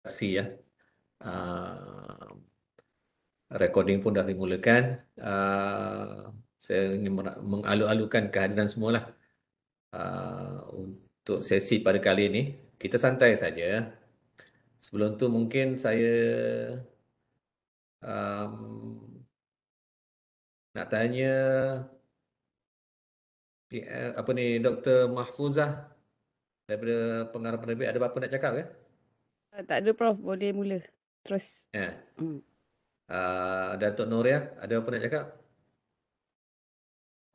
Ya. Uh, Recording pun dah dimulakan. Saya ingin mengalu-alukan kehadiran semualah untuk sesi pada kali ini. Kita santai saja. Sebelum tu mungkin saya um, nak tanya apa ni Dr. Mahfuzah daripada pengarah penerbit, ada apa nak cakap ke? Tak ada Prof, boleh mula. Terus. Ya. Hmm. Datuk Noria, ada apa nak cakap?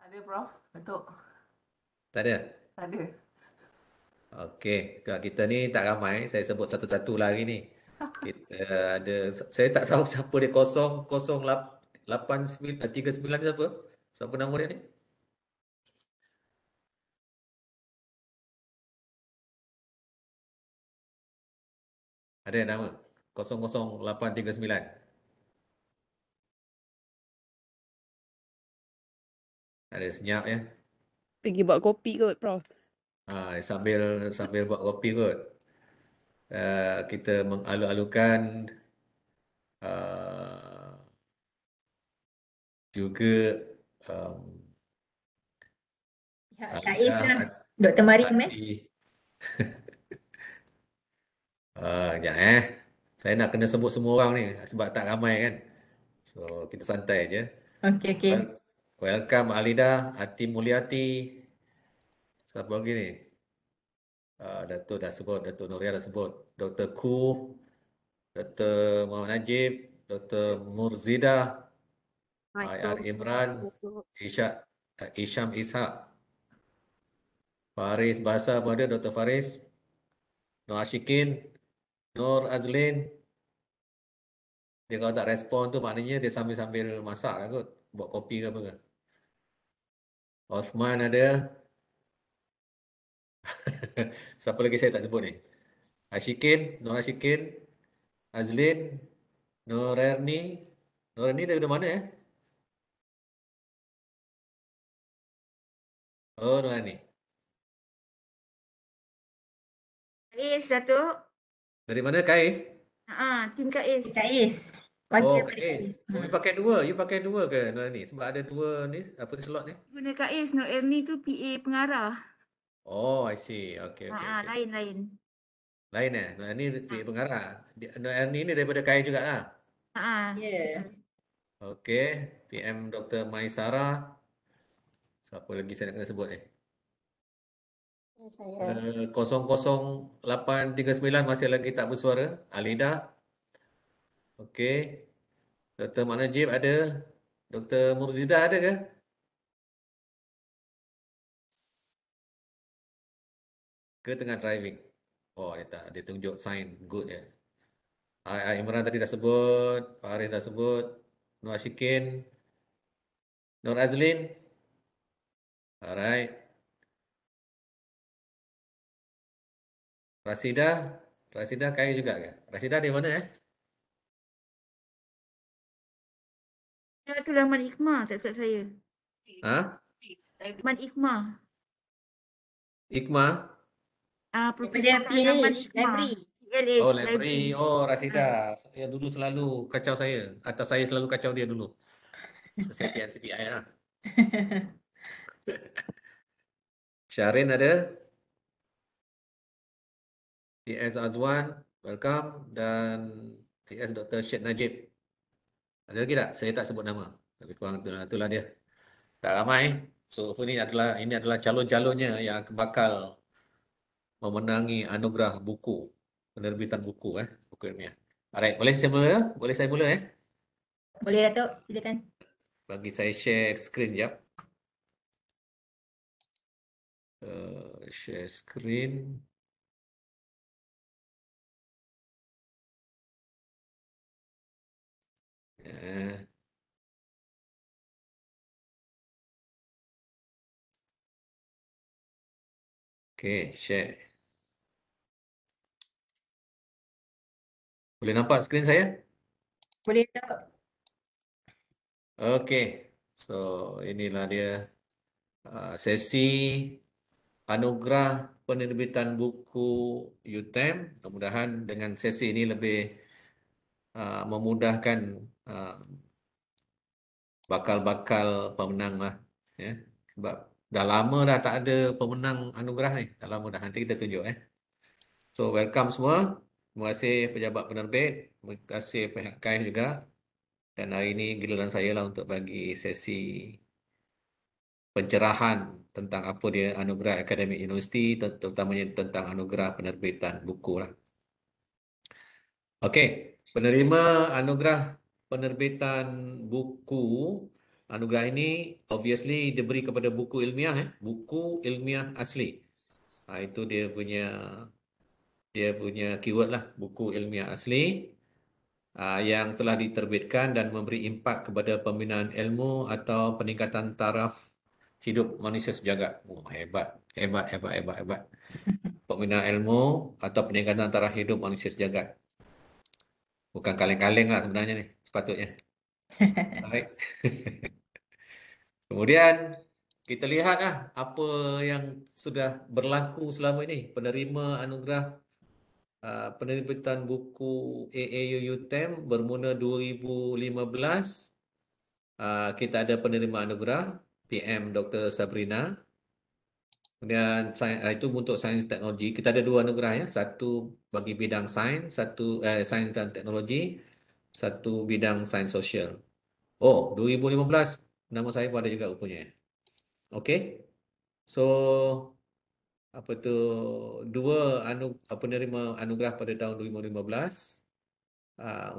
Ada Prof, betul. Tak ada? Tak ada. Okey, kita ni tak ramai. Saya sebut satu-satu lah hari ni. Kita ada, saya tak tahu siapa dia, 00839 ni siapa? Siapa nama dia ni? Ada nama? 00839. Ada, senyap ya. Pergi buat kopi kot Prof. Sambil sambil buat kopi kot. Kita mengalu-alukan uh, juga um, Kak Is Alidah lah. Dr. Mariam Hati. Sekejap Saya nak kena sebut semua orang ni sebab tak ramai kan. So, kita santai je. Okey. Welcome Alidah, Hati Mulyati. Siapa lagi ni? Datuk dah sebut, Datuk Noria dah sebut. Dr. Ku, Dr. Muhammad Najib, Dr. Murzida, IR Imran, Isham Ishak, Faris Bahasa pun ada, Dr. Faris, Nur Ashikin, Nur Azlin. Dia kalau tak respon tu maknanya dia sambil-sambil masak lah kot. Buat kopi ke apa ke. Osman ada. Siapa lagi saya tak sebut ni? Ashikin, Nur Ashikin, Azlin, Nur Erni. Nur Erni daripada mana ya? Oh, Nur Erni. Kais, Datuk. Dari mana Kais? Tim Kais. Kak Is. Oh, Wakil Kais. Kais. Oh, you pakai dua ke Nur Erni? Sebab ada dua ni, apa ni slot ni? Guna Kais, Nur Erni tu PA pengarah. Oh, I see. Okay. Lain-lain. Lain Nur Erni pihak pengarah. Nur Erni ni daripada Kais juga lah. Ya. Okey, PM Dr. Maisara. Siapa lagi saya nak kena sebut ni? Saya. 00839 masih lagi tak bersuara. Alida. Okey. Dr. Mak Najib ada. Dr. Murzidah ada ke? Ke tengah driving? Oh, dia tak. Dia tunjuk sign good ya. Imran tadi dah sebut. Farid dah sebut. Nur Ashikin. Nur Azlin. Alright. Rasidah. Rasidah kaya juga ke? Rasidah di mana eh? Ya, tu Rahman Ikhmah, tak silap saya. Ha? Rahman Ikhmah. Ikmah. Profesor Rahman Ikhmah. Oh, LH, library. Oh, Rasidah. Yang dulu selalu kacau saya. Atau saya selalu kacau dia dulu. Society NCBI lah. Syarin ada. TS Azwan, welcome. Dan TS Dr. Syed Najib. Ada lagi tak? Saya tak sebut nama. Tapi kurang itulah dia. Tak ramai. So, ini adalah calon-calonnya yang bakal memenangi anugerah buku. Penerbitan buku. Buku ilmiah. Alright, boleh saya mula? Boleh saya mula Boleh Datuk, silakan. Bagi saya share screen jap. Share screen. Okay, share. Boleh nampak skrin saya? Boleh Datuk. Okay. So, inilah dia sesi anugerah penerbitan buku UTM. Mudah-mudahan dengan sesi ini lebih memudahkan uh, bakal-bakal pemenang lah. Ya. Sebab dah lama dah tak ada pemenang anugerah ni. Dah lama dah. Nanti kita tunjuk. So, welcome semua. Terima kasih pejabat penerbit. Terima kasih pihak KAIF juga. Dan hari ini giliran saya lah untuk bagi sesi pencerahan tentang apa dia anugerah akademik universiti, terutamanya tentang anugerah penerbitan buku lah. Okey, penerima anugerah penerbitan buku, anugerah ini obviously diberi kepada buku ilmiah, buku ilmiah asli. Itu dia punya keyword lah, buku ilmiah asli yang telah diterbitkan dan memberi impak kepada pembinaan ilmu atau peningkatan taraf hidup manusia sejagat. Oh, hebat, hebat, hebat, hebat, hebat. Pembinaan ilmu atau peningkatan taraf hidup manusia sejagat. Bukan kaleng-kaleng lah sebenarnya ni, sepatutnya. Baik. Kemudian kita lihat apa yang sudah berlaku selama ini. Penerima anugerah penerbitan buku AAU UTM bermula 2015. Kita ada penerima anugerah PM Dr. Sabrina. Kemudian itu untuk sains teknologi. Kita ada 2 anugerah ya. Satu bagi bidang sains, sains dan teknologi, satu bidang sains sosial. Oh, 2015 nama saya pun ada juga rupanya. Okey. So apa tu 2 penerima anugerah pada tahun 2015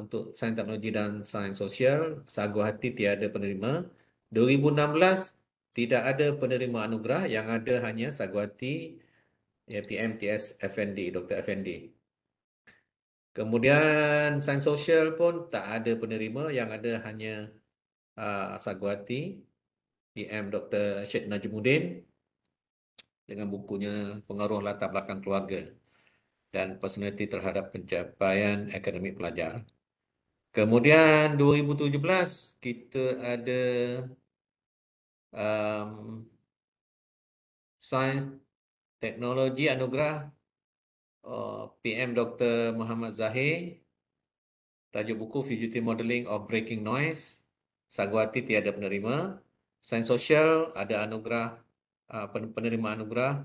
untuk sains teknologi dan sains sosial, sagu hati tiada penerima. 2016 tidak ada penerima anugerah, yang ada hanya sagu hati PMTS FND, Dr. FND. Kemudian sains sosial pun tak ada penerima, yang ada hanya sagu hati PM Dr. Syed Najimuddin dengan bukunya Pengaruh Latar Belakang Keluarga dan Personaliti Terhadap Pencapaian Akademik Pelajar. Kemudian 2017 kita ada Sains Teknologi Anugerah PM Dr. Muhammad Zahir. Tajuk buku Fugitive Modeling of Breaking Noise. Sagu hati tiada penerima. Sains sosial ada anugerah penerima anugerah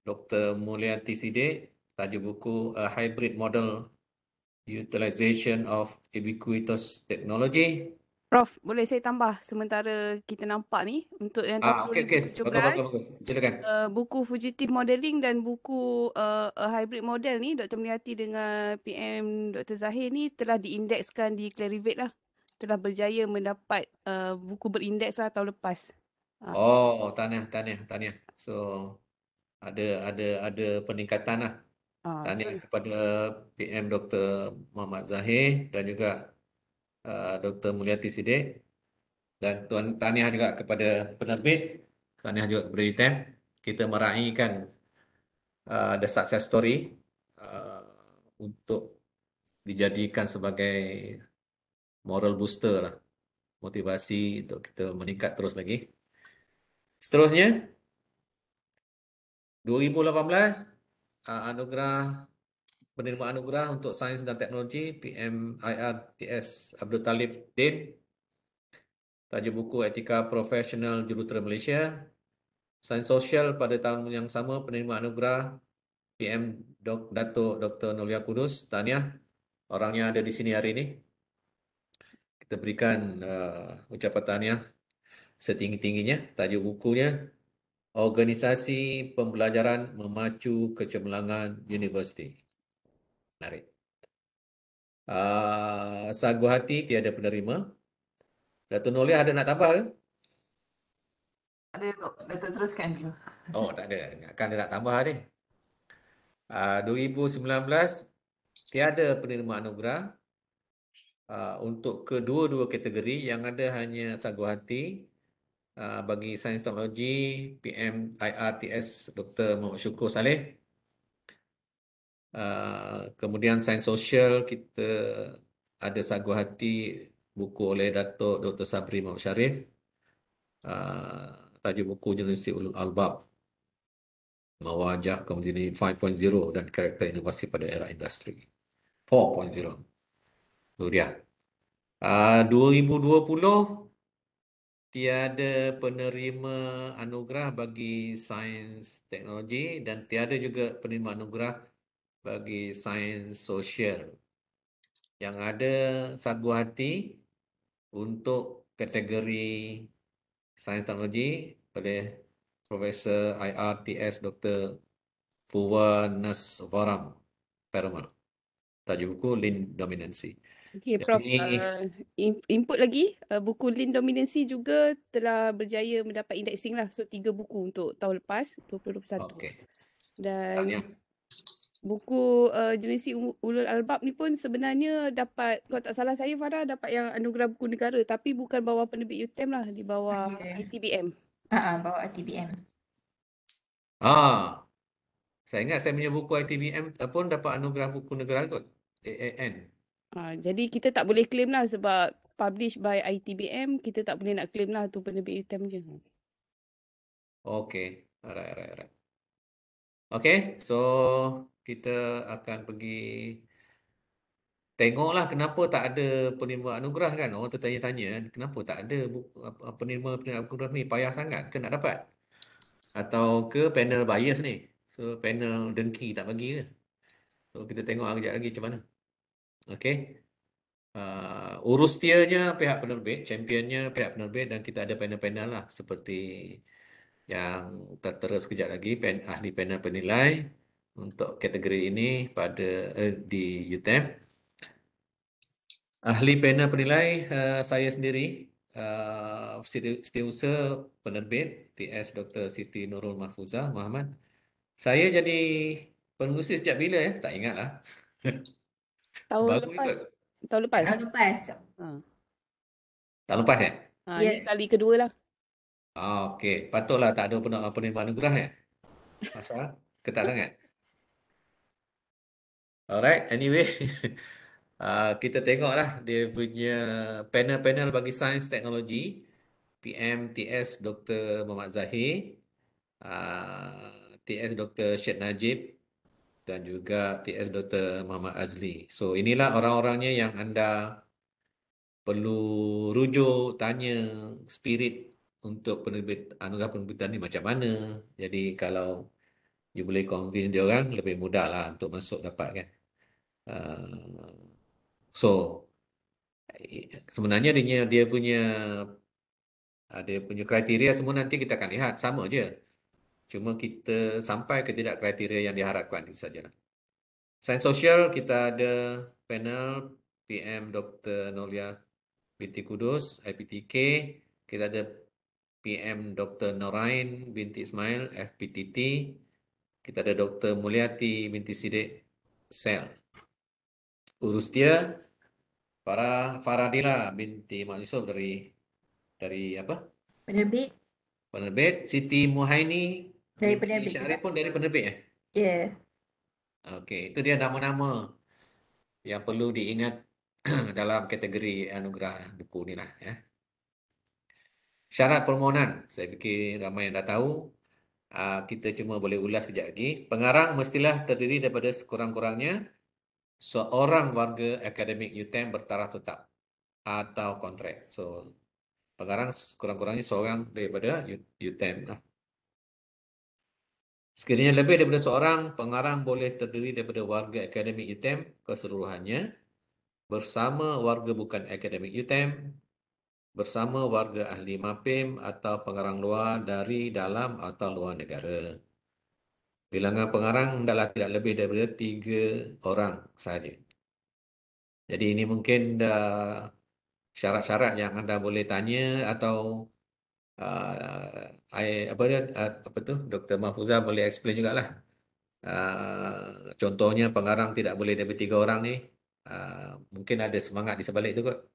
Dr. Mulyanti Siddiq. Tajuk buku Hybrid Model Utilization of Ubiquitous Technology. Prof, boleh saya tambah sementara kita nampak ni untuk yang tahun Okey. Bagus, 2017 bagus. Silakan. buku Fugitive Modeling dan buku A Hybrid Model ni Dr. Melati dengan PM Dr. Zahir ni telah diindekskan di Clarivate lah. Telah berjaya mendapat buku berindeks lah tahun lepas. Oh, tahniah. So ada peningkatan lah. Tahniah kepada PM Dr. Muhammad Zahir dan juga Dr. Mulyanti Siddiq, dan tahniah juga kepada penerbit, tahniah juga kepada UTM. Kita meraihkan the success story untuk dijadikan sebagai moral booster lah, motivasi untuk kita meningkat terus lagi. Seterusnya 2018 penerima anugerah untuk sains dan teknologi PM IRTS Abdul Talib Din. Tajuk buku Etika Profesional Jurutera Malaysia. Sains sosial pada tahun yang sama penerima anugerah PM Datuk Dr. Nolia Kudus. Tahniah orangnya ada di sini hari ini. Kita berikan ucapan tahniah setinggi-tingginya. Tajuk bukunya Organisasi Pembelajaran Memacu Kecemerlangan Universiti. Menarik. Sagu hati tiada penerima. Datuk Nolia ada nak tambah ke? Ada tu, Datuk teruskan dulu. Oh, tak ada. Akan dia nak tambah ni. 2019 tiada penerima anugerah untuk kedua-dua kategori, yang ada hanya sagu hati bagi sains teknologi PM IRTS Dr. Muhammad Syukur Saleh. Kemudian sains sosial kita ada sagu hati buku oleh Datuk Dr. Sabri Muhammad Sharif. Tajuk buku Universiti Ulul Albab. mewajah komunikasi 5.0 dan karakter inovasi pada era industri 4.0. Itu dia. 2020 tiada penerima anugerah bagi sains teknologi dan tiada juga penerima anugerah bagi sains sosial. Yang ada sagu hati untuk kategori sains teknologi oleh Profesor IRTS Dr. Purwanasvaram Perumal. Tajuk buku Lean Dominancy. Okey, Prof. Jadi, Input lagi, buku Lean Dominancy juga telah berjaya mendapat indexing lah. So, 3 buku untuk tahun lepas, 2021. okey. Dan Tahniah. buku Jurnisi Ulul Albab ni pun sebenarnya dapat, kalau tak salah saya Farah, dapat yang anugerah buku negara. Tapi bukan bawah penerbit UTM lah, di bawah Ya. ITBM. Bawa ITBM. Saya ingat saya punya buku ITBM pun dapat anugerah buku negara kot. AAN. Jadi kita tak boleh claim lah sebab published by ITBM, kita tak boleh nak claim lah tu penerbit UTM je. Okey. Alright. Okey, so kita akan pergi tengoklah kenapa tak ada penerima anugerah kan. Orang tertanya-tanya, kenapa tak ada penerima anugerah ni, payah sangat ke nak dapat? Atau ke panel bias ni? So panel dengki tak bagi ke? So kita tengok kejap lagi macam mana. Okey. Urustianya pihak penerbit, championnya pihak penerbit dan kita ada panel-panel lah seperti yang tertera sekejap lagi, ahli panel penilai untuk kategori ini pada di UTM. Ahli panel penilai saya sendiri, Setiausaha Penerbit TS Dr. Siti Nurul Mahfuzah Muhammad. Saya jadi pengurusi sejak bila ya? Tak ingat lah. Tahun Baru lepas. ikut. Tahun lepas. Tahun lepas. Tak lepas ya? Ya. Ini kali kedua lah. Okey. Patutlah tak ada penerima anugerah ya? Masa? Ketat sangat. Alright, anyway. Kita tengoklah dia punya panel-panel bagi sains teknologi. PM TS Dr. Muhammad Zahir, TS Dr. Syed Najib dan juga TS Dr. Muhammad Azli. So inilah orang-orangnya yang anda perlu rujuk, tanya spirit untuk anugerah penerbitan ni macam mana. Jadi kalau you boleh convince dia orang, lebih mudah lah untuk masuk dapat kan. So sebenarnya dia punya kriteria semua nanti kita akan lihat sama je. Cuma kita sampai ke tidak kriteria yang diharapkan itu saja. Sains sosial kita ada panel PM Dr. Nolia binti Kudus, IPTK. Kita ada PM Dr. Norain binti Ismail, FPTT. Kita ada Dr. Mulyati binti Sidik, SEL. Urus dia Faradila binti Mak Yusuf dari apa? Penerbit. Siti Muhaini Dari binti penerbit Syarif juga. pun dari penerbit Ya. Okey, itu dia nama-nama yang perlu diingat dalam kategori anugerah buku ni lah ya. Syarat permohonan, saya fikir ramai yang dah tahu. Kita cuma boleh ulas sekejap lagi. Pengarang mestilah terdiri daripada sekurang-kurangnya seorang warga akademik UTM bertaraf tetap atau kontrak. So, pengarang sekurang-kurangnya seorang daripada UTM lah. Sekiranya lebih daripada seorang, pengarang boleh terdiri daripada warga akademik UTM keseluruhannya, bersama warga bukan akademik UTM, bersama warga ahli MAPIM atau pengarang luar dari dalam atau luar negara. Bilangan pengarang adalah tidak lebih daripada 3 orang sahaja. Jadi ini mungkin syarat-syarat yang anda boleh tanya atau apa tu Dr. Mahfuzah boleh explain jugalah. Contohnya pengarang tidak boleh daripada 3 orang ni. Mungkin ada semangat di sebalik itu kot.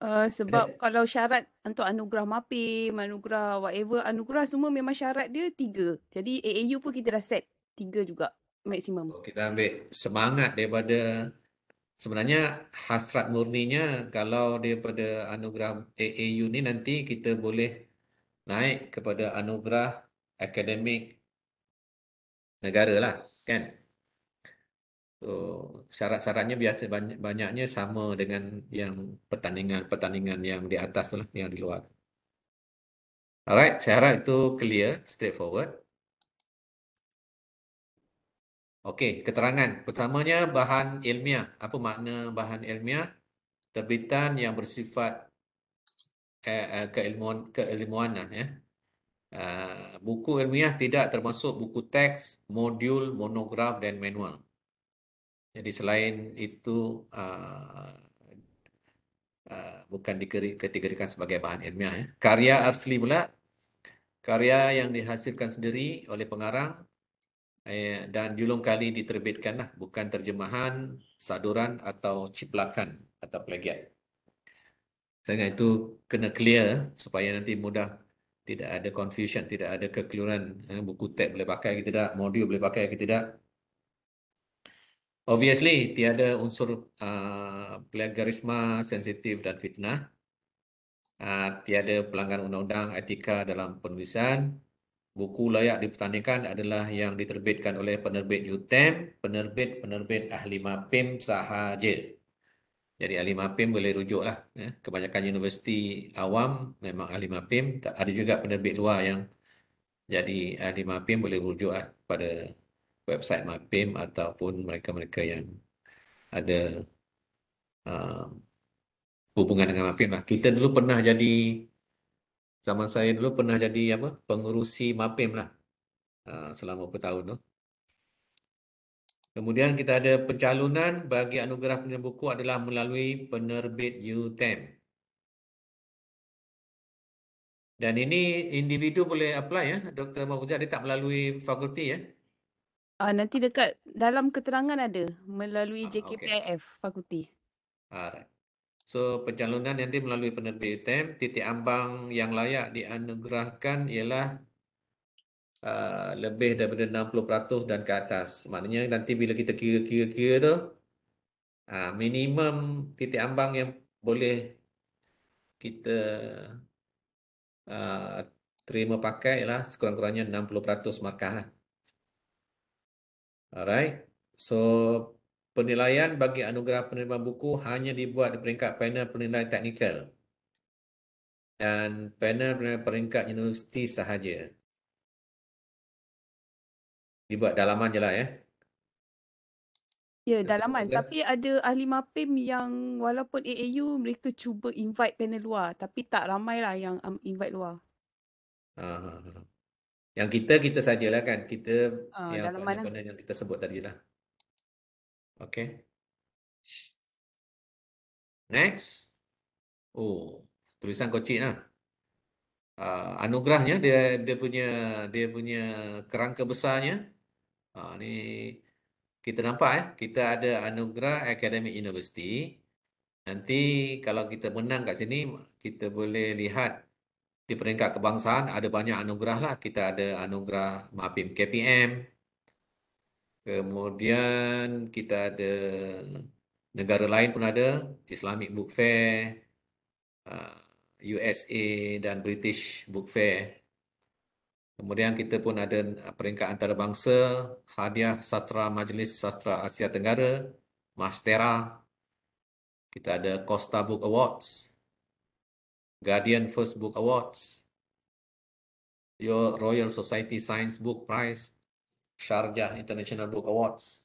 Sebab kalau syarat untuk anugerah MAPIM, anugerah whatever, anugerah semua memang syarat dia 3. Jadi AAU pun kita dah set 3 juga maksimum. Kita ambil semangat daripada sebenarnya hasrat murninya kalau daripada anugerah AAU ni nanti kita boleh naik kepada anugerah akademik negara lah, kan? So, syarat-syaratnya biasa banyaknya sama dengan yang pertandingan yang di atas tu lah, yang di luar. Alright, saya harap itu clear, straightforward. Okey, keterangan. Pertamanya bahan ilmiah. Apa makna bahan ilmiah? Terbitan yang bersifat keilmuan lah, ya. Buku ilmiah tidak termasuk buku teks, modul, monograf dan manual. Jadi selain itu bukan dikategorikan sebagai bahan ilmiah, ya. Karya asli pula, karya yang dihasilkan sendiri oleh pengarang dan julung kali diterbitkan lah, bukan terjemahan, saduran atau ciplakan atau plagiat. Sehingga itu kena clear supaya nanti mudah, tidak ada confusion, tidak ada kekeliruan. Buku teks boleh pakai ke tidak, modul boleh pakai ke tidak. Obviously, tiada unsur plagiarisme, sensitif dan fitnah. Tiada pelanggaran undang-undang etika dalam penulisan. Buku layak dipertandingkan adalah yang diterbitkan oleh penerbit UTM, penerbit ahli MAPIM sahaja. Jadi ahli MAPIM boleh rujuk lah. Kebanyakan universiti awam memang ahli MAPIM. Ada juga penerbit luar yang jadi ahli MAPIM, boleh rujuk lah pada website MAPIM ataupun mereka-mereka yang ada hubungan dengan MAPIM lah. Kita dulu pernah jadi, zaman saya dulu pernah jadi pengurusi MAPIM lah selama bertahun tu. Kemudian kita ada pencalonan bagi anugerah penerbitan buku adalah melalui penerbit UTM. Dan ini individu boleh apply, ya. Dr. Mahfuzah, dia tak melalui fakulti, ya. Nanti dekat dalam keterangan ada melalui Okey. JKPIF fakulti. Alright. So, pencalonan nanti melalui penerbit UTM, titik ambang yang layak dianugerahkan ialah lebih daripada 60% dan ke atas. Maknanya nanti bila kita kira-kira tu, minimum titik ambang yang boleh kita terima pakai ialah sekurang-kurangnya 60% markah lah. Alright. So, penilaian bagi anugerah penerimaan buku hanya dibuat di peringkat panel penilaian teknikal dan panel penilaian peringkat universiti sahaja. Dibuat dalaman je lah, ya. Ya, Dr. dalaman. Mahfuzah? Tapi ada ahli MAPIM yang walaupun AAU mereka cuba invite panel luar. Tapi tak ramai lah yang invite luar. Yang kita sajalah kan. Kita yang Dalaman lah. panel yang kita sebut tadi lah. Okay. Next. Oh, tulisan kocik lah. Anugerahnya dia punya kerangka besarnya. Ni kita nampak, kita ada anugerah akademik universiti. Nanti kalau kita menang kat sini, kita boleh lihat di peringkat kebangsaan ada banyak anugerah lah. Kita ada anugerah MAPIM KPM. Kemudian kita ada negara lain pun ada, Islamic Book Fair, USA dan British Book Fair. Kemudian kita pun ada peringkat antarabangsa, hadiah sastra Majlis Sastra Asia Tenggara, Mastera. Kita ada Costa Book Awards, Guardian First Book Awards, Your Royal Society Science Book Prize, Sharjah International Book Awards,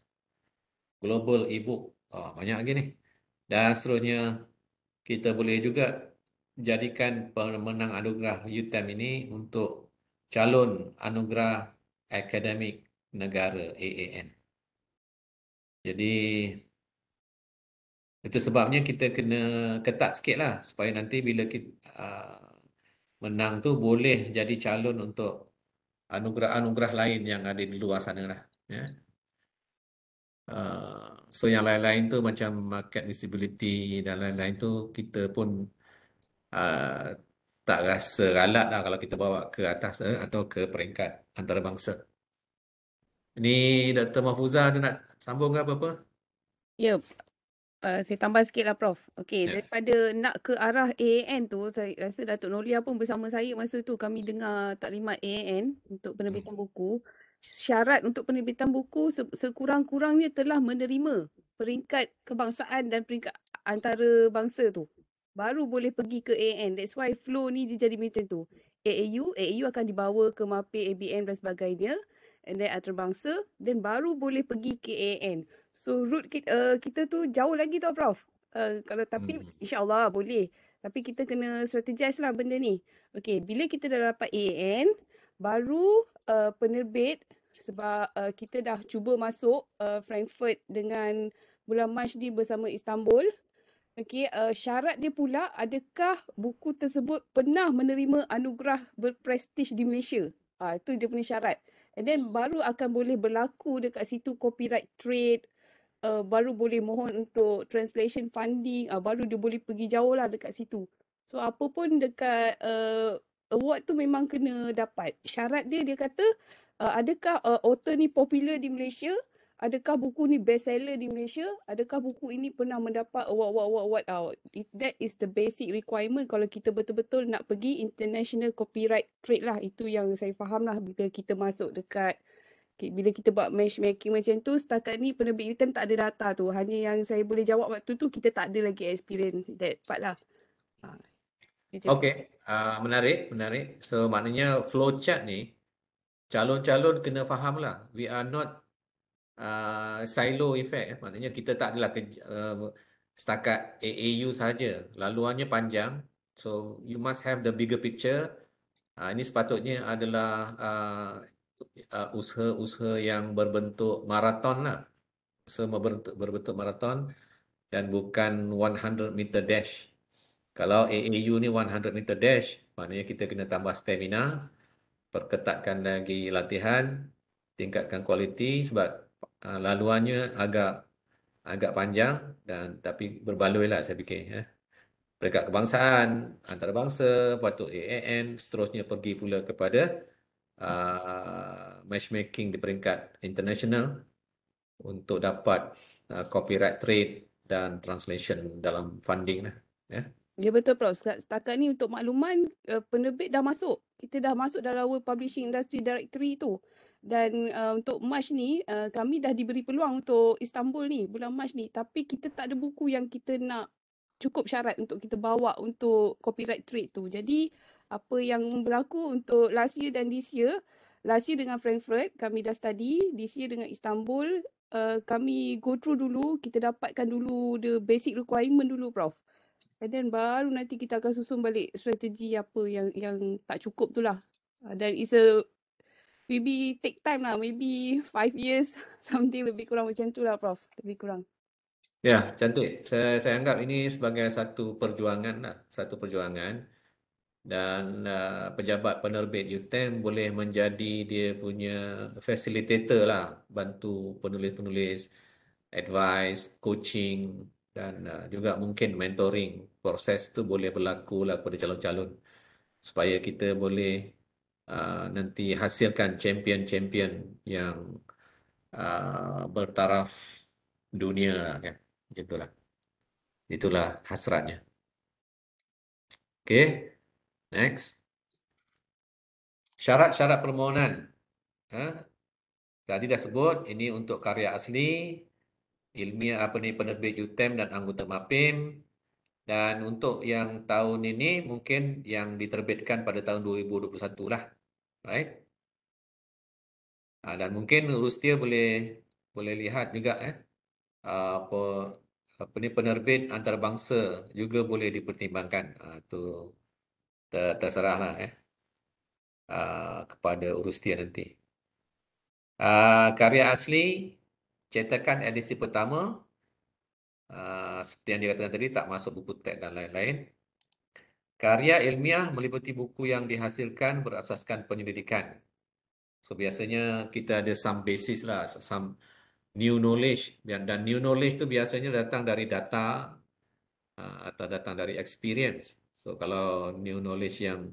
Global E-Book. Banyak lagi ni. Dan seterusnya, kita boleh juga jadikan pemenang anugerah UTM ini untuk calon anugerah akademik negara AAN. Jadi, itu sebabnya kita kena ketat sikit lah supaya nanti bila kita menang tu boleh jadi calon untuk anugerah-anugerah lain yang ada di luar sana lah. Ya. So yang lain-lain tu macam market visibility dan lain-lain tu kita pun tak rasa ralat lah kalau kita bawa ke atas atau ke peringkat antarabangsa. Ini Dr. Mahfuzah ada nak sambung ke apa-apa? Ya, saya tambah sikit lah Prof. Okey, Ya. daripada nak ke arah AAN tu, saya rasa Datuk Nolia pun bersama saya masa tu kami dengar taklimat AAN untuk penerbitan buku. syarat untuk penerbitan buku sekurang-kurangnya telah menerima peringkat kebangsaan dan peringkat antarabangsa tu. Baru boleh pergi ke AAN. That's why flow ni dia jadi macam tu. AAU akan dibawa ke MAPE, ABM dan sebagainya. And then antarabangsa. Then baru boleh pergi ke AAN. So route kita tu jauh lagi tau Prof. Kalau tapi insyaAllah boleh. Tapi kita kena strategize lah benda ni. Okay, bila kita dah dapat AAN, baru penerbit sebab kita dah cuba masuk Frankfurt dengan bulan Mac ni bersama Istanbul. Okey, syarat dia pula adakah buku tersebut pernah menerima anugerah berprestij di Malaysia. Itu dia punya syarat. And then baru akan boleh berlaku dekat situ copyright trade, baru boleh mohon untuk translation funding, baru dia boleh pergi jauh lah dekat situ. So apa pun dekat award tu memang kena dapat. Syarat dia kata adakah author ni popular di Malaysia, adakah buku ni best seller di Malaysia, adakah buku ini pernah mendapat award. That is the basic requirement kalau kita betul-betul nak pergi international copyright trade lah. Itu yang saya faham lah bila kita masuk dekat bila kita buat matchmaking macam tu, setakat ni penerbit UTM tak ada data tu. Hanya yang saya boleh jawab waktu tu, kita tak ada lagi experience that part lah. Okey, menarik. So maknanya flow chart ni calon-calon kena faham lah. We are not silo effect. Maknanya kita tak adalah setakat AAU saja. Laluannya panjang. So you must have the bigger picture. Ini sepatutnya adalah usaha-usaha yang berbentuk maraton lah. Usaha berbentuk maraton dan bukan 100 meter dash. Kalau AAU ni 100 meter dash, maknanya kita kena tambah stamina, perketatkan lagi latihan, tingkatkan kualiti sebab laluannya agak panjang dan tapi berbaloi lah saya fikir ya. Peringkat kebangsaan, antarabangsa, lepas tu AAN, seterusnya pergi pula kepada matchmaking di peringkat international untuk dapat copyright trade dan translation dalam funding lah. Ya. Ya betul Prof. Setakat ni untuk makluman, penerbit dah masuk. Kita dah masuk dalam World Publishing Industry Directory tu. Dan untuk Mac ni, kami dah diberi peluang untuk Istanbul ni, bulan Mac ni. Tapi kita tak ada buku yang kita nak cukup syarat untuk kita bawa untuk copyright trade tu. Jadi, apa yang berlaku untuk last year dan this year, last year dengan Frankfurt, kami dah study. This year dengan Istanbul, kami go through dulu, kita dapatkan dulu the basic requirement dulu Prof. And then baru nanti kita akan susun balik strategi apa yang tak cukup tu lah. Dan maybe take time lah, maybe 5 years, something lebih kurang macam tu lah Prof. Lebih kurang. Ya, cantik. Saya anggap ini sebagai satu perjuangan lah, satu perjuangan. Dan pejabat penerbit UTM boleh menjadi dia punya facilitator lah, bantu penulis-penulis, advice, coaching dan juga mungkin mentoring. Proses tu boleh berlaku lah kepada calon-calon supaya kita boleh nanti hasilkan champion-champion yang bertaraf dunia lah, kan. Itulah hasratnya. Okay, next. Syarat-syarat permohonan. Tadi dah sebut, ini untuk karya asli, ilmiah penerbit UTM dan anggota MAPIM. Dan untuk yang tahun ini mungkin yang diterbitkan pada tahun 2021 lah. Right? Dan mungkin Rustia boleh lihat juga penerbit antarabangsa juga boleh dipertimbangkan. Itu terserahlah kepada Rustia nanti. Karya asli cetakan edisi pertama seperti yang dikatakan tadi tak masuk buku teks dan lain-lain. Karya ilmiah meliputi buku yang dihasilkan berasaskan penyelidikan. So biasanya kita ada some basis lah, some new knowledge dan new knowledge tu biasanya datang dari data atau datang dari experience. So kalau new knowledge yang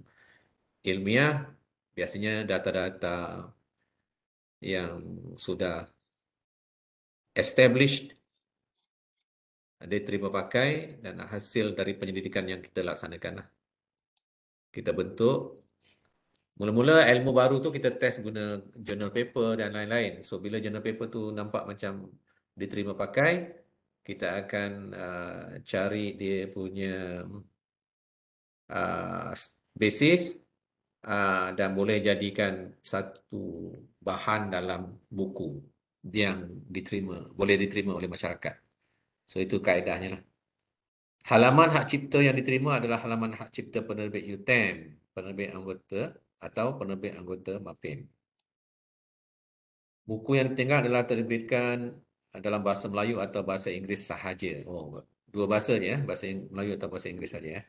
ilmiah biasanya data-data yang sudah established, diterima pakai dan hasil dari penyelidikan yang kita laksanakan lah. Kita bentuk Mula-mula ilmu baru tu kita test guna journal paper dan lain-lain. So bila journal paper tu nampak macam diterima pakai, kita akan cari dia punya basis dan boleh jadikan satu bahan dalam buku yang boleh diterima oleh masyarakat. So itu kaedahnya lah. Halaman hak cipta yang diterima adalah halaman hak cipta penerbit UTM, penerbit anggota atau penerbit anggota MAPIM. Buku yang ditinggal adalah terbitkan dalam bahasa Melayu atau bahasa Inggeris sahaja. Oh, dua bahasa je, bahasa Melayu atau bahasa Inggeris saja.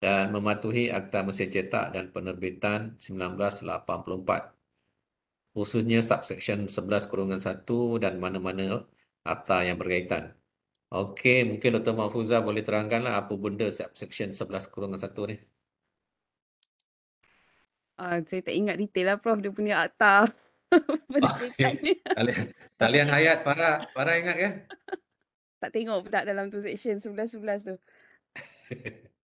Dan mematuhi Akta Mesin Cetak dan Penerbitan 1984. Khususnya subsection 11-1 dan mana-mana akta yang berkaitan. Okey, mungkin Dr. Mahfuzah boleh terangkanlah apa benda subsection 11-1 ni. Saya tak ingat detail lah Prof, dia punya akta penerbitan ni. Talian hayat Farah ingat ke? Tak tengok pula dalam tu section 11-11 tu.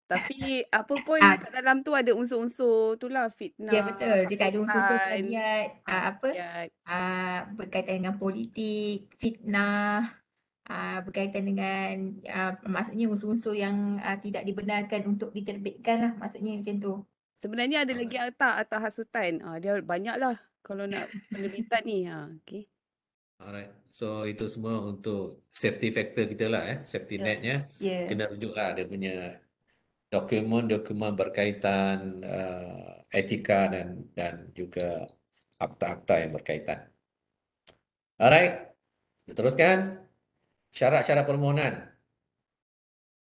Tapi apa pun Ah. kat dalam tu ada unsur-unsur tu lah, fitnah, Ya betul. Dia tak ada unsur-unsur hasutan, plagiat, plagiat. berkaitan dengan politik, fitnah, berkaitan dengan maksudnya unsur-unsur yang tidak dibenarkan untuk diterbitkan lah. Maksudnya macam tu. Sebenarnya ada lagi akta hasutan. Dia banyak lah kalau nak penerbitan ni. Okay. Alright. So itu semua untuk safety factor kita lah, safety netnya. Ya. Kena rujuklah dia punya dokumen-dokumen berkaitan etika dan juga akta-akta yang berkaitan. Alright. Teruskan. Syarat-syarat permohonan.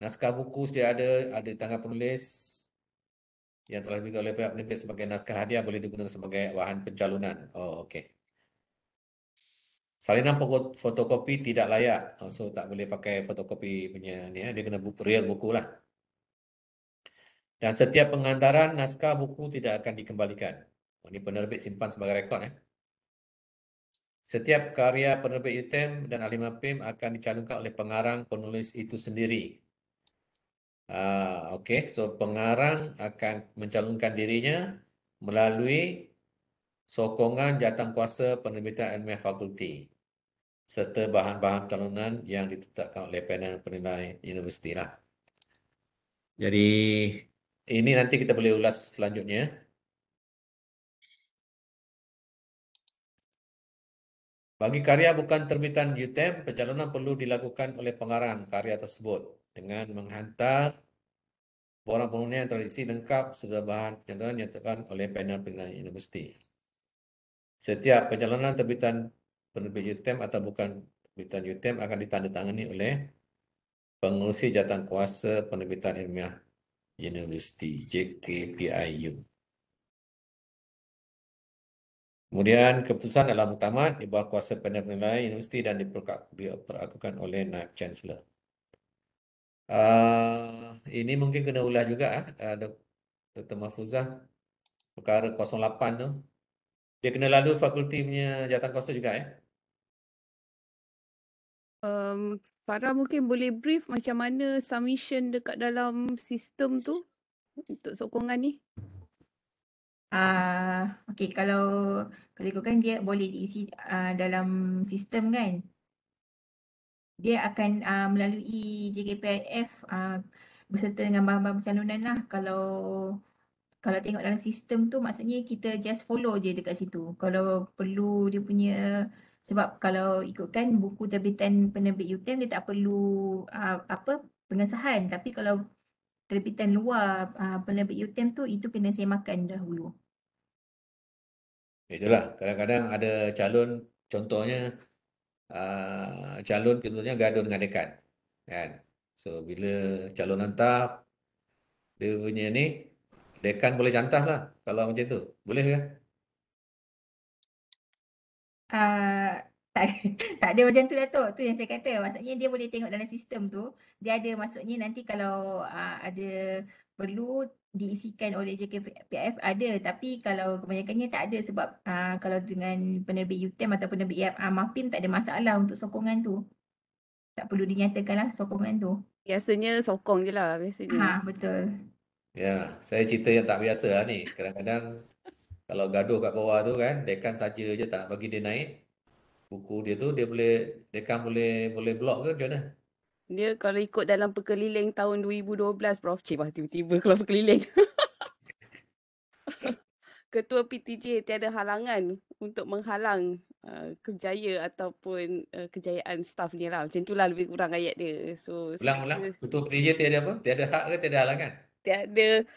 Naskah buku sedia ada tangan penulis yang telah diberikan oleh pihak penerbit sebagai naskah hadiah boleh digunakan sebagai bahan pencalonan. Oh, okey. Salinan fotokopi tidak layak. So tak boleh pakai fotokopi punya ni, dia kena real buku lah. Dan setiap penghantaran naskah buku tidak akan dikembalikan. Ini penerbit simpan sebagai rekod. Setiap karya penerbit UTM dan ahli MAPIM akan dicalonkan oleh pengarang penulis itu sendiri. Okey, so pengarang akan mencalonkan dirinya melalui sokongan jawatankuasa penerbitan ilmiah fakulti serta bahan-bahan calonan yang ditetapkan oleh panel penilai universiti lah. Jadi ini nanti kita boleh ulas selanjutnya. Bagi karya bukan terbitan UTM, pencalonan perlu dilakukan oleh pengarang karya tersebut dengan menghantar borang permohonan yang tradisi lengkap serta bahan pencalonan yang ditetapkan oleh panel penilai universiti. Setiap pencalonan terbitan penerbit UTM atau bukan terbitan UTM akan ditandatangani oleh pengerusi jawatankuasa penerbitan ilmiah universiti JKPIU. Kemudian keputusan adalah muktamad di bawah kuasa panel penilai universiti dan diperakukan oleh Naib Chancellor. Ini mungkin kena ulas juga Dr. Mahfuzah, perkara 08 tu. Dia kena lalu fakulti punya jawatankuasa juga Farah mungkin boleh brief macam mana submission dekat dalam sistem tu untuk sokongan ni. Okey, kalau ikutkan dia boleh diisi dalam sistem kan. Dia akan melalui JKPIF beserta dengan bahan-bahan pencalonan lah. Kalau tengok dalam sistem tu maksudnya kita just follow je dekat situ. Kalau perlu dia punya, sebab kalau ikutkan buku terbitan penerbit UTM dia tak perlu pengesahan, tapi kalau terbitan luar penerbit UTM tu itu kena semakan dahulu. Itulah, kadang-kadang ada calon, contohnya calon contohnya gaduh dengan dekan. Kan? So, bila calon hantar, dia punya ni, dekan boleh cantas lah kalau macam tu. Boleh ke? Tak ada macam tu Datuk. Tu yang saya kata. Maksudnya dia boleh tengok dalam sistem tu. Dia ada maksudnya nanti kalau ada perlu diisikan oleh JKPIF ada. Tapi kalau kebanyakannya tak ada sebab kalau dengan penerbit UTM atau penerbit MAPIM tak ada masalah untuk sokongan tu. Tak perlu dinyatakan lah sokongan tu. Biasanya sokong je lah biasanya. Betul. Ya, saya cerita yang tak biasa lah ni. Kadang-kadang kalau gaduh kat bawah tu kan, dekan saja je tak nak bagi dia naik. Buku dia tu dekan boleh block ke macam mana? Dia kalau ikut dalam perkeliling tahun 2012, Prof. Cik, tiba-tiba kalau perkeliling. Ketua PTJ tiada halangan untuk menghalang kerjaya ataupun kejayaan staf ni lah. Macam itulah lebih kurang ayat dia. So, saya Ulang-ulang. rasa Ketua PTJ tiada apa? Tiada hak ke tiada halangan? tiada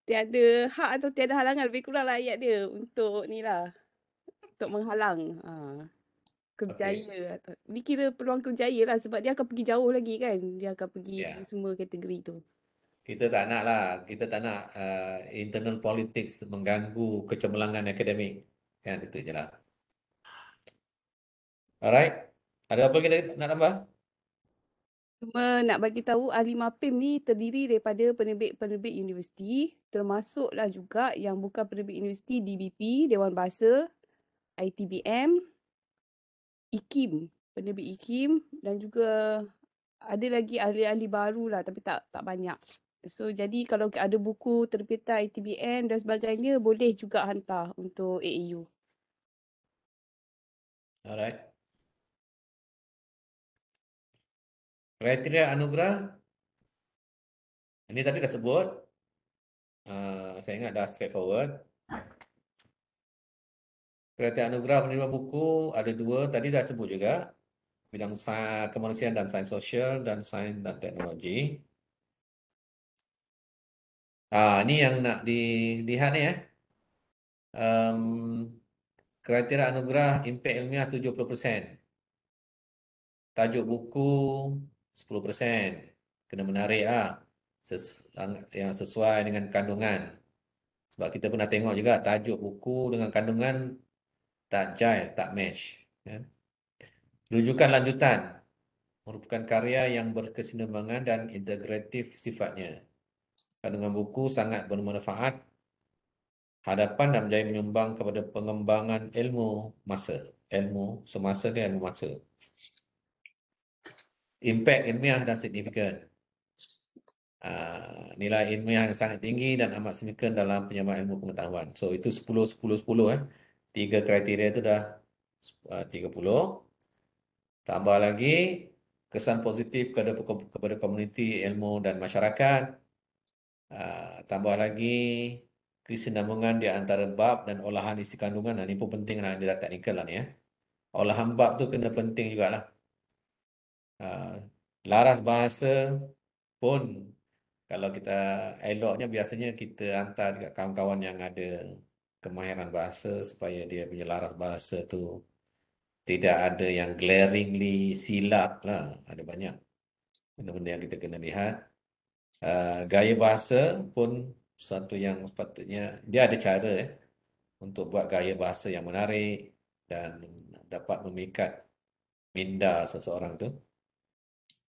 tiada hak atau tiada halangan, lebih kurang lah ayat dia untuk ni lah, untuk menghalang Okey. kerjaya atau ni kira peluang kerjaya lah, sebab dia akan pergi jauh lagi kan. Dia akan pergi Ya. semua kategori tu. Kita tak nak lah. Kita tak nak internal politics mengganggu kecemerlangan akademik. Kan, itu je lah. Alright. Ada apa kita nak tambah? Cuma nak bagi tahu ahli MAPIM ni terdiri daripada penerbit-penerbit universiti, termasuklah juga yang bukan penerbit universiti, DBP, Dewan Bahasa, ITBM, IKIM, penerbit IKIM, dan juga ada lagi ahli-ahli baru lah tapi tak banyak. So jadi kalau ada buku terbitan ITBM dan sebagainya, boleh juga hantar untuk AAU. Alright. Kriteria anugerah. Ini tadi dah sebut. Saya ingat dah straightforward. Kriteria anugerah penerima buku ada 2. Tadi dah sebut juga. Bidang kemanusiaan dan sains sosial dan sains dan teknologi. Ini yang nak dilihat ni kriteria anugerah impak ilmiah 70%. Tajuk buku 10%. Kena menarik yang sesuai dengan kandungan. Sebab kita pernah tengok juga tajuk buku dengan kandungan tak jive, tak match. Rujukan lanjutan merupakan karya yang berkesinambungan dan integratif sifatnya. Kandungan buku sangat bermanfaat hadapan dan menjadi menyumbang kepada pengembangan ilmu masa. Ilmu semasa ke ilmu masa. Impak ilmiah dan signifikan. Nilai ilmiah yang sangat tinggi dan amat signifikan dalam penyampaian ilmu pengetahuan. So, itu 10, 10, 10. 3 kriteria itu dah 30. Tambah lagi kesan positif kepada komuniti ilmu dan masyarakat. Tambah lagi kesinambungan di antara bab dan olahan isi kandungan. Ini pun penting lah, dia dah teknikal lah ni Olahan bab tu kena penting jugalah. Laras bahasa pun kalau kita eloknya biasanya kita hantar dekat kawan-kawan yang ada kemahiran bahasa supaya dia punya laras bahasa tu tidak ada yang glaringly silap lah. Ada banyak benda-benda yang kita kena lihat. Gaya bahasa pun satu yang sepatutnya dia ada cara untuk buat gaya bahasa yang menarik dan dapat memikat minda seseorang tu.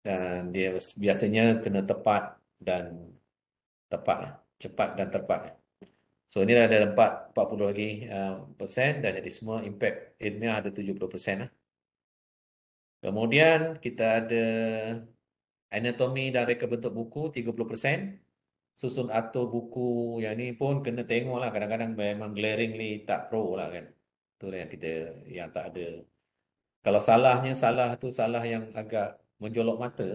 Dan dia biasanya kena tepat dan tepat lah. Cepat dan tepat. So ini ada 40 lagi persen dan jadi semua impact ilmiah ada 70% lah. Kemudian kita ada anatomi dan reka bentuk buku 30%. Susun atur buku yang ni pun kena tengok lah. Kadang-kadang memang glaringly tak pro lah kan. Itu yang kita yang tak ada. Kalau salahnya salah tu salah yang agak menjolok mata.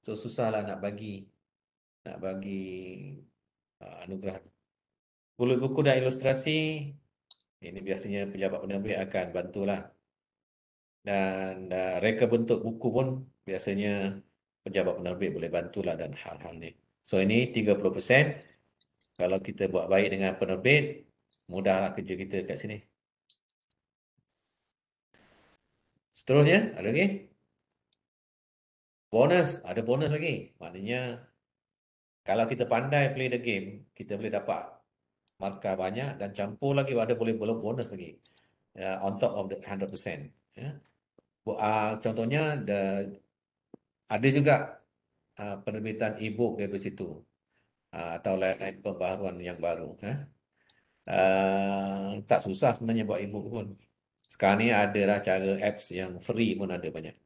So susahlah nak bagi anugerah tu. Buku dan ilustrasi ini biasanya pejabat penerbit akan bantulah. Dan reka bentuk buku pun biasanya pejabat penerbit boleh bantulah dan hal-hal ni. So ini 30%. Kalau kita buat baik dengan penerbit, mudahlah kerja kita kat sini. Seterusnya, ada lagi? Bonus, ada bonus lagi. Maknanya kalau kita pandai play the game, kita boleh dapat markah banyak dan campur lagi ada boleh bonus lagi. On top of the 100%. Contohnya ada juga penerbitan e-book dari situ atau lain-lain pembaharuan yang baru. Tak susah sebenarnya buat e-book pun. Sekarang ni adalah cara apps yang free pun ada banyak.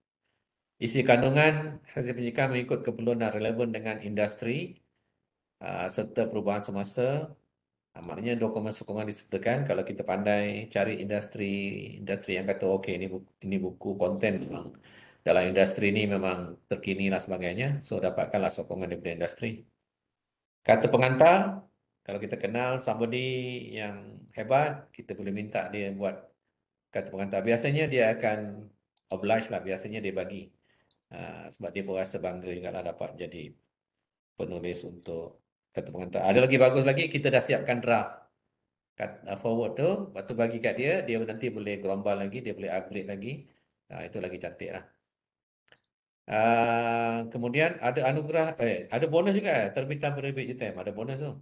Isi kandungan hasil penyikan mengikut keperluan dan relevan dengan industri serta perubahan semasa. Maknanya dokumen sokongan disertakan kalau kita pandai cari industri yang kata okey ini buku konten memang dalam industri ini memang terkini lah sebagainya. So dapatkanlah sokongan daripada industri. Kata pengantar, kalau kita kenal somebody yang hebat, kita boleh minta dia buat kata pengantar. Biasanya dia akan oblige lah, biasanya dia bagi. Sebab dia pun rasa bangga juga lah dapat jadi penulis untuk kata pengantar. Ada lagi bagus lagi, kita dah siapkan draft forward tu, lepas tu bagi kat dia, dia nanti boleh gerombal lagi, dia boleh upgrade lagi. Itu lagi cantik lah. Kemudian ada ada bonus juga, terbitan penerbit UTM, ada bonus tu.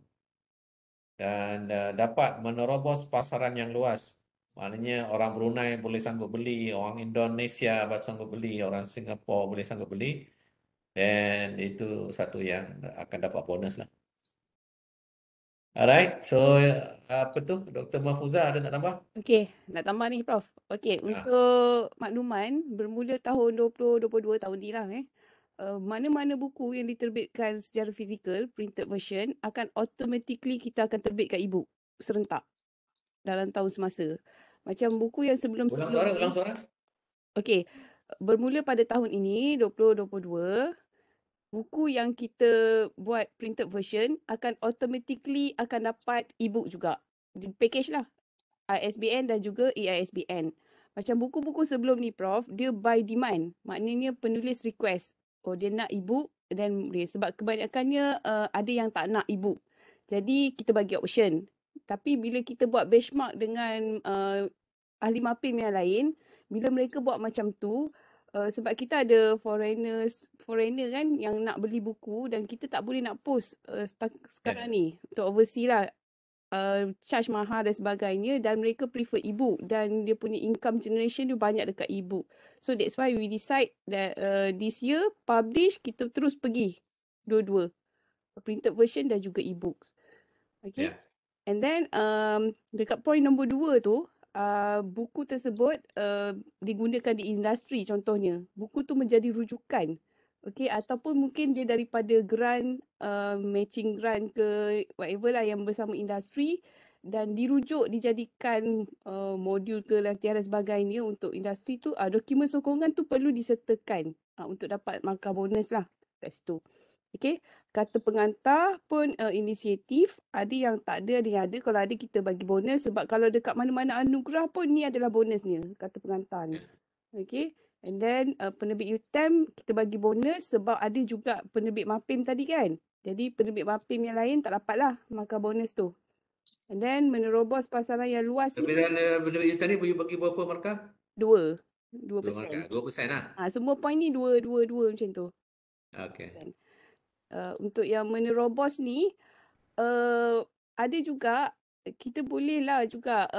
Dan dapat menerobos pasaran yang luas. Maknanya orang Brunei boleh sanggup beli, orang Indonesia sanggup beli, orang Singapura boleh sanggup beli. Dan itu satu yang akan dapat bonus lah. Alright, so apa tu, Dr. Mahfuzah ada nak tambah? Okey, nak tambah ni Prof. Okey, untuk makluman, bermula tahun 2022 tahun ni lah mana-mana buku yang diterbitkan secara fizikal, printed version, akan automatically kita akan terbitkan e-book serentak dalam tahun semasa. Macam buku yang sebelum-sebelum Ulang ni. suara. Okey, bermula pada tahun ini 2022, buku yang kita buat printed version akan automatically akan dapat e-book juga. Di package lah. ISBN dan juga EISBN. Macam buku-buku sebelum ni Prof, dia by demand. Maknanya penulis request. Oh, dia nak e-book dan boleh. Sebab kebanyakannya ada yang tak nak e-book. Jadi kita bagi option. Tapi bila kita buat benchmark dengan ahli mapim yang lain, bila mereka buat macam tu, sebab kita ada foreigner kan yang nak beli buku dan kita tak boleh nak post sekarang ni untuk overseas lah. Charge mahal dan sebagainya, dan mereka prefer e-book dan dia punya income generation dia banyak dekat e-book. So that's why we decide that this year publish, kita terus pergi dua-dua, printed version dan juga e-books. Okay. Yeah. And then dekat point nombor 2 tu, buku tersebut digunakan di industri contohnya. Buku tu menjadi rujukan. Okay, ataupun mungkin dia daripada grant, matching grant ke whatever lah yang bersama industri dan dirujuk dijadikan modul ke latihan dan sebagainya untuk industri tu, dokumen sokongan tu perlu disertakan untuk dapat markah bonus lah kat situ. Okay, kata pengantar pun inisiatif, ada yang tak ada, ada yang ada. Kalau ada kita bagi bonus, sebab kalau dekat mana-mana anugerah pun ni adalah bonusnya, kata pengantar ni. Okay, and then penerbit UTM kita bagi bonus sebab ada juga penerbit MAPIM tadi kan. Jadi penerbit MAPIM yang lain tak dapat lah markah bonus tu. And then menerobos pasaran yang luas ni. Terbitan penerbit tadi boleh bagi berapa markah? 2%. 2% lah. Semua point ni 2 macam tu. Okay. Untuk yang menerobos ni, ada juga, kita boleh lah juga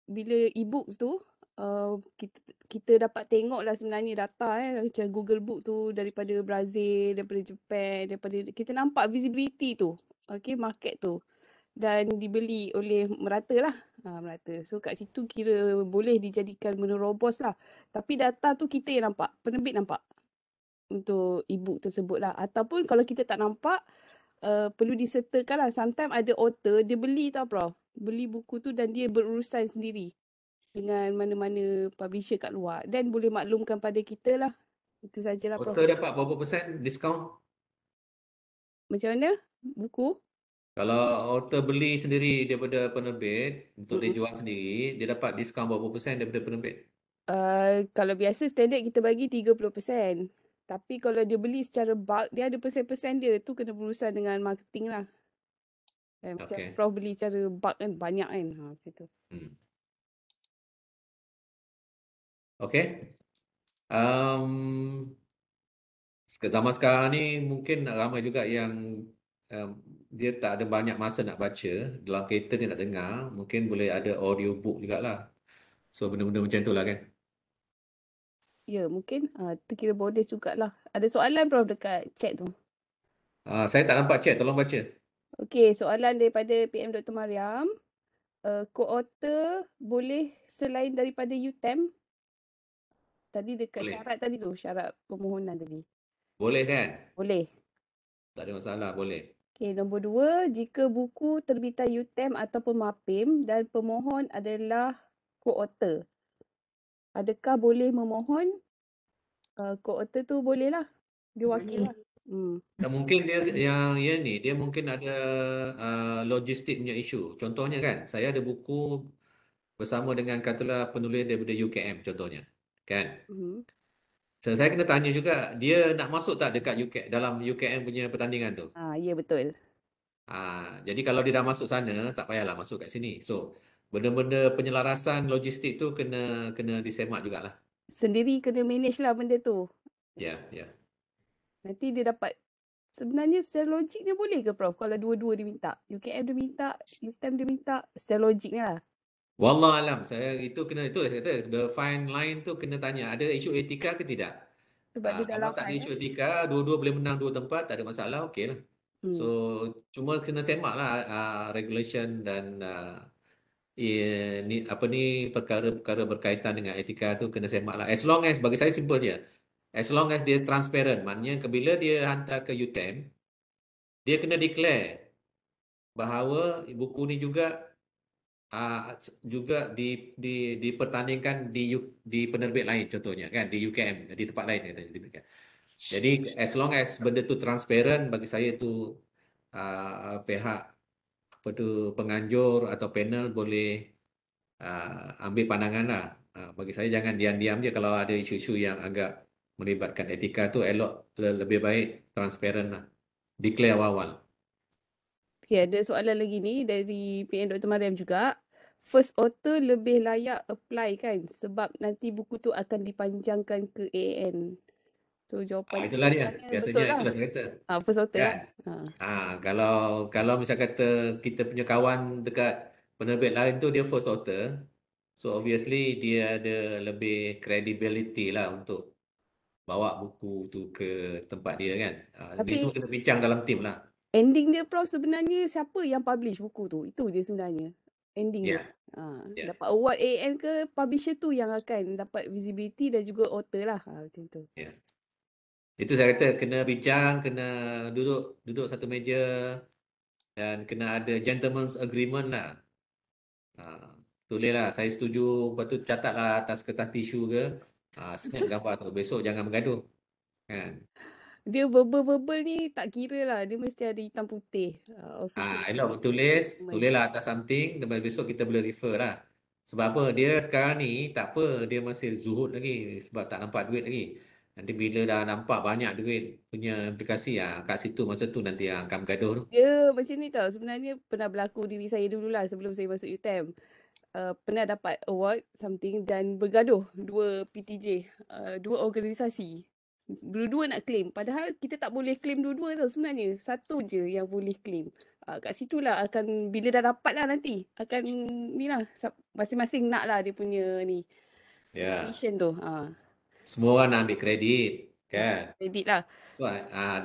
bila e-books tu, kita dapat tengok lah sebenarnya data macam Google Book tu daripada Brazil, daripada Japan, kita nampak visibility tu, okay, market tu, dan dibeli oleh merata lah. Merata. So kat situ kira boleh dijadikan menerobos lah. Tapi data tu kita yang nampak, penerbit nampak untuk e-book tersebut lah. Ataupun kalau kita tak nampak, perlu disertakan lah. Sometimes ada author, dia beli tau Prof. Beli buku tu dan dia berurusan sendiri dengan mana-mana publisher kat luar. Dan boleh maklumkan pada kita lah. Itu sajalah Prof. Author dapat berapa persen diskaun? Macam mana? Buku? Kalau author beli sendiri daripada penerbit untuk dia jual sendiri, dia dapat diskaun berapa persen daripada penerbit? Kalau biasa standard kita bagi 30%. Tapi kalau dia beli secara bulk, dia ada persen-persen dia. Tu kena berurusan dengan marketing lah. Macam Prof beli secara bulk kan, banyak kan. Macam tu. Okay. Zaman sekarang ni mungkin ramai juga yang dia tak ada banyak masa nak baca. Dalam kereta dia nak dengar. Mungkin boleh ada audiobook jugalah. So benda-benda macam tu lah kan. Ya, mungkin tu kira bonus jugalah. Ada soalan Prof dekat chat tu. Saya tak nampak chat, tolong baca. Okey, soalan daripada PM Dr. Mariam. Co-author boleh selain daripada UTM? Tadi dekat Boleh. syarat tadi tu, syarat permohonan tadi. Boleh kan? Boleh. Tak ada masalah, boleh. Okey, nombor 2, jika buku terbitan UTM ataupun MAPIM dan pemohon adalah co-author, adakah boleh memohon? Co-author tu boleh lah. Dia wakil lah. Dan mungkin dia mungkin ada logistik punya isu. Contohnya kan, saya ada buku bersama dengan katalah penulis daripada UKM contohnya. Kan? Mhm. So, saya kena tanya juga, dia nak masuk tak dekat dalam UKM punya pertandingan tu? Ya betul. Jadi kalau dia dah masuk sana, tak payahlah masuk kat sini. So, benda-benda penyelarasan logistik tu kena disemak jugalah. Sendiri kena manage lah benda tu. Ya, ya. Nanti dia dapat, sebenarnya secara logik dia boleh ke Prof? Kalau dua-dua dia minta. UKM dia minta, UTM dia minta, secara logiknya lah. Wallah alam, saya itu saya kata the fine line tu kena tanya, ada isu etika ke tidak? Sebab dia Kalau tak ada dalaman isu etika, dua-dua boleh menang dua tempat, tak ada masalah, okey lah. So, cuma kena semak lah regulation dan perkara-perkara berkaitan dengan etika tu kena semak lah. As long as, bagi saya simple je. As long as dia transparent, maknanya bila dia hantar ke UTM, dia kena declare bahawa buku ni juga dipertandingkan di penerbit lain contohnya kan, di UKM, di tempat lain katanya diberikan. Jadi as long as benda tu transparent, bagi saya tu pihak penganjur atau panel boleh ambil pandangan lah. Bagi saya jangan diam-diam je kalau ada isu-isu yang agak melibatkan etika tu, elok lebih baik transparent lah, declare awal-awal. Okay, ada soalan lagi ni dari PM Dr. Mariam juga. First author lebih layak apply kan? Sebab nanti buku tu akan dipanjangkan ke AAN. So jawapan Itulah dia. jawapannya Biasanya betul lah. itulah saya kata. First author Kan? lah. Kalau misal kata kita punya kawan dekat penerbit lain tu dia first author, so obviously dia ada lebih credibility lah untuk bawa buku tu ke tempat dia kan. Dia semua Tapi kena bincang dalam tim lah. ending dia Prof sebenarnya siapa yang publish buku tu? Itu je sebenarnya. Ending dia. Ya. Dapat award AN ke publisher tu yang akan dapat visibility dan juga author lah. Macam tu. Ya. Itu saya kata kena bincang, kena duduk satu meja dan kena ada gentleman's agreement lah. Tulislah saya setuju, lepas tu catatlah atas kertas tisu ke, snap gambar tu. Besok jangan bergaduh. Kan? Dia verbal ni tak kira lah. Dia mesti ada hitam putih. Official. Elok tulislah atas something, dan besok kita boleh refer lah. Sebab apa? Dia sekarang ni tak apa, dia masih zuhud lagi sebab tak nampak duit lagi. Nanti bila dah nampak banyak duit punya implikasi, kat situ masa tu nanti akan bergaduh tu. Dia macam ni tau. Sebenarnya pernah berlaku diri saya dululah sebelum saya masuk UTM. Pernah dapat award something dan bergaduh dua PTJ, dua organisasi. Dua-dua nak claim. Padahal kita tak boleh claim dua-dua tau sebenarnya. Satu je yang boleh claim. Kat situlah akan, bila dah dapat lah nanti, akan ni lah, masing-masing nak lah dia punya ni. Ya. Commission tu. Semua orang nak ambil kredit. Kan? Kredit lah. So,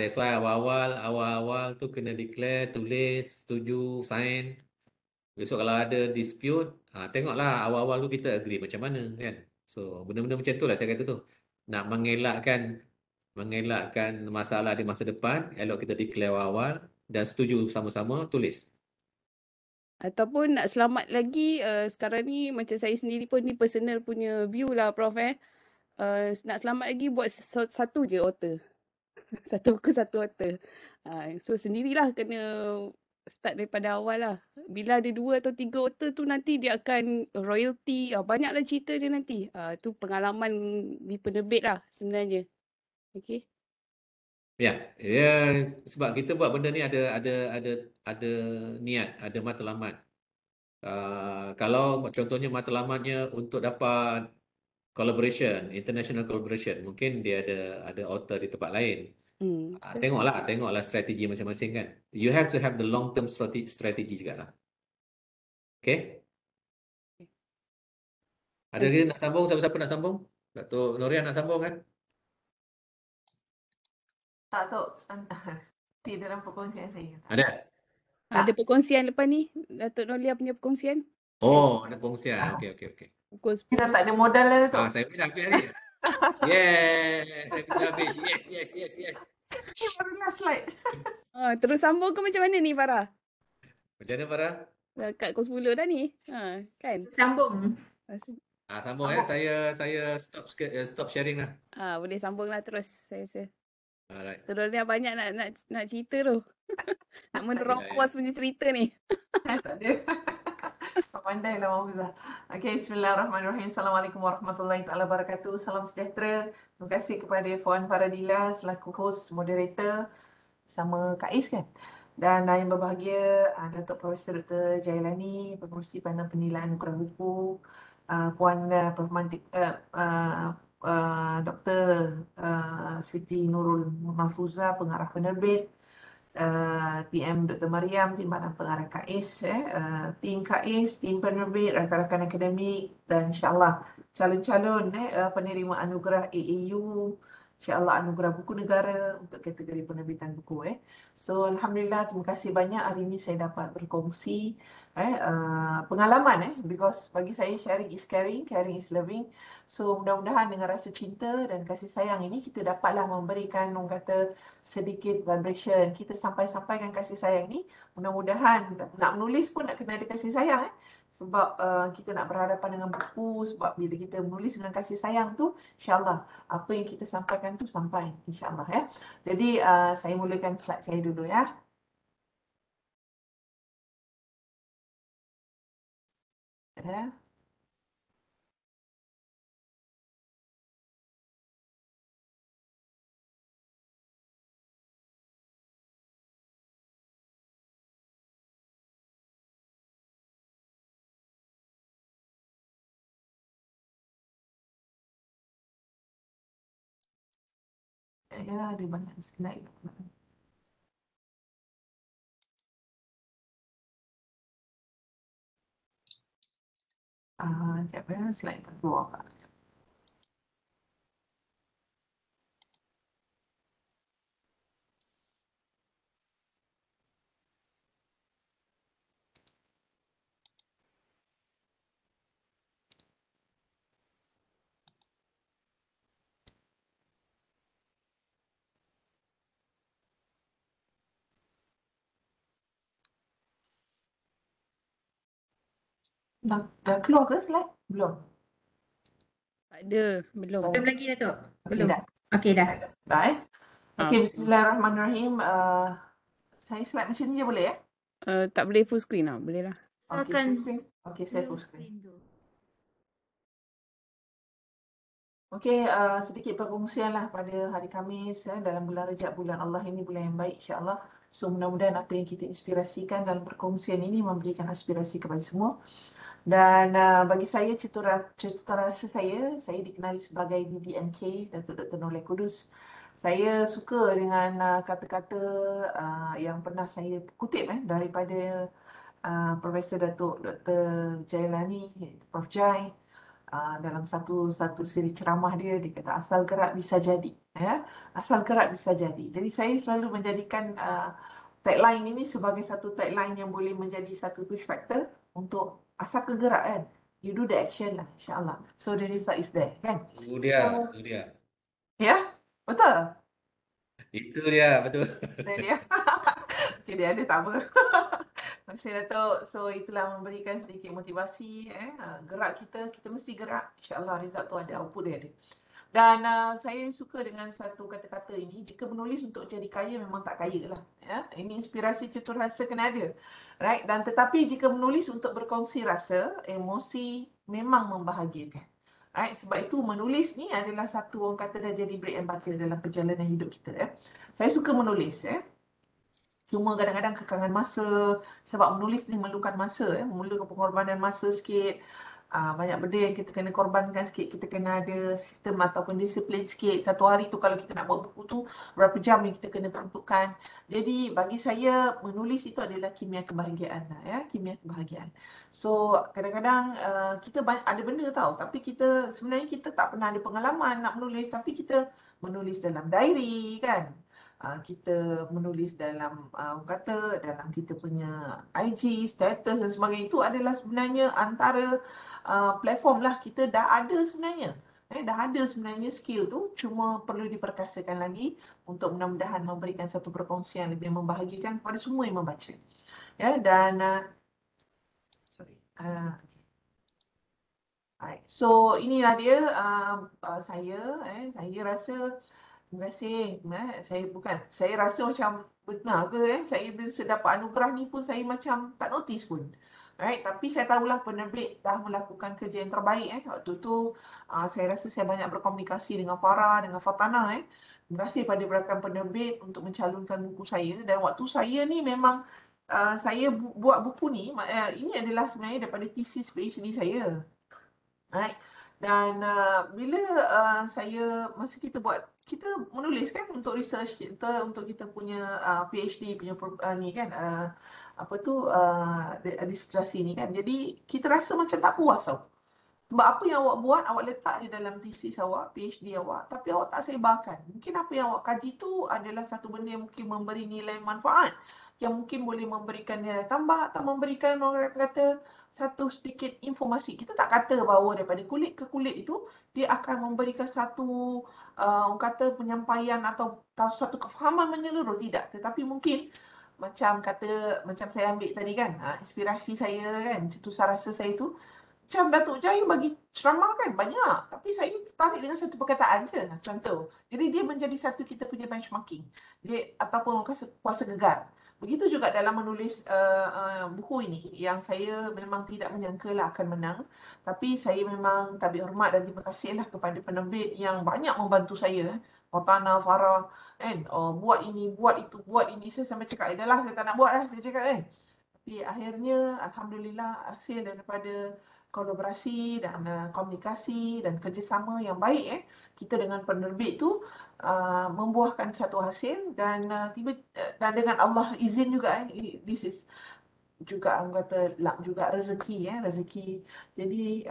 that's why awal-awal tu kena declare, tulis, setuju, sign. Besok kalau ada dispute, tengoklah awal-awal tu kita agree macam mana kan. So, benda-benda macam tu lah saya kata tu. Nak mengelakkan masalah di masa depan, elok kita declare awal dan setuju sama-sama, tulis. Ataupun nak selamat lagi, sekarang ni macam saya sendiri pun ni personal punya view lah Prof. Nak selamat lagi buat satu je author. Satu buku satu author. So sendirilah kena start daripada awal lah. Bila ada 2 atau 3 author tu nanti dia akan royalty. Banyaklah cerita dia nanti. Tu pengalaman di penerbit lah sebenarnya. Okay. Ya, sebab kita buat benda ni ada niat, ada matlamat. Kalau contohnya matlamatnya untuk dapat collaboration, international collaboration, mungkin dia ada author di tempat lain. Tengoklah strategi masing-masing kan. You have to have the long term strategy juga lah. Okay? Ada lagi nak sambung? Siapa-siapa nak sambung? Datuk Noria nak sambung kan? Tak, Tok. Di dalam perkongsian saya. Ada? Ada perkongsian lepas ni. Datuk Nolia punya perkongsian. Ada perkongsian. Okey. Pukul 10. Kita tak ada modal lah, Tok. Saya pun dah habis hari. Yes, saya pun dah habis. Yes. Ini baru last slide. Terus sambung ke macam mana ni Farah? Macam mana Farah? Dah kat pukul 10 dah ni. Kan? Sambung. Sambung Sambung. Saya stop sharing lah. Boleh sambung lah terus saya rasa. Alright. Terus dia banyak nak cerita tu. Nak menerobos punya cerita ni. Tak ada. Pandai lah Mahfuzah. Okey, bismillahirrahmanirrahim. Assalamualaikum warahmatullahi taala wabarakatuh. Salam sejahtera. Terima kasih kepada Puan Faradila selaku host moderator bersama Kak Is kan. Dan yang berbahagia Datuk Profesor Dr. Jailani, Pengerusi Panel Penilaian Anugerah Buku, Puan Dr. Siti Nurul Mahfuzah, Pengarah Penerbit, PM Dr. Mariam, Timbalan Pengarah KAIS, tim KAIS, tim penerbit, rakan-rakan akademik dan insyaAllah calon-calon penerima anugerah AAU, insyaAllah anugerah buku negara untuk kategori penerbitan buku. So Alhamdulillah, terima kasih banyak hari ini saya dapat berkongsi pengalaman because bagi saya sharing is caring, caring is loving. So mudah-mudahan dengan rasa cinta dan kasih sayang ini kita dapatlah memberikan orang kata sedikit vibration. Kita sampaikan kasih sayang ni. Mudah-mudahan nak menulis pun nak kena ada kasih sayang sebab kita nak berhadapan dengan buku. Sebab bila kita menulis dengan kasih sayang tu, insyaAllah apa yang kita sampaikan tu sampai insyaAllah ya. Jadi saya mulakan slide saya dulu ya. Ya, ada banyak slide. Sekejap ya, slide kedua Pak. Dah keluar ke slide? Belum? Tak ada, belum. Belum lagi Datuk? Okey, Belum. dah. Okey dah. Dah Okey, bismillahirrahmanirrahim. Saya slide macam ni je boleh ya? Tak boleh full screen lah, boleh lah. Okey, Silakan. full screen. Okey, saya full screen. tu. Okey, sedikit perkongsian lah pada hari Khamis dalam bulan Rejab, bulan Allah ini, bulan yang baik insyaAllah. So mudah-mudahan apa yang kita inspirasikan dalam perkongsian ini memberikan aspirasi kepada semua. Dan bagi saya, cita rasa saya dikenali sebagai DDNK, Datuk Dr. Noleh Kudus. Saya suka dengan kata-kata yang pernah saya kutip daripada Profesor Datuk Dr. Jailani, Prof. Jai. Dalam satu siri ceramah dia kata asal gerak bisa jadi asal gerak bisa jadi. Jadi saya selalu menjadikan tagline ini sebagai satu tagline yang boleh menjadi satu push factor untuk asal kegerak kan, you do the action lah insyaAllah, so the result is there kan. Itu dia. Ya, betul. Itu dia, betul. Dia okay, dia ada tak apa. Terima kasih Datuk. So itulah memberikan sedikit motivasi gerak kita mesti gerak, insyaAllah result tu ada, output dia ada. Dan saya suka dengan satu kata-kata ini, jika menulis untuk jadi kaya memang tak kaya lah ini inspirasi cetur rasa kena ada, right? Dan tetapi jika menulis untuk berkongsi rasa, emosi memang membahagiakan, right? Sebab itu menulis ni adalah satu orang kata dah jadi bread and butter dalam perjalanan hidup kita Saya suka menulis cuma kadang-kadang kekangan masa, sebab menulis ni memerlukan masa memerlukan pengorbanan masa sikit. Banyak benda yang kita kena korbankan sikit, kita kena ada sistem ataupun disiplin sikit. Satu hari tu kalau kita nak buat buku tu, berapa jam yang kita kena peruntukkan. Jadi bagi saya menulis itu adalah kimia kebahagiaan kimia kebahagiaan. So kadang-kadang kita ada benda tahu, tapi sebenarnya kita tak pernah ada pengalaman nak menulis, tapi kita menulis dalam diary kan. Kita menulis dalam dalam kita punya IG, status dan sebagainya. Itu adalah sebenarnya antara platform lah kita dah ada sebenarnya. Dah ada sebenarnya skill tu, cuma perlu diperkasakan lagi untuk mudah-mudahan memberikan satu perkongsian lebih membahagikan kepada semua yang membaca. Ya, dan sorry. Alright. So inilah dia saya rasa terima kasih. Saya rasa macam benar ke saya bila dapat anugerah ni pun saya macam tak notice pun. Right? Tapi saya tahulah penerbit dah melakukan kerja yang terbaik waktu tu saya rasa saya banyak berkomunikasi dengan Farah, dengan Fatana Terima kasih pada rakan penerbit untuk mencalonkan buku saya dan waktu saya ni memang saya buat buku ni ini adalah sebenarnya daripada thesis PhD saya. Right. Dan bila saya masa kita menulis kan untuk research kita untuk kita punya PhD punya ni kan disertasi ni kan. Jadi kita rasa macam tak puas tau. Sebab apa yang awak buat, awak letak di dalam thesis awak, PhD awak, tapi awak tak sebarkan. Mungkin apa yang awak kaji tu adalah satu benda yang mungkin memberi nilai manfaat, yang mungkin boleh memberikan nilai tambah atau memberikan orang kata satu sedikit informasi. Kita tak kata bahawa daripada kulit ke kulit itu dia akan memberikan satu orang kata penyampaian atau satu kefahaman menyeluruh, tidak. Tetapi mungkin macam saya ambil tadi kan, inspirasi saya kan, cetusar rasa saya tu macam Datuk Jaya bagi ceramah kan banyak, tapi saya tertarik dengan satu perkataan je, contoh. Jadi dia menjadi satu kita punya benchmarking. Dia ataupun kuasa gegar. Begitu juga dalam menulis buku ini yang saya memang tidak menyangka lah akan menang, tapi saya memang tabik hormat dan terima kasihlah kepada penerbit yang banyak membantu saya. Fatana, Farah kan, buat ini, buat itu, buat ini. Saya sampai cakap, dah lah saya tak nak buat lah, saya cakap kan. Tapi akhirnya alhamdulillah hasil daripada kolaborasi dan komunikasi dan kerjasama yang baik kita dengan penerbit tu membuahkan satu hasil dan dan dengan Allah izin juga this is juga orang kata luck juga rezeki. Jadi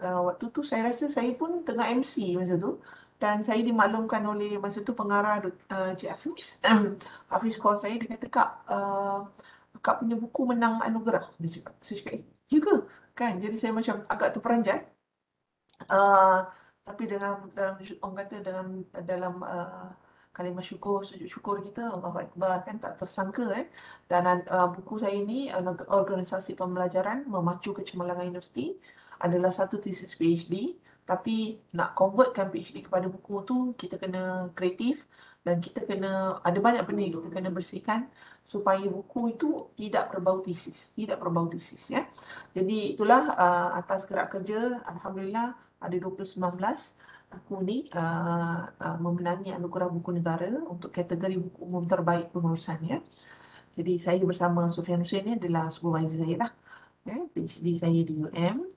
waktu tu saya rasa saya pun tengah MC masa tu dan saya dimaklumkan oleh masa tu pengarah Cik Hafiz Hafiz call saya, dia kata Kak punya buku menang anugerah. Dia cakap, saya cakap juga kan, jadi saya macam agak terperanjat tapi orang kata dalam kalimah syukur, sujud syukur kita, Allahu Akbar kan, tak tersangka dan buku saya ni organisasi pembelajaran memacu kecemerlangan universiti adalah satu thesis PhD, tapi nak convertkan PhD kepada buku tu kita kena kreatif dan kita kena ada banyak benda yang kita kena bersihkan supaya buku itu tidak berbau tesis ya. Jadi itulah atas gerak kerja alhamdulillah pada 2019 aku ni memenangi anugerah buku negara untuk kategori buku umum terbaik pengurusan ya. Jadi saya bersama Sufian Hussein ni adalah supervisor saya lah. PhD saya di UM.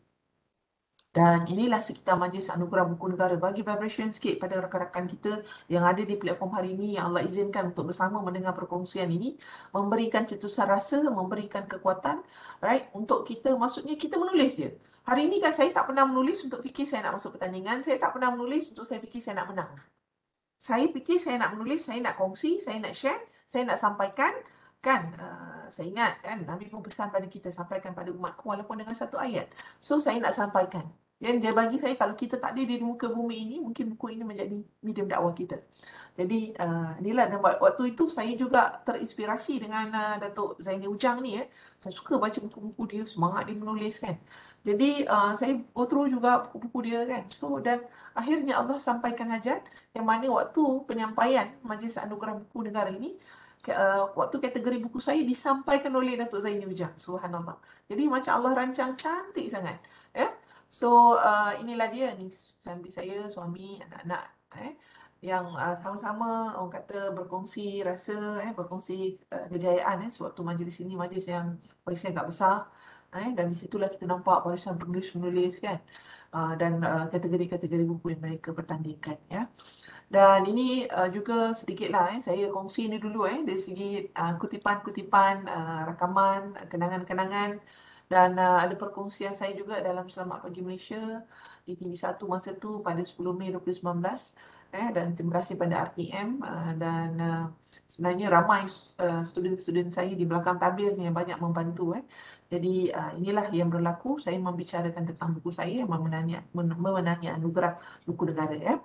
Dan inilah sekitar majlis anugerah buku negara. Bagi vibration sikit pada rakan-rakan kita yang ada di platform hari ini yang Allah izinkan untuk bersama mendengar perkongsian ini, memberikan cetusan rasa, memberikan kekuatan, right? Untuk kita, maksudnya kita menulis je. Hari ini kan saya tak pernah menulis untuk fikir saya nak masuk pertandingan, saya tak pernah menulis untuk saya fikir saya nak menang. Saya fikir saya nak menulis, saya nak kongsi, saya nak share, saya nak sampaikan, kan? Saya ingat kan Nabi pun pesan pada kita, sampaikan pada umatku walaupun dengan satu ayat. So saya nak sampaikan. Dan dia bagi saya kalau kita tak ada di muka bumi ini, mungkin buku ini menjadi medium dakwah kita. Jadi inilah, dan waktu itu saya juga terinspirasi dengan Datuk Zaini Ujang ni Saya suka baca buku-buku dia, semangat dia menulis kan. Jadi saya go through juga buku-buku dia kan. So dan akhirnya Allah sampaikan hajat yang mana waktu penyampaian Majlis Anugerah Buku Negara ini waktu kategori buku saya disampaikan oleh Datuk Zaini Ujang. Subhanallah. Jadi macam Allah rancang cantik sangat. So inilah dia ni sambil saya, suami, anak-anak yang sama-sama orang kata berkongsi rasa, berkongsi kejayaan sewaktu majlis ini, majlis yang bagi saya agak besar dan di situlah kita nampak barisan penulis-penulis kan dan kategori-kategori buku yang mereka pertandingkan ya. Dan ini juga sedikitlah saya kongsi ini dulu dari segi kutipan-kutipan, rakaman, kenangan-kenangan. Dan ada perkongsian saya juga dalam Selamat Pagi Malaysia di TV1 masa tu pada 10 Mei 2019 dan terima kasih pada RTM dan sebenarnya ramai student-student saya di belakang tabir yang banyak membantu Jadi inilah yang berlaku. Saya membicarakan tentang buku saya memenangi anugerah buku negara ya.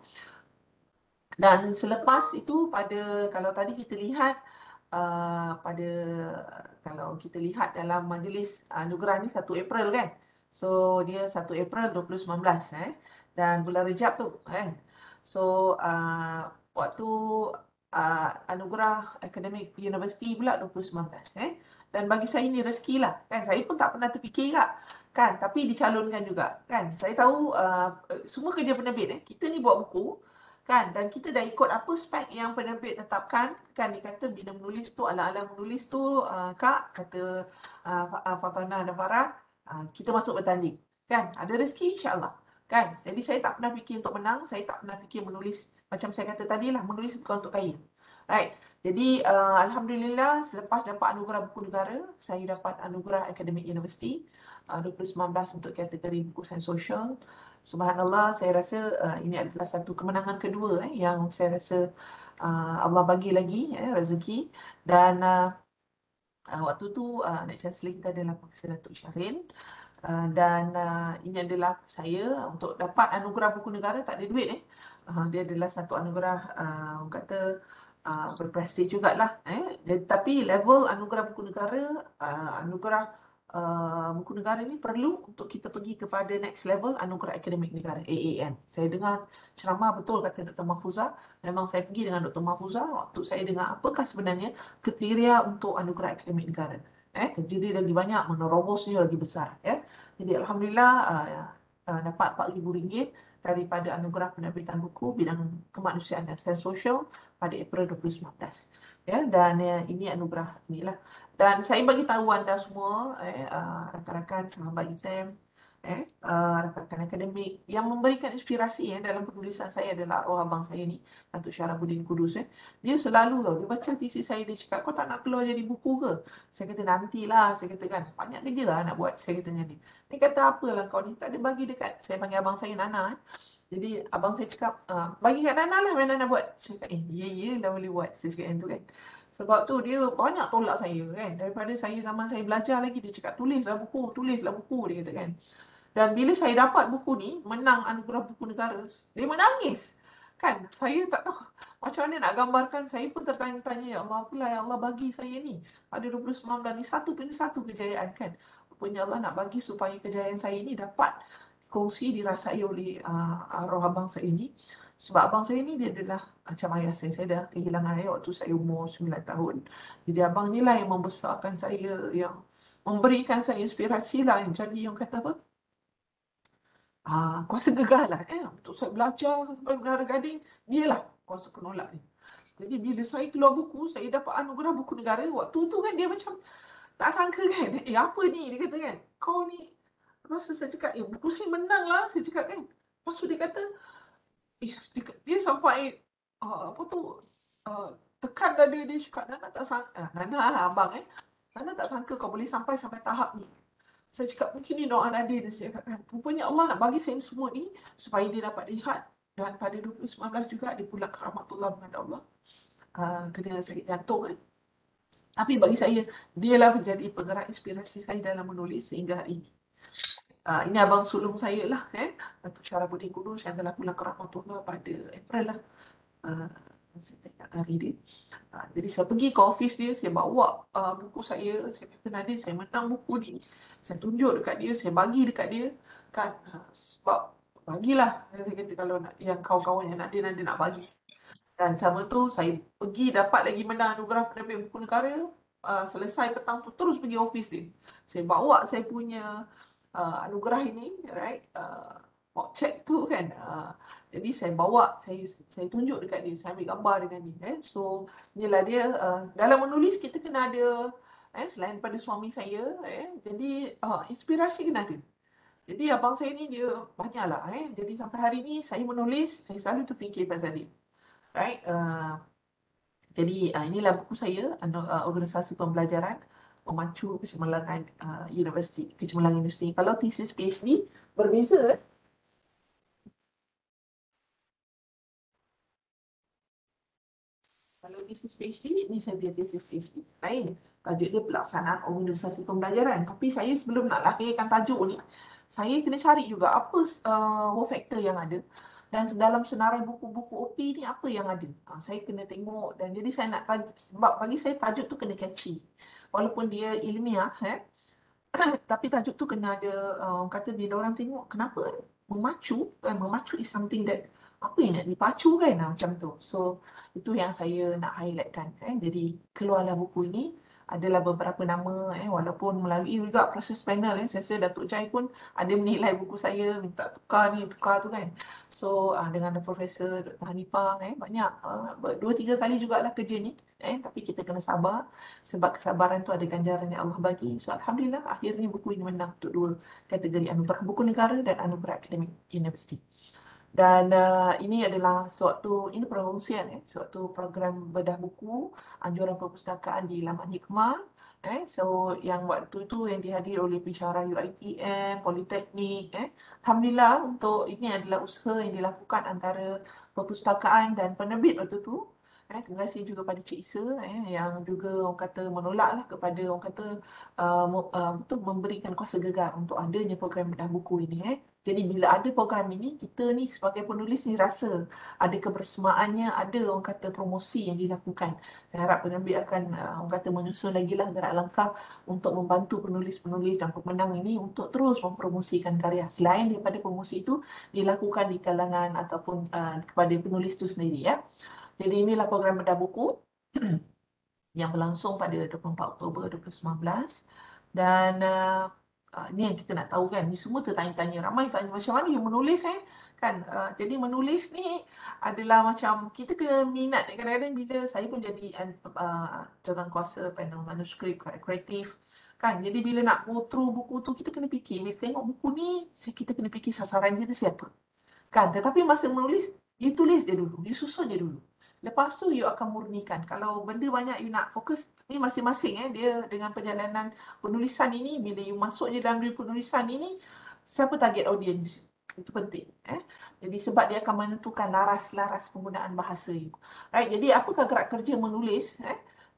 Dan selepas itu kalau tadi kita lihat kalau kita lihat dalam majlis anugerah ni 1 April kan. So dia 1 April 2019 dan bulan Rejab tu kan. So waktu anugerah akademik universiti pula 2019 dan bagi saya ni rezeki lah kan. Saya pun tak pernah terfikir kan, tapi dicalonkan juga kan. Saya tahu semua kerja penerbit kita ni buat buku kan, dan kita dah ikut apa spek yang penerbit tetapkan kan. Dia kata bila menulis tu, ala-ala menulis tu Kak, kata Fatana dan Farah, kita masuk bertanding kan, ada rezeki insyaAllah kan. Jadi saya tak pernah fikir untuk menang, saya tak pernah fikir menulis, macam saya kata tadi lah, menulis bukan untuk kaya, right. Jadi Alhamdulillah selepas dapat anugerah buku negara, saya dapat anugerah akademik universiti 2019 untuk kategori buku sains sosial. Subhanallah, saya rasa ini adalah satu kemenangan kedua yang saya rasa Allah bagi lagi rezeki. Dan waktu tu Naib Chancellor kita adalah Profesor Datuk Syahrin. Dan ini adalah saya untuk dapat anugerah buku negara, tak ada duit dia adalah satu anugerah orang kata berprestij jugalah jadi, tapi level anugerah buku negara, anugerah buku negara ni perlu untuk kita pergi kepada next level, anugerah akademik negara AAN. Saya dengar ceramah betul kata Dr. Mahfuzah. Memang saya pergi dengan Dr. Mahfuzah waktu saya dengar apakah sebenarnya kriteria untuk anugerah akademik negara. Jadi lagi banyak, menerobosnya lagi besar Jadi Alhamdulillah dapat RM4,000 daripada anugerah penerbitan buku bidang kemanusiaan dan sains sosial pada April 2019 dan ini anugerah inilah. Dan saya bagi tahu anda semua rakan-rakan sahabat UTM rakan-rakan akademik yang memberikan inspirasi dalam penulisan saya adalah arwah abang saya ni, Datuk Syarabuddin Kudus Dia selalu dia baca tesis saya, dia cakap, kau tak nak keluar jadi buku ke? Saya kata nantilah, saya kata kan banyak kerja lah nak buat, saya kata dengan dia. Dia kata apalah kau ni, tak ada bagi dekat, saya panggil abang saya Nana Jadi abang saya cakap, bagi kat Nana lah, Nana buat. Saya cakap, ya dah boleh buat. Saya cakap yang tu kan. Sebab tu dia banyak tolak saya kan. Daripada zaman saya belajar lagi, dia cakap tulislah buku, dia kata kan. Dan bila saya dapat buku ni, menang anugerah buku negara, dia menangis. Kan, saya tak tahu macam mana nak gambarkan. Saya pun tertanya-tanya, ya Allah, apalah yang Allah bagi saya ni. Pada 2019 ni, satu kejayaan kan. Rupanya Allah nak bagi supaya kejayaan saya ni dapat kongsi dirasai oleh arwah abang saya ini. Sebab abang saya ni dia adalah macam ayah saya. Saya dah kehilangan ayah waktu saya umur 9 tahun. Jadi abang ni lah yang membesarkan saya, yang memberikan saya inspirasi lah. Jadi yang kata apa? Kuasa gegah lah untuk saya belajar sampai Menara Gading, dia lah kuasa penolak ni. Jadi bila saya keluar buku, saya dapat anugerah buku negara, waktu tu kan dia macam tak sangka kan, apa ni, dia kata kan, kau ni. Lepas tu saya cakap, buku saya menang lah, saya cakap kan. Lepas tu dia kata, dia sampai tekan dada dia, cakap, Nana tak sangka, Nana abang Nana tak sangka kau boleh sampai tahap ni. Saya cakap, mungkin ni doa Nadir. Dia cakap, rupanya Allah nak bagi saya semua ni supaya dia dapat lihat. Dan pada 2019 juga dia pulang ke rahmatullah menghadap Allah. Kena sakit jantung Tapi bagi saya, dialah menjadi penggerak inspirasi saya dalam menulis sehingga hari ini. Ini abang sulung saya lah Datuk Syarabuddin Kudus yang telah pulang ke rahmatullah pada April lah. Saya tak ingat hari dia. Jadi saya pergi ke office dia, saya bawa buku saya kata, Nadir, saya menang buku ni. Saya tunjuk dekat dia, saya bagi dekat dia kan, sebab bagilah, saya kata kalau yang kawan-kawan yang Nadir nak bagi. Dan sama tu saya pergi dapat lagi menang anugerah penerbit buku negara. Selesai petang tu terus pergi office dia. Saya bawa saya punya anugerah ini, right? Mock check tu kan. Jadi saya bawa, saya tunjuk dekat dia, saya ambil gambar dengan dia. So inilah dia, dalam menulis kita kena ada selain pada suami saya, jadi inspirasi kena ada. Jadi abang saya ni dia banyaklah jadi sampai hari ni saya menulis, saya selalu terfikir pasal dia. Right? Jadi inilah buku saya, organisasi pembelajaran memacu kecemerlangan universiti, kecemerlangan industri. Kalau tesis PhD berbeza. Kalau thesis PhD, ni saya punya thesis PhD. Lain. Tajuk dia pelaksanaan organisasi pembelajaran. Tapi saya sebelum nak lahirkan tajuk ni, saya kena cari juga apa wow factor yang ada. Dan dalam senarai buku-buku OP ni apa yang ada. Saya kena tengok dan jadi saya nak sebab bagi saya tajuk tu kena catchy. Walaupun dia ilmiah, tapi tajuk tu kena ada, kata bila orang tengok, kenapa memacu, kan memacu is something that apa yang nak dipacu kan, macam tu. So itu yang saya nak highlightkan. Jadi keluarlah buku ini, adalah beberapa nama, walaupun melalui juga proses panel, saya rasa Datuk Jai pun ada menilai buku saya, minta tukar ni, tukar tu kan. So dengan Profesor Dr. Hanifah, banyak, 2-3 kali jugalah kerja ni, tapi kita kena sabar, sebab kesabaran tu ada ganjaran yang Allah bagi. So Alhamdulillah, akhirnya buku ini menang untuk 2 kategori, Anugerah Buku Negara dan Anugerah Akademik Universiti. Dan ini adalah ini perkongsian, suatu program bedah buku, anjuran perpustakaan di Laman Hikmah. So yang waktu itu yang dihadiri oleh pensyarah UiTM, Politeknik. Alhamdulillah, untuk ini adalah usaha yang dilakukan antara perpustakaan dan penerbit waktu itu. Terima kasih juga pada Cik Isa yang juga orang kata menolaklah kepada orang kata untuk memberikan kuasa gegar untuk adanya program bedah buku ini. Jadi bila ada program ini, kita ni sebagai penulis ni rasa ada kebersamaannya, ada orang kata promosi yang dilakukan. Saya harap penerbit akan orang kata menyusun lagi lah gerak langkah untuk membantu penulis-penulis dan pemenang ini untuk terus mempromosikan karya. Selain daripada promosi itu dilakukan di kalangan ataupun kepada penulis itu sendiri. Jadi inilah program bedah buku yang berlangsung pada 24 Oktober 2019. Dan ini yang kita nak tahu kan, ni semua tertanya-tanya, ramai tanya macam mana you menulis kan. Jadi menulis ni adalah macam kita kena minat. Kadang-kadang bila saya pun jadi jawatankuasa panel manuskrip kreatif kan, jadi bila nak go through buku tu kita kena fikir, bila tengok buku ni kita kena fikir sasaran kita siapa kan. Tetapi masa menulis, you tulis je dulu, you susun je dulu. Lepas tu you akan murnikan. Kalau benda banyak you nak fokus, ni masing-masing dia dengan perjalanan penulisan ini, bila you masuk je dalam dunia penulisan ini, siapa target audience? Itu penting. Jadi sebab dia akan menentukan laras-laras penggunaan bahasa you. Right? Jadi apakah gerak kerja menulis?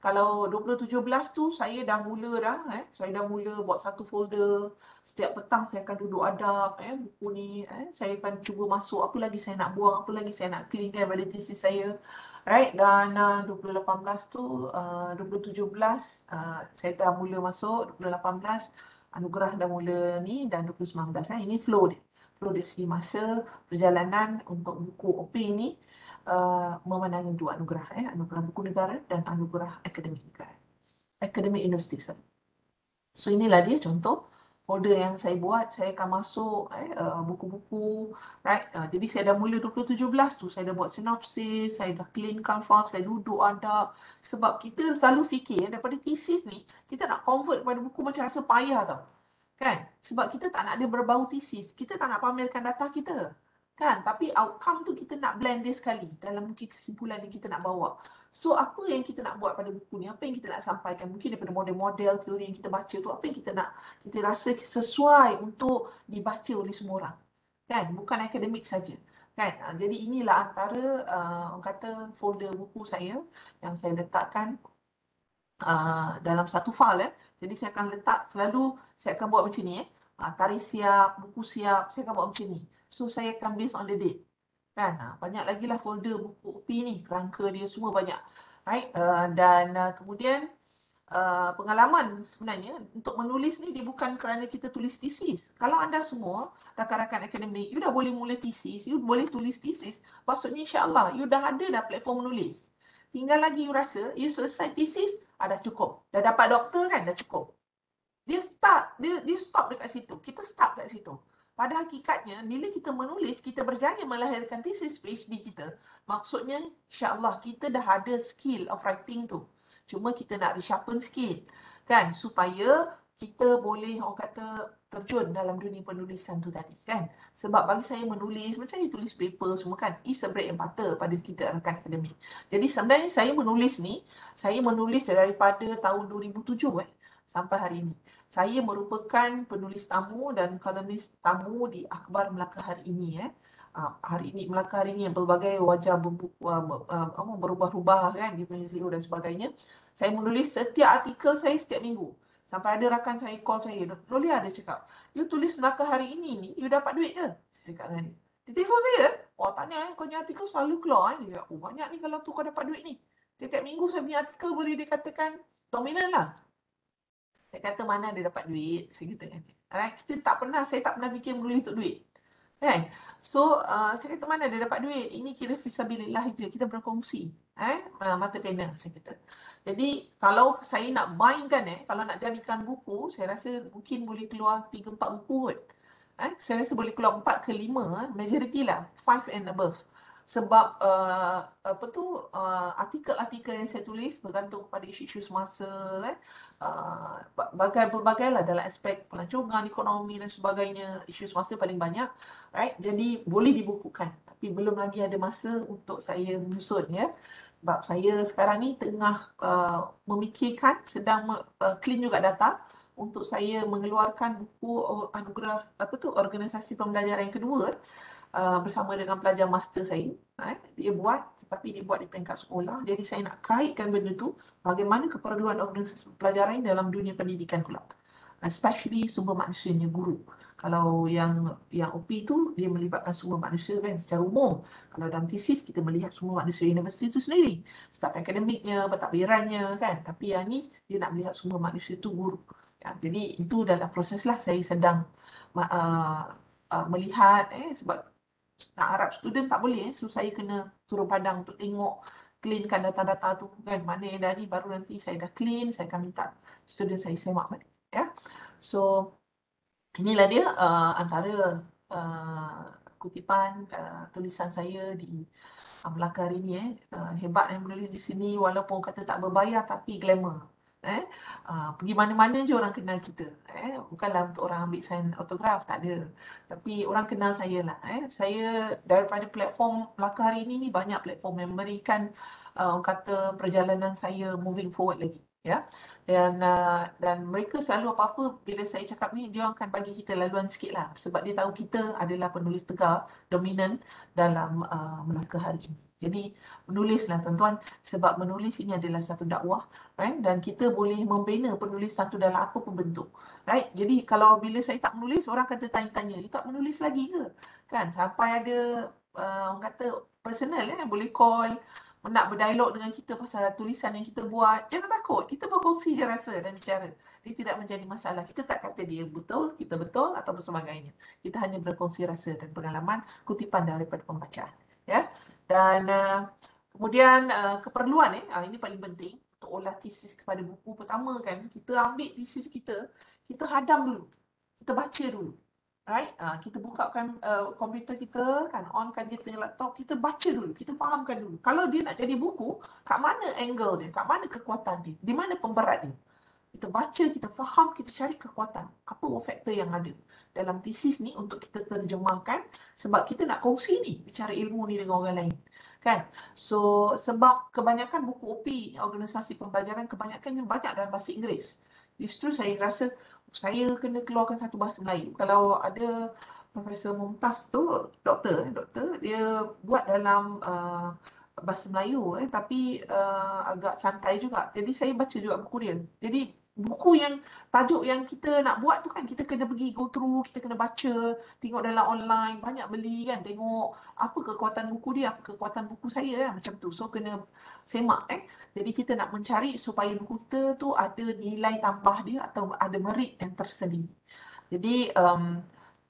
Kalau 2017 tu saya dah mula saya dah mula buat satu folder. Setiap petang saya akan duduk adab buku ni, saya akan cuba masuk apa lagi saya nak buang, apa lagi saya nak cleankan pada tesis saya. Right? Dan 2018 tu 2017 saya dah mula masuk, 2018 anugerah dah mula ni, dan 2019 ini flow dia. Flow dari segi masa perjalanan untuk buku OP ni memenangi 2 anugerah, anugerah buku negara dan anugerah akademik negara, akademik universiti. So inilah dia contoh folder yang saya buat. Saya akan masuk buku-buku, right? Jadi saya dah mula 2017 tu, saya dah buat sinopsis, saya dah clean kanvas, saya duduk adab. Sebab kita selalu fikir daripada tesis ni, kita nak convert pada buku macam rasa payah tau. Kan? Sebab kita tak nak ada berbau tesis, kita tak nak pamerkan data kita. Kan? Tapi outcome tu kita nak blend dia sekali dalam mungkin kesimpulan yang kita nak bawa. So apa yang kita nak buat pada buku ni, apa yang kita nak sampaikan, mungkin daripada model-model teori yang kita baca tu, apa yang kita nak, kita rasa sesuai untuk dibaca oleh semua orang. Kan? Bukan akademik saja. Kan? Jadi inilah antara orang kata folder buku saya yang saya letakkan dalam satu file. Jadi saya akan letak selalu, saya akan buat macam ni. Tarikh siap, buku siap, saya akan buat macam ni. So saya akan based on the date. Kan? Banyak lagi lah folder buku OP ni, kerangka dia semua banyak. Right? Dan kemudian pengalaman sebenarnya untuk menulis ni dia bukan kerana kita tulis tesis. Kalau anda semua rakan-rakan akademik, you dah boleh mula tesis, you boleh tulis tesis, maksudnya insya-Allah you dah ada dah platform menulis. Tinggal lagi you rasa you selesai tesis, dah cukup. Dah dapat doktor kan, dah cukup. Dia stop dekat situ. Kita start dekat situ. Pada hakikatnya, bila kita menulis, kita berjaya melahirkan tesis PhD kita. Maksudnya, insya-Allah kita dah ada skill of writing tu. Cuma kita nak resharpen sikit. Kan? Supaya kita boleh, orang kata, terjun dalam dunia penulisan tu tadi. Kan? Sebab bagi saya menulis, macam you tulis paper semua kan, is a bread and butter pada kita rakan akademik. Jadi sebenarnya saya menulis ni, saya menulis daripada tahun 2007 sampai hari ini. Saya merupakan penulis tamu dan kolumnis tamu di Akhbar Melaka hari ini. hari ini, Melaka hari ini yang pelbagai wajah berubah-ubah kan, dia punya CEO dan sebagainya. Saya menulis setiap artikel saya setiap minggu. Sampai ada rakan saya call saya, Nolia dia cakap, you tulis Melaka hari ini ni, you dapat duit ke? Saya cakap dengan dia. Dia telefon saya, tanya kau punya artikel selalu keluar. Dia cakap, banyak ni kalau tu kau dapat duit ni. Setiap minggu saya punya artikel boleh dikatakan dominan lah. Saya kata mana dia dapat duit, saya kata kan. Saya tak pernah fikir menulis untuk duit. Kan? So, saya kata mana dia dapat duit? Ini kira fisabilillah je, kita berkongsi. Mata pena, saya kata. Jadi, kalau saya nak bindkan, kalau nak jadikan buku, saya rasa mungkin boleh keluar 3-4 buku kot. Saya rasa boleh keluar 4 ke 5, majority lah, 5 and above. Sebab artikel-artikel yang saya tulis bergantung kepada isu-isu semasa, berbagai lah dalam aspek pelancongan, ekonomi dan sebagainya. Isu semasa paling banyak, right? Jadi boleh dibukukan, tapi belum lagi ada masa untuk saya menyusun, ya. Sebab saya sekarang ni tengah memikirkan, sedang clean juga data untuk saya mengeluarkan buku anugerah organisasi pembelajaran yang kedua bersama dengan pelajar master saya. Dia buat, tapi dia buat di peringkat sekolah. Jadi saya nak kaitkan benda tu, bagaimana keperluan organisasi pelajaran dalam dunia pendidikan pula. Especially sumber manusianya, guru. Kalau yang OP tu, dia melibatkan sumber manusia kan secara umum. Kalau dalam tesis, kita melihat sumber manusia universiti itu sendiri. Staf akademiknya, pentadbirannya kan. Tapi yang ni, dia nak melihat sumber manusia tu guru. Ya, jadi itu dalam proses lah saya sedang melihat sebab nak harap student tak boleh so saya kena turun padang untuk tengok cleankan data-data tu kan, mana yang dah ni baru nanti saya dah clean, saya akan minta student saya semak balik, ya. So inilah dia antara kutipan tulisan saya di Melaka hari ni. Hebat yang menulis di sini walaupun kata tak berbayar tapi glamour. Pergi mana-mana je orang kenal kita. Bukanlah untuk orang ambil sign autograf, tak ada. Tapi orang kenal saya lah. Saya daripada platform Melaka hari ni banyak platform yang memberikan kata perjalanan saya moving forward lagi. Ya, dan mereka selalu apa-apa bila saya cakap ni dia akan bagi kita laluan sikit lah sebab dia tahu kita adalah penulis tegar dominan dalam Melaka hari ini. Jadi menulislah tuan-tuan, sebab menulis ini adalah satu dakwah, right? Dan kita boleh membina penulisan tu dalam apa pun bentuk, right? Jadi kalau bila saya tak menulis, orang kata tanya-tanya, you tak menulis lagi ke? Kan sampai ada orang kata personal boleh call, nak berdialog dengan kita pasal tulisan yang kita buat. Jangan takut, kita berkongsi je rasa dan bicara. Dia tidak menjadi masalah. Kita tak kata dia betul, kita betul atau sebagainya. Kita hanya berkongsi rasa dan pengalaman, kutipan daripada pembacaan. Ya. Dan kemudian keperluan ini paling penting untuk olah tesis kepada buku. Pertama kan, kita ambil tesis kita hadam dulu. Kita baca dulu. Right? Kita bukakan komputer kita, kan, onkan dia punya laptop, kita baca dulu, kita fahamkan dulu. Kalau dia nak jadi buku, kat mana angle dia, kat mana kekuatan dia, di mana pemberat dia. Kita baca, kita faham, kita cari kekuatan. Apa faktor yang ada dalam tesis ni untuk kita terjemahkan sebab kita nak kongsi ni, bicara ilmu ni dengan orang lain. Kan? So, sebab kebanyakan buku OP, organisasi pembelajaran, kebanyakan yang banyak dalam bahasa Inggeris. Justru saya rasa saya kena keluarkan satu bahasa Melayu. Kalau ada Profesor Mumtaz tu, doktor, dia buat dalam bahasa Melayu tapi agak santai juga. Jadi saya baca juga buku dia. Jadi buku yang tajuk yang kita nak buat tu kan, kita kena pergi go through, kita kena baca, tengok dalam online, banyak beli kan, tengok apa kekuatan buku dia, apa kekuatan buku saya macam tu. So kena semak Jadi kita nak mencari supaya buku kita tu ada nilai tambah dia atau ada merit yang tersendiri. Jadi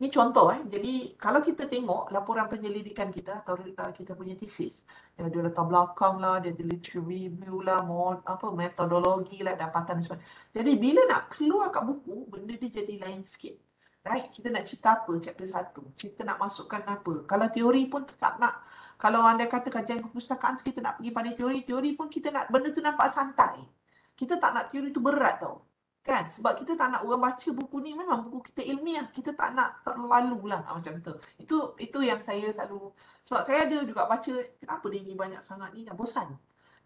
ni contoh Jadi kalau kita tengok laporan penyelidikan kita atau kita punya tesis, dia ada latar belakang lah, dia ada literature review lah, metodologi lah, dapatan dan sebagainya. Jadi bila nak keluar kat buku, benda dia jadi lain sikit. Right? Kita nak cerita apa chapter 1? Kita nak masukkan apa? Kalau teori pun tak nak. Kalau anda kata kajian perpustakaan tu kita nak pergi pada teori pun kita nak benda tu nampak santai. Kita tak nak teori tu berat tau. Kan? Sebab kita tak nak orang baca buku ni, memang buku kita ilmiah, kita tak nak terlalu lah macam tu. Itu yang saya selalu, sebab saya ada juga baca, kenapa dia ni banyak sangat ni, dah bosan.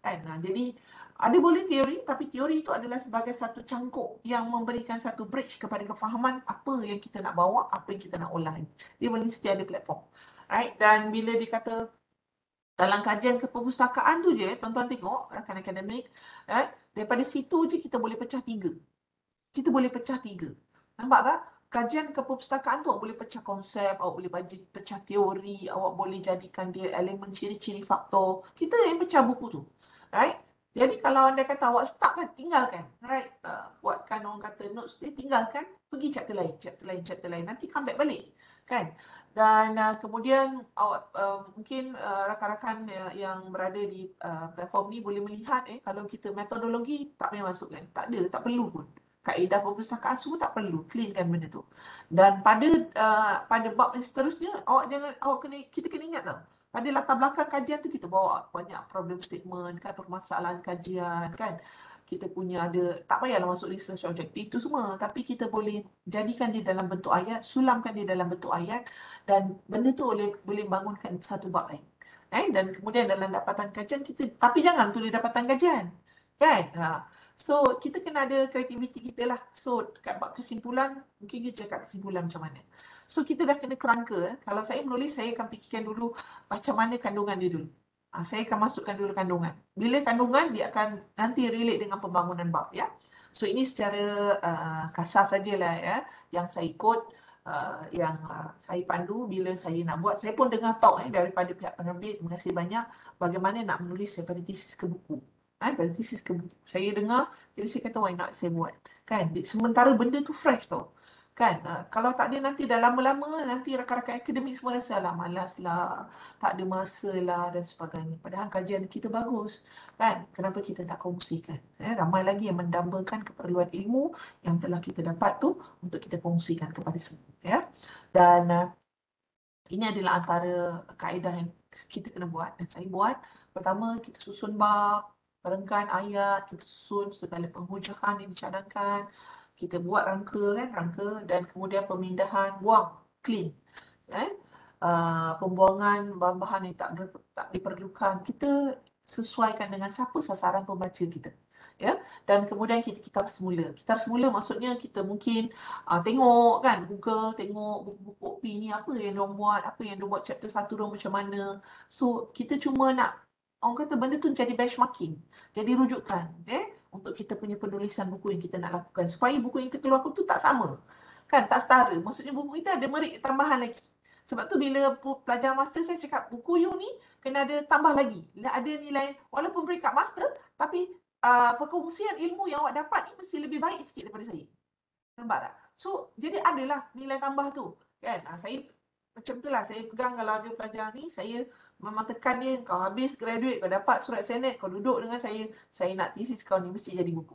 Kan? Jadi ada boleh teori, tapi teori itu adalah sebagai satu cangkuk yang memberikan satu bridge kepada kefahaman apa yang kita nak bawa, apa yang kita nak olah. Dia mesti ada platform. Right? Dan bila dia kata dalam kajian keperpustakaan tu je, tuan-tuan tengok rakan akademik, right? Daripada situ je kita boleh pecah 3. Kita boleh pecah 3. Nampak tak? Kajian keperpustakaan tu awak boleh pecah konsep, awak boleh pecah teori, awak boleh jadikan dia elemen ciri-ciri faktor. Kita yang pecah buku tu. Right? Jadi kalau anda kata awak stuck kan, tinggalkan. Right? Buatkan orang kata notes dia, tinggalkan. Pergi chapter lain. Nanti come back balik. Kan? Dan kemudian awak mungkin rakan-rakan yang berada di platform ni boleh melihat kalau kita metodologi tak payah masukkan. Tak ada, tak perlu pun. Kaedah perpustakaan semua tak perlu, cleankan benda tu. Dan pada bab yang seterusnya kita kena ingat tau. Pada latar belakang kajian tu kita bawa banyak problem statement kan, permasalahan kajian kan. Kita punya ada, tak payahlah masuk research objektif tu semua, tapi kita boleh jadikan dia dalam bentuk ayat, sulamkan dia dalam bentuk ayat, dan benda tu boleh bangunkan satu bab lain. Dan kemudian dalam dapatan kajian kita, tapi jangan tulis dapatan kajian. Kan? So, kita kena ada kreativiti kita lah. So, kat bab kesimpulan, mungkin kita cakap kesimpulan macam mana. So, kita dah kena kerangka. Kalau saya menulis, saya akan fikirkan dulu macam mana kandungan dia dulu. Saya akan masukkan dulu kandungan. Bila kandungan, dia akan nanti relate dengan pembangunan bab. Ya. So, ini secara kasar sajalah ya, yang saya ikut. Yang saya pandu bila saya nak buat. Saya pun dengar talk daripada pihak penerbit. Terima kasih banyak bagaimana nak menulis daripada tesis ke buku. Daripada tesis ke buku. Saya dengar, jadi saya kata why not saya buat. Kan? Sementara benda tu fresh tau. Kan? Kalau tak ada nanti dah lama-lama, nanti rakan-rakan akademik semua rasa lah malas lah, tak ada masa lah dan sebagainya. Padahal kajian kita bagus. Kan? Kenapa kita tak kongsikan? Ramai lagi yang mendambakan keperluan ilmu yang telah kita dapat tu untuk kita kongsikan kepada semua. Ya? Dan ini adalah antara kaedah yang kita kena buat dan saya buat. Pertama, kita susun bab, renggan ayat, kita susun segala penghujahan yang dicadangkan, kita buat rangka dan kemudian pemindahan, buang, clean. Pembuangan bahan-bahan yang tak diperlukan, kita sesuaikan dengan siapa sasaran pembaca kita. Ya, dan kemudian kita harus semula. Kita harus semula maksudnya kita mungkin tengok kan Google, tengok buku-buku OP ni apa yang diorang buat, apa yang diorang buat chapter 1 diorang macam mana. So kita cuma nak, orang kata benda tu jadi benchmarking, jadi rujukan untuk kita punya penulisan buku yang kita nak lakukan supaya buku yang kita keluarkan tu tak sama. Kan, tak setara. Maksudnya buku kita ada merit tambahan lagi. Sebab tu bila pelajar master saya cakap buku you ni kena ada tambah lagi. Ada nilai, walaupun peringkat master, tapi perkongsian ilmu yang awak dapat ni mesti lebih baik sikit daripada saya. Nampak tak? So, jadi adalah nilai tambah tu. Kan? Saya macam tu lah, saya pegang kalau ada pelajar ni, saya memang tekan dia, kau habis graduate, kau dapat surat senet, kau duduk dengan saya nak tesis kau ni mesti jadi buku.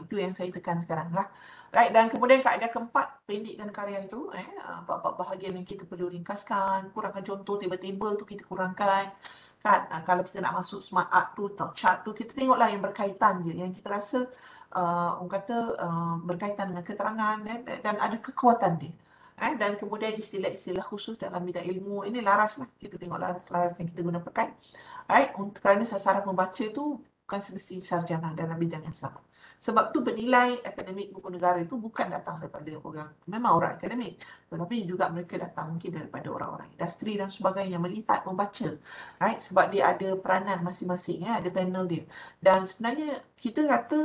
Itu yang saya tekan sekarang lah. Right, dan kemudian kaedah keempat, pendekkan karya itu. Bab-bab bahagian yang kita perlu ringkaskan, kurangkan contoh table-table tu kita kurangkan. Kan, kalau kita nak masuk smart art tu atau chart tu, kita tengoklah yang berkaitan je, yang kita rasa orang kata berkaitan dengan keterangan dan ada kekuatan dia. Dan kemudian istilah-istilah khusus dalam bidang ilmu, ini laras lah, kita tengok laras yang kita guna pakai. Right, kerana sasaran pembaca tu bukan semestinya sarjana dalam bidang yang sama. Sebab tu penilai akademik buku negara itu bukan datang daripada memang orang akademik, tetapi juga mereka datang mungkin daripada orang-orang industri dan sebagainya, melihat, membaca. Right? Sebab dia ada peranan masing-masing, ada panel dia. Dan sebenarnya kita kata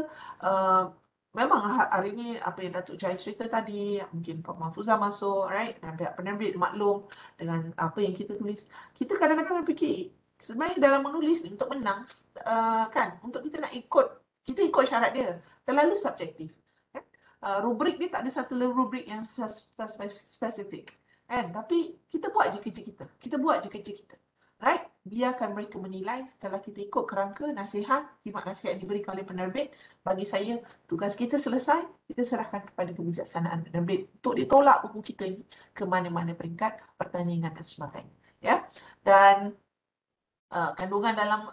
memang hari ini apa yang Datuk Jai cerita tadi, mungkin Pak Mahfuzah masuk, right? Dan pihak penerbit maklum dengan apa yang kita tulis. Kita kadang-kadang fikir, sebenarnya dalam menulis ni untuk menang, kan, untuk kita nak kita ikut syarat dia, terlalu subjektif. Rubrik dia tak ada satu rubrik yang spesifik. Tapi kita buat je kerja kita. Right? Biarkan mereka menilai setelah kita ikut kerangka, nasihat, khidmat nasihat yang diberikan oleh penerbit. Bagi saya, tugas kita selesai, kita serahkan kepada kebijaksanaan penerbit untuk ditolak buku kita ni ke mana-mana peringkat, pertandingan dan sebagainya. Ya? Dan kandungan dalam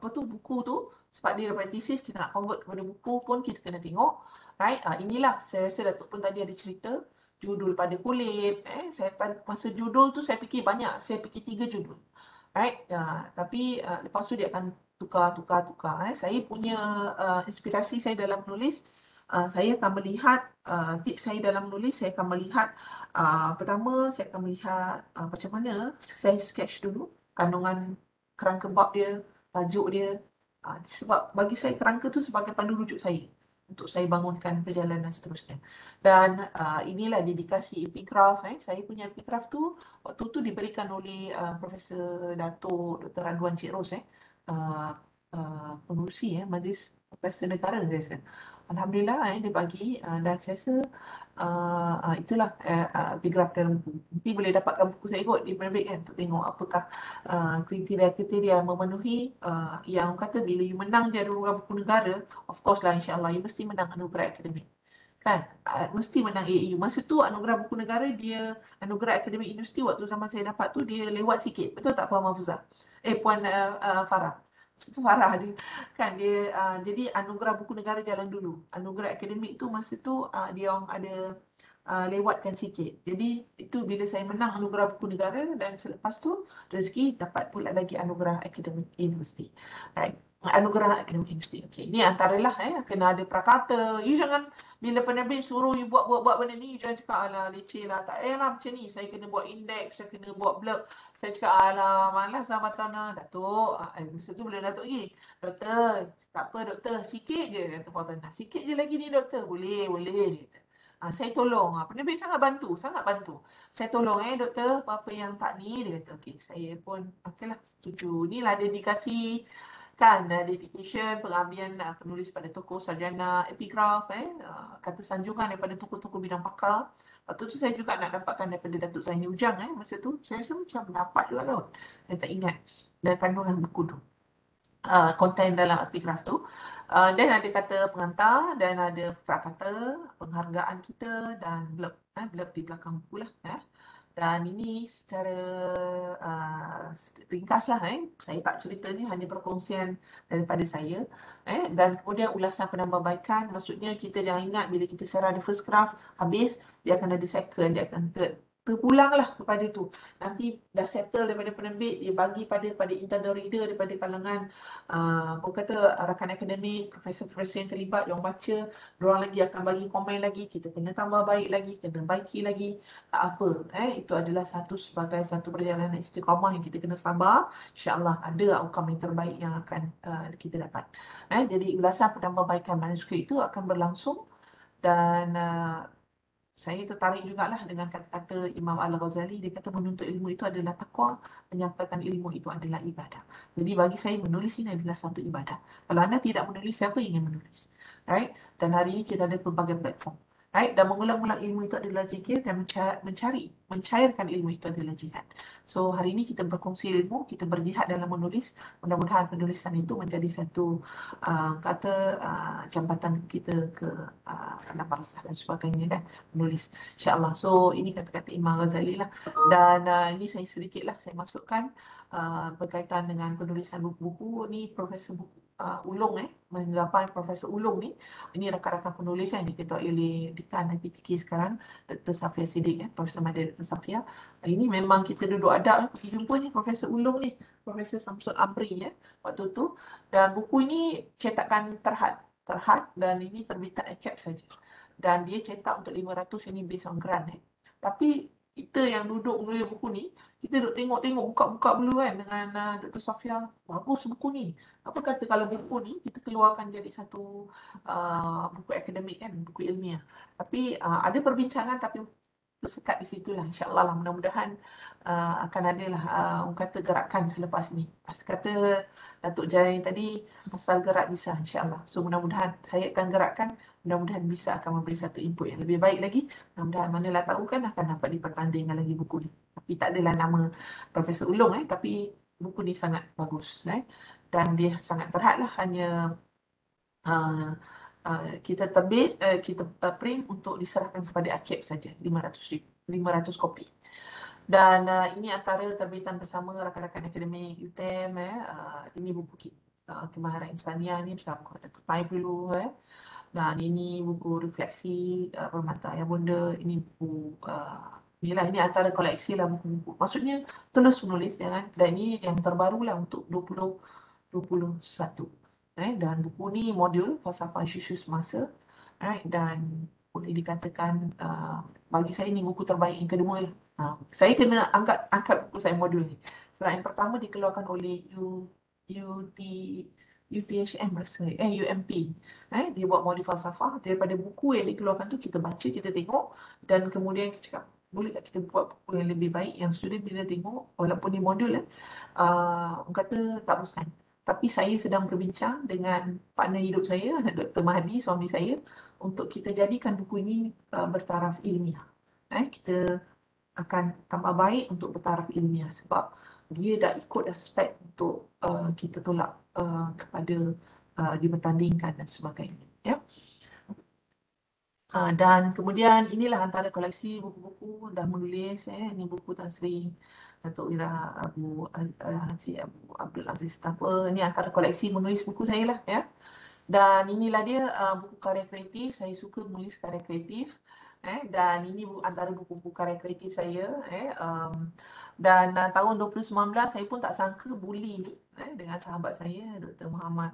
buku tu, sebab dia daripada tesis, kita nak convert kepada buku pun kita kena tengok. Right? Inilah saya rasa Datuk pun tadi ada cerita judul pada kulit. Masa judul tu saya fikir banyak, saya fikir 3 judul. Right? Tapi lepas tu dia akan tukar. Saya punya inspirasi saya dalam menulis saya akan melihat tips saya dalam menulis. Saya akan melihat pertama saya akan melihat macam mana saya sketch dulu kandungan kerangka bab dia, tajuk dia. Sebab bagi saya kerangka tu sebagai pandu rujuk saya untuk saya bangunkan perjalanan seterusnya. Dan inilah dedikasi epigraf. Saya punya epigraf tu waktu tu diberikan oleh Profesor Dato' Dr. Radwan Cik Ros, pengurusi Majlis Pesta Negara saya rasa. Alhamdulillah dia bagi dan saya rasa itulah epigraf dalam buku. Nanti boleh dapatkan buku saya kot di Penerbit kan untuk tengok apakah kriteria-kriteria yang memenuhi yang kata bila you menang jadi anugerah buku negara, of course lah insyaAllah you mesti menang anugerah akademik. Kan? Mesti menang AAU. Masa tu anugerah buku negara dia, anugerah akademik universiti waktu zaman saya dapat tu dia lewat sikit. Betul tak Puan Mahfuzah? Puan Farah. Itu Farah dia. Kan dia jadi anugerah buku negara jalan dulu. Anugerah akademik tu masa tu dia orang ada lewatkan sikit. Jadi itu bila saya menang anugerah buku negara dan selepas tu rezeki dapat pula lagi anugerah akademik universiti. Right. Anugerah akademik universiti. Okey, ni antaralah kena ada prakata. You jangan bila penerbit suruh you buat benda ni, you jangan cakap alah leceh lah. Tak payahlah macam ni. Saya kena buat index, saya kena buat blurb. Saya cakap alah malas lah Fatana. Datuk, masa tu bila Datuk pergi, doktor, tak apa doktor, sikit je kata Fatana. Sikit je lagi ni doktor. Boleh. Dia kata. Saya tolong. Penerbit sangat bantu. Saya tolong doktor, apa-apa yang tak ni. Dia kata, okey, saya pun, okeylah, setuju. Inilah dedikasi, kan, dedication, pengabdian penulis pada tokoh, sarjana, epigraf, kata sanjungan daripada tokoh-tokoh bidang pakar. Waktu tu saya juga nak dapatkan daripada Datuk Zaini Ujang. Masa tu, saya rasa macam dapat juga kot. Saya tak ingat. Dan kandungan buku tu. Konten dalam epigraf tu. Dan ada kata pengantar dan ada prakata, penghargaan kita dan blurb di belakang buku lah. Dan ini secara ringkaslah saya tak cerita ni, hanya perkongsian daripada saya. Dan kemudian ulasan penambahbaikan, maksudnya kita jangan ingat bila kita serah di first draft habis, dia akan ada second, dia akan third. Terpulanglah kepada tu. Nanti dah settle daripada penerbit, dia bagi pada internal reader daripada kalangan kata rakan akademik, profesor-profesor yang terlibat, yang baca, diorang lagi akan bagi komen lagi, kita kena tambah baik lagi, kena baiki lagi. Tak apa, itu adalah sebagai satu perjalanan istiqamah yang kita kena sabar. InsyaAllah ada outcome yang terbaik yang akan kita dapat. Jadi ulasan penambahbaikan manuskrip itu akan berlangsung dan saya tertarik jugalah dengan kata-kata Imam Al-Ghazali. Dia kata menuntut ilmu itu adalah taqwa, menyampaikan ilmu itu adalah ibadah. Jadi bagi saya menulis ini adalah satu ibadah. Kalau anda tidak menulis, siapa ingin menulis? Right? Dan hari ini kita ada pelbagai platform. Right? Dan mengulang-ulang ilmu itu adalah zikir dan mencairkan ilmu itu adalah jihad. So hari ini kita berkongsi ilmu, kita berjihad dalam menulis. Mudah-mudahan penulisan itu menjadi satu jambatan kita ke alam barzakh dan sebagainya dan menulis insyaAllah. So ini kata-kata Imam Ghazali lah. Dan ini saya sedikitlah saya masukkan berkaitan dengan penulisan buku-buku ni. Profesor Ulung menggapai Profesor Ulung ni, ini rakan-rakan penulis yang diketuai oleh Dekan IPTK sekarang, Dr. Safia Siddiq, Profesor Madya Dr. Safia. Ini memang kita duduk adab pergi jumpa ni Profesor Ulung ni, Profesor Samsul Amri waktu tu. Dan buku ini cetakan terhad dan ini terbitan ACAP saja. Dan dia cetak untuk 500, ini based on grant. Tapi kita yang duduk menulis buku ni, kita duduk tengok-tengok, buka-buka dulu kan dengan Dr. Safia. Bagus buku ni. Apa kata kalau buku ni kita keluarkan jadi satu buku akademik kan, buku ilmiah. Tapi ada perbincangan tapi tersekat di situlah. InsyaAllah lah, mudah-mudahan akan adalah orang kata gerakan selepas ni. Kata Datuk Jai tadi, pasal gerak bisa insyaAllah. So mudah-mudahan saya akan gerakkan, mudah-mudahan bisa akan memberi satu input yang lebih baik lagi. Mudah-mudahan manalah tahu kan akan dapat dipertandingkan lagi buku ni. Tapi tak adalah nama Profesor Ulung tapi buku ni sangat bagus dan dia sangat terhad lah, hanya kita terbit, kita print untuk diserahkan kepada ACAP saja, 500 kopi. Dan ini antara terbitan bersama rakan-rakan akademik UTM. Ini buku Kemahiran Insaniah ni bersama Datuk Pai dulu. Dan ini buku refleksi Permata Ayah Bonda. Ini buku ini antara koleksi lah buku-buku. Maksudnya terus menulis dan ini yang terbaru lah untuk 2021. Dan buku ni modul falsafah isu semasa Alright, dan boleh dikatakan bagi saya ni buku terbaik yang kedua lah. Saya kena angkat buku saya modul ni. Sebab yang pertama dikeluarkan oleh UTHM rasa, UMP. Dia buat modul falsafah. Daripada buku yang dikeluarkan tu kita baca, kita tengok dan kemudian kita cakap boleh tak kita buat buku yang lebih baik yang student bila tengok walaupun di modul orang kata tak bosan. Tapi saya sedang berbincang dengan partner hidup saya, Dr. Mahdi, suami saya, untuk kita jadikan buku ini bertaraf ilmiah. Kita akan tambah baik untuk bertaraf ilmiah sebab dia dah ikut aspek untuk kita tolak kepada dibertandingkan dan sebagainya. Ya. Dan kemudian inilah antara koleksi buku-buku dah menulis. Ini buku Tan Sri Datuk Wira Haji Abu Abdul Aziz Tapa. Ini antara koleksi menulis buku saya lah. Ya. Dan inilah dia buku karya kreatif. Saya suka menulis karya kreatif. Dan ini antara buku-buku karya kreatif saya. Dan tahun 2019 saya pun tak sangka Bully ni dengan sahabat saya Dr. Muhammad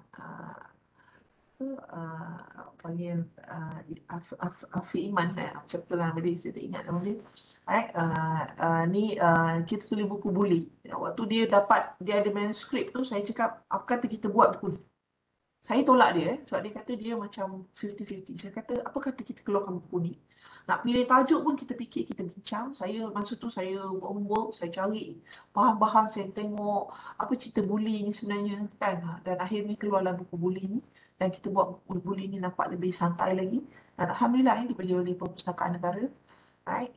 panggil Afi Iman, macam tu lah nama dia, saya tak ingat nama dia. Ni kita tulis buku Bully. Waktu dia dapat, dia ada manuskrip tu, saya cakap, apa kata kita buat buku ni? Saya tolak dia sebab dia kata dia macam 50-50. Saya kata, apa kata kita keluarkan buku ni? Nak pilih tajuk pun kita fikir, kita bincang. Saya masa tu saya homework, saya cari bahan-bahan, saya tengok apa cerita Bully ni sebenarnya kan. Dan akhirnya keluarlah buku Bully ni. Dan kita buat buku Bully ni nampak lebih santai lagi. Dan Alhamdulillah dibeli oleh Perpustakaan Negara. Right?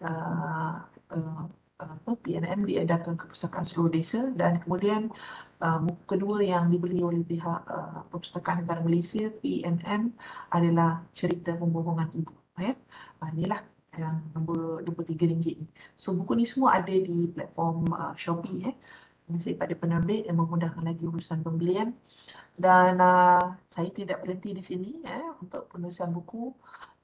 PNM diadakan ke Perpustakaan Seluruh Desa dan kemudian buku kedua yang dibeli oleh pihak Perpustakaan Negara Malaysia PNM adalah Cerita Pembohongan Ibu. Inilah yang nombor RM23 ni. So buku ni semua ada di platform Shopee. Masih pada penerbit yang memudahkan lagi urusan pembelian. Dan saya tidak berhenti di sini untuk penulisan buku.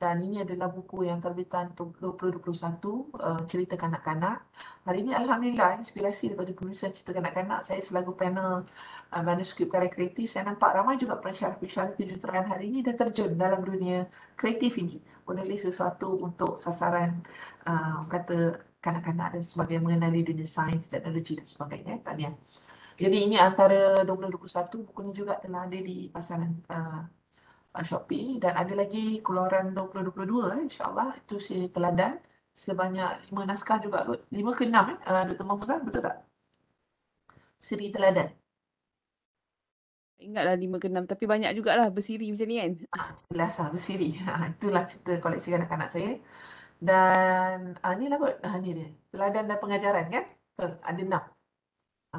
Dan ini adalah buku yang terbitan untuk 2021, cerita kanak-kanak. Hari ini Alhamdulillah inspirasi daripada penulisan cerita kanak-kanak. Saya selaku panel manuskrip karya kreatif, saya nampak ramai juga pensyarah-pensyarah kejuruteraan hari ini dah terjun dalam dunia kreatif ini. Menulis sesuatu untuk sasaran kata kanak-kanak dan sebagainya, mengenali dunia sains, teknologi dan sebagainya. Tahniah. Jadi ini antara 2021, buku ini juga telah ada di pasaran Shopee dan ada lagi keluaran 2022 insyaAllah, itu si teladan sebanyak 5 naskah juga kot, 5 ke 6 Dr. Mahfuzah, betul tak? Seri teladan. Ingatlah 5 ke 6 tapi banyak jugalah bersiri macam ni kan. Jelas lah, bersiri. Itulah cerita koleksi kanak-kanak saya. Dan inilah kot, ni dia, teladan dan pengajaran kan? Betul, ada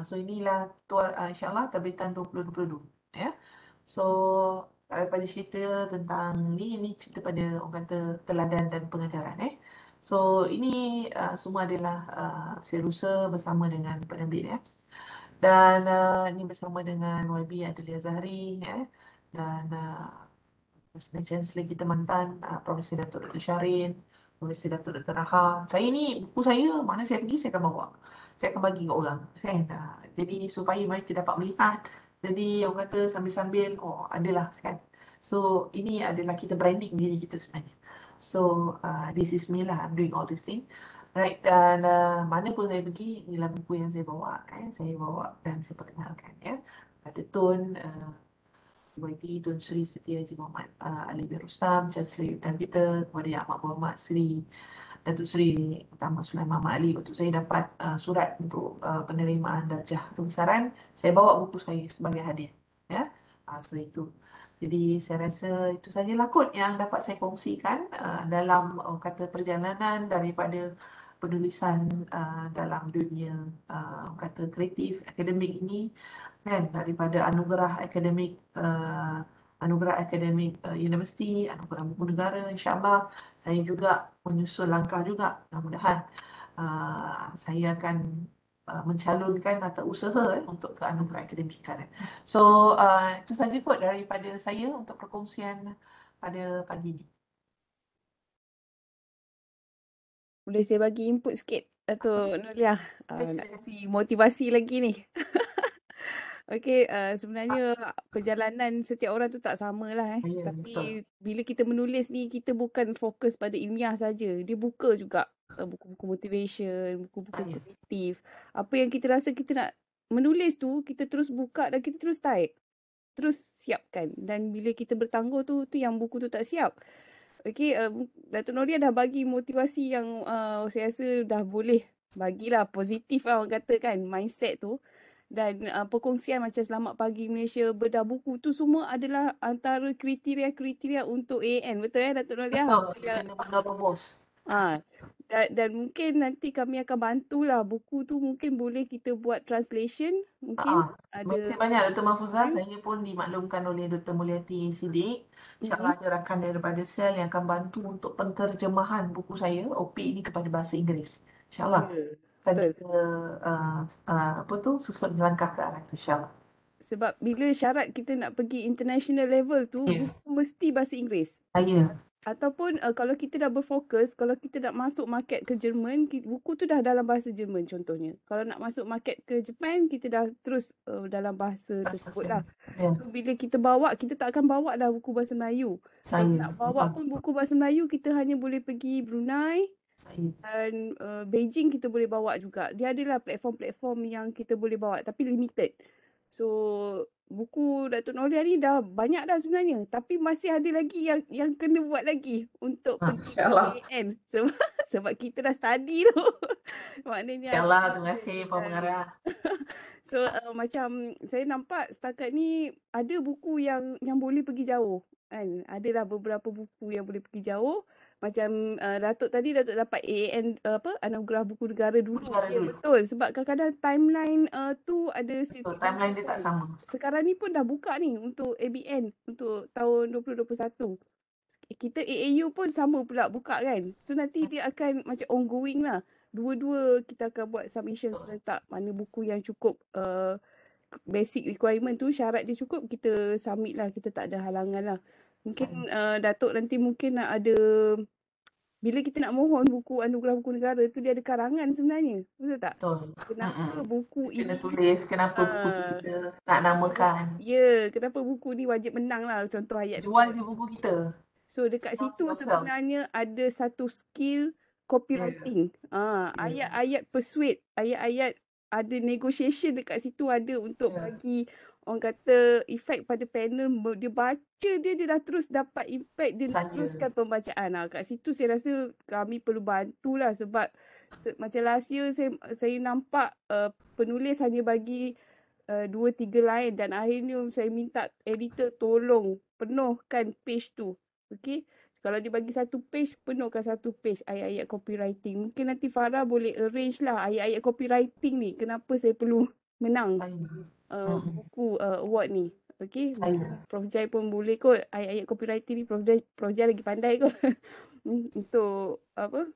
6. So inilah insyaAllah terbitan 2022. Ya. So daripada cerita tentang ni cerita pada orang kata teladan dan pengajaran. So ini semua adalah Serusa bersama dengan penerbit dan ini bersama dengan YB Adelia Zahri dan Assistant Chancellor kita mantan Profesor Datuk Dr. Syarin, Profesor Datuk Dr. Raha. Saya ni buku saya mana saya pergi saya akan bawa. Saya akan bagi ke orang kan. Jadi supaya mereka dapat melihat. Jadi orang kata sambil-sambil adalah kan. So ini adalah kita branding diri kita sebenarnya. So this is me lah, I'm doing all this thing. Right, dan mana pun saya pergi, inilah buku yang saya bawa. Saya bawa dan saya perkenalkan Ada Tun, YT Tun Sri Setia Haji Muhammad Ali bin Rustam, Chancellor Yutan kita, kepada Yang Amat Berhormat Sri Datuk Sri Utama Sulaiman Mahmud Ali untuk saya dapat surat untuk penerimaan darjah kebesaran. Saya bawa buku saya sebagai hadiah. So itu. Jadi saya rasa itu sajalah kot yang dapat saya kongsikan dalam kata perjalanan daripada penulisan dalam dunia kata kreatif akademik ini kan, daripada anugerah akademik universiti, anugerah buku negara, insyaAllah saya juga menyusul langkah juga. Mudah-mudahan saya akan mencalonkan atau usaha untuk ke anugerah akademik negara. So itu saja kot daripada saya untuk perkongsian pada pagi ini. Boleh saya bagi input sikit Datuk Nolia? Boleh, Nak silakan. kasi motivasi lagi ni. Okey, sebenarnya perjalanan setiap orang tu tak samalah Ya, betul. Tapi bila kita menulis ni, kita bukan fokus pada ilmiah saja. Dia buka juga buku-buku motivation, buku-buku Ya. kreatif. Apa yang kita rasa kita nak menulis tu, kita terus buka dan kita terus type. Terus siapkan. Dan bila kita bertangguh tu yang buku tu tak siap. Okey, Datuk Noria dah bagi motivasi yang saya rasa dah boleh bagilah positif lah orang kata kan, mindset tu. Dan perkongsian macam Selamat Pagi Malaysia, bedah buku tu semua adalah antara kriteria-kriteria untuk AN. Betul Datuk Noria? Betul, Apa dia yang, kena menerobos. dan mungkin nanti kami akan bantulah buku tu, mungkin boleh kita buat translation. Mungkin Terima kasih ada banyak Dr. Mahfuzah. time. Saya pun dimaklumkan oleh Dr. Mulyati Siddiq. InsyaAllah ada rakan daripada sel yang akan bantu untuk penterjemahan buku saya, OP ini kepada bahasa Inggeris. InsyaAllah. Ya, Dan betul. kita susun langkah ke arah itu, insyaAllah. Sebab bila syarat kita nak pergi international level tu, Ya. buku mesti bahasa Inggeris. Ya. Ataupun kalau kita dah berfokus, kalau kita nak masuk market ke Jerman, buku tu dah dalam bahasa Jerman contohnya. Kalau nak masuk market ke Jepun, kita dah terus dalam bahasa tersebut lah. Ya. So bila kita bawa, kita tak akan bawa dah buku bahasa Melayu. Kalau nak bawa pun buku bahasa Melayu, kita hanya boleh pergi Brunei dan Beijing kita boleh bawa juga. Dia adalah platform-platform yang kita boleh bawa tapi limited. So buku Datuk Noria ni dah banyak dah sebenarnya, tapi masih ada lagi yang kena buat lagi untuk pergi ke InsyaAllah. AN sebab kita dah study tu. Maknanya InsyaAllah, ada terima kasih Pak dan Pengarah. so macam saya nampak setakat ni ada buku yang boleh pergi jauh kan. Adalah beberapa buku yang boleh pergi jauh. Macam Datuk dapat AAN anugerah buku negara dulu. Negara Ya dulu. betul, sebab kadang-kadang timeline tu ada Betul, timeline dia tak sama. Sekarang ni pun dah buka ni untuk ABN untuk tahun 2021. Kita AAU pun sama pula buka kan. So nanti dia akan macam ongoing lah. Dua-dua kita akan buat submission serentak. Mana buku yang cukup basic requirement tu, syarat dia cukup, kita submit lah. Kita tak ada halangan lah. Mungkin Datuk nanti mungkin nak ada, bila kita nak mohon buku anugerah buku negara tu, dia ada karangan sebenarnya. Betul tak? Betul. Kenapa buku Kena ini tulis kenapa buku tu kita nak namakan. Ya, kenapa buku ni wajib menang lah, contoh ayat Jual dia. je buku kita. So dekat situ yourself. sebenarnya ada satu skill copywriting. Ayat-ayat persuade, ayat-ayat ada negotiation dekat situ ada untuk bagi orang kata efek pada panel. Dia baca dia dah terus dapat impact, dia nak teruskan pembacaan. Kat situ saya rasa kami perlu bantulah sebab macam last year saya nampak penulis hanya bagi 2-3 line dan akhirnya saya minta editor tolong penuhkan page tu. Okey. Kalau dia bagi satu page, penuhkan satu page ayat-ayat copywriting. Mungkin nanti Farah boleh arrange lah ayat-ayat copywriting ni. Kenapa saya perlu menang buku award ni. Okey. Prof Jai pun boleh kot ayat-ayat copywriting ni. Prof Jai lagi pandai kot. Untuk apa?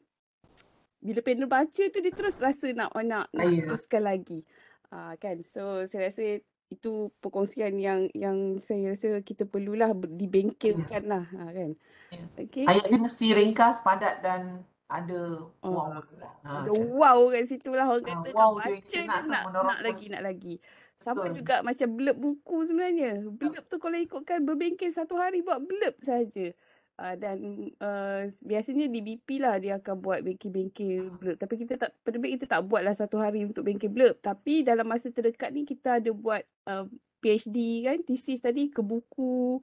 Bila panel baca tu dia terus rasa nak teruskan lagi. Kan. So saya rasa itu perkongsian yang saya rasa kita perlulah dibengkelkan lah kan. Okay. Ayat dia mesti ringkas, padat dan ada wow. Ada wow kat situ lah orang kata. Wow Baca tu je nak lagi. Sama Betul. juga macam blurb buku sebenarnya. Blurb tu kalau ikutkan berbengkel satu hari buat blurb saja. Dan biasanya di BP lah dia akan buat bengkel-bengkel blurb. Tapi penerbit kita tak buat lah satu hari untuk bengkel blurb. Tapi dalam masa terdekat ni kita ada buat PhD kan, thesis tadi ke buku.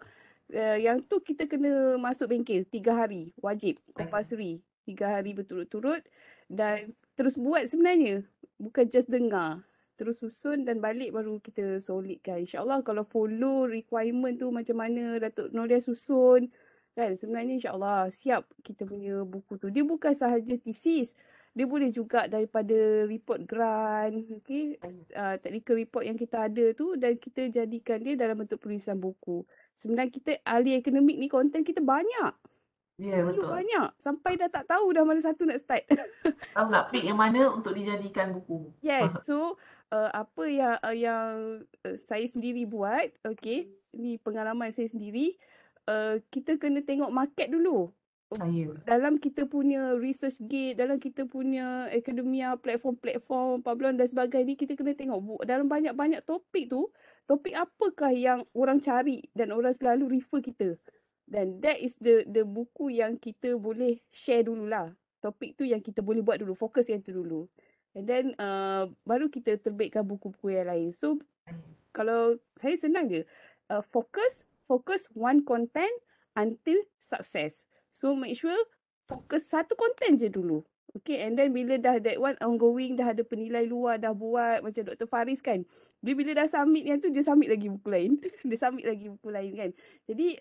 Yang tu kita kena masuk bengkel 3 hari. Wajib, compulsory. 3 hari berturut-turut. Dan terus buat sebenarnya. Bukan just dengar. Terus susun dan balik baru kita solidkan. InsyaAllah kalau follow requirement tu macam mana Datuk Noria susun. Kan sebenarnya insyaAllah siap kita punya buku tu. Dia bukan sahaja thesis. Dia boleh juga daripada report grant, okay? Technical report yang kita ada tu dan kita jadikan dia dalam bentuk penulisan buku. Sebenarnya kita ahli akademik ni konten kita banyak. Ya, betul. Banyak. Sampai dah tak tahu dah mana satu nak start. Tahu nak pick yang mana untuk dijadikan buku. Yes. So apa yang saya sendiri buat, okay? Ni pengalaman saya sendiri. Kita kena tengok market dulu. Dalam kita punya research gate, dalam kita punya akademia, platform-platform, Pablo dan sebagainya, kita kena tengok dalam banyak-banyak topik tu, topik apakah yang orang cari dan orang selalu refer kita. Dan that is the buku yang kita boleh share dululah. Topik tu yang kita boleh buat dulu, fokus yang tu dulu. And then baru kita terbitkan buku-buku yang lain. So kalau saya senang je, fokus one content until success. So make sure fokus satu content je dulu. Okay, and then bila dah that one ongoing, dah ada penilai luar, dah buat macam Dr. Faris kan. Dia bila dah submit yang tu, dia submit lagi buku lain. Dia submit lagi buku lain kan. Jadi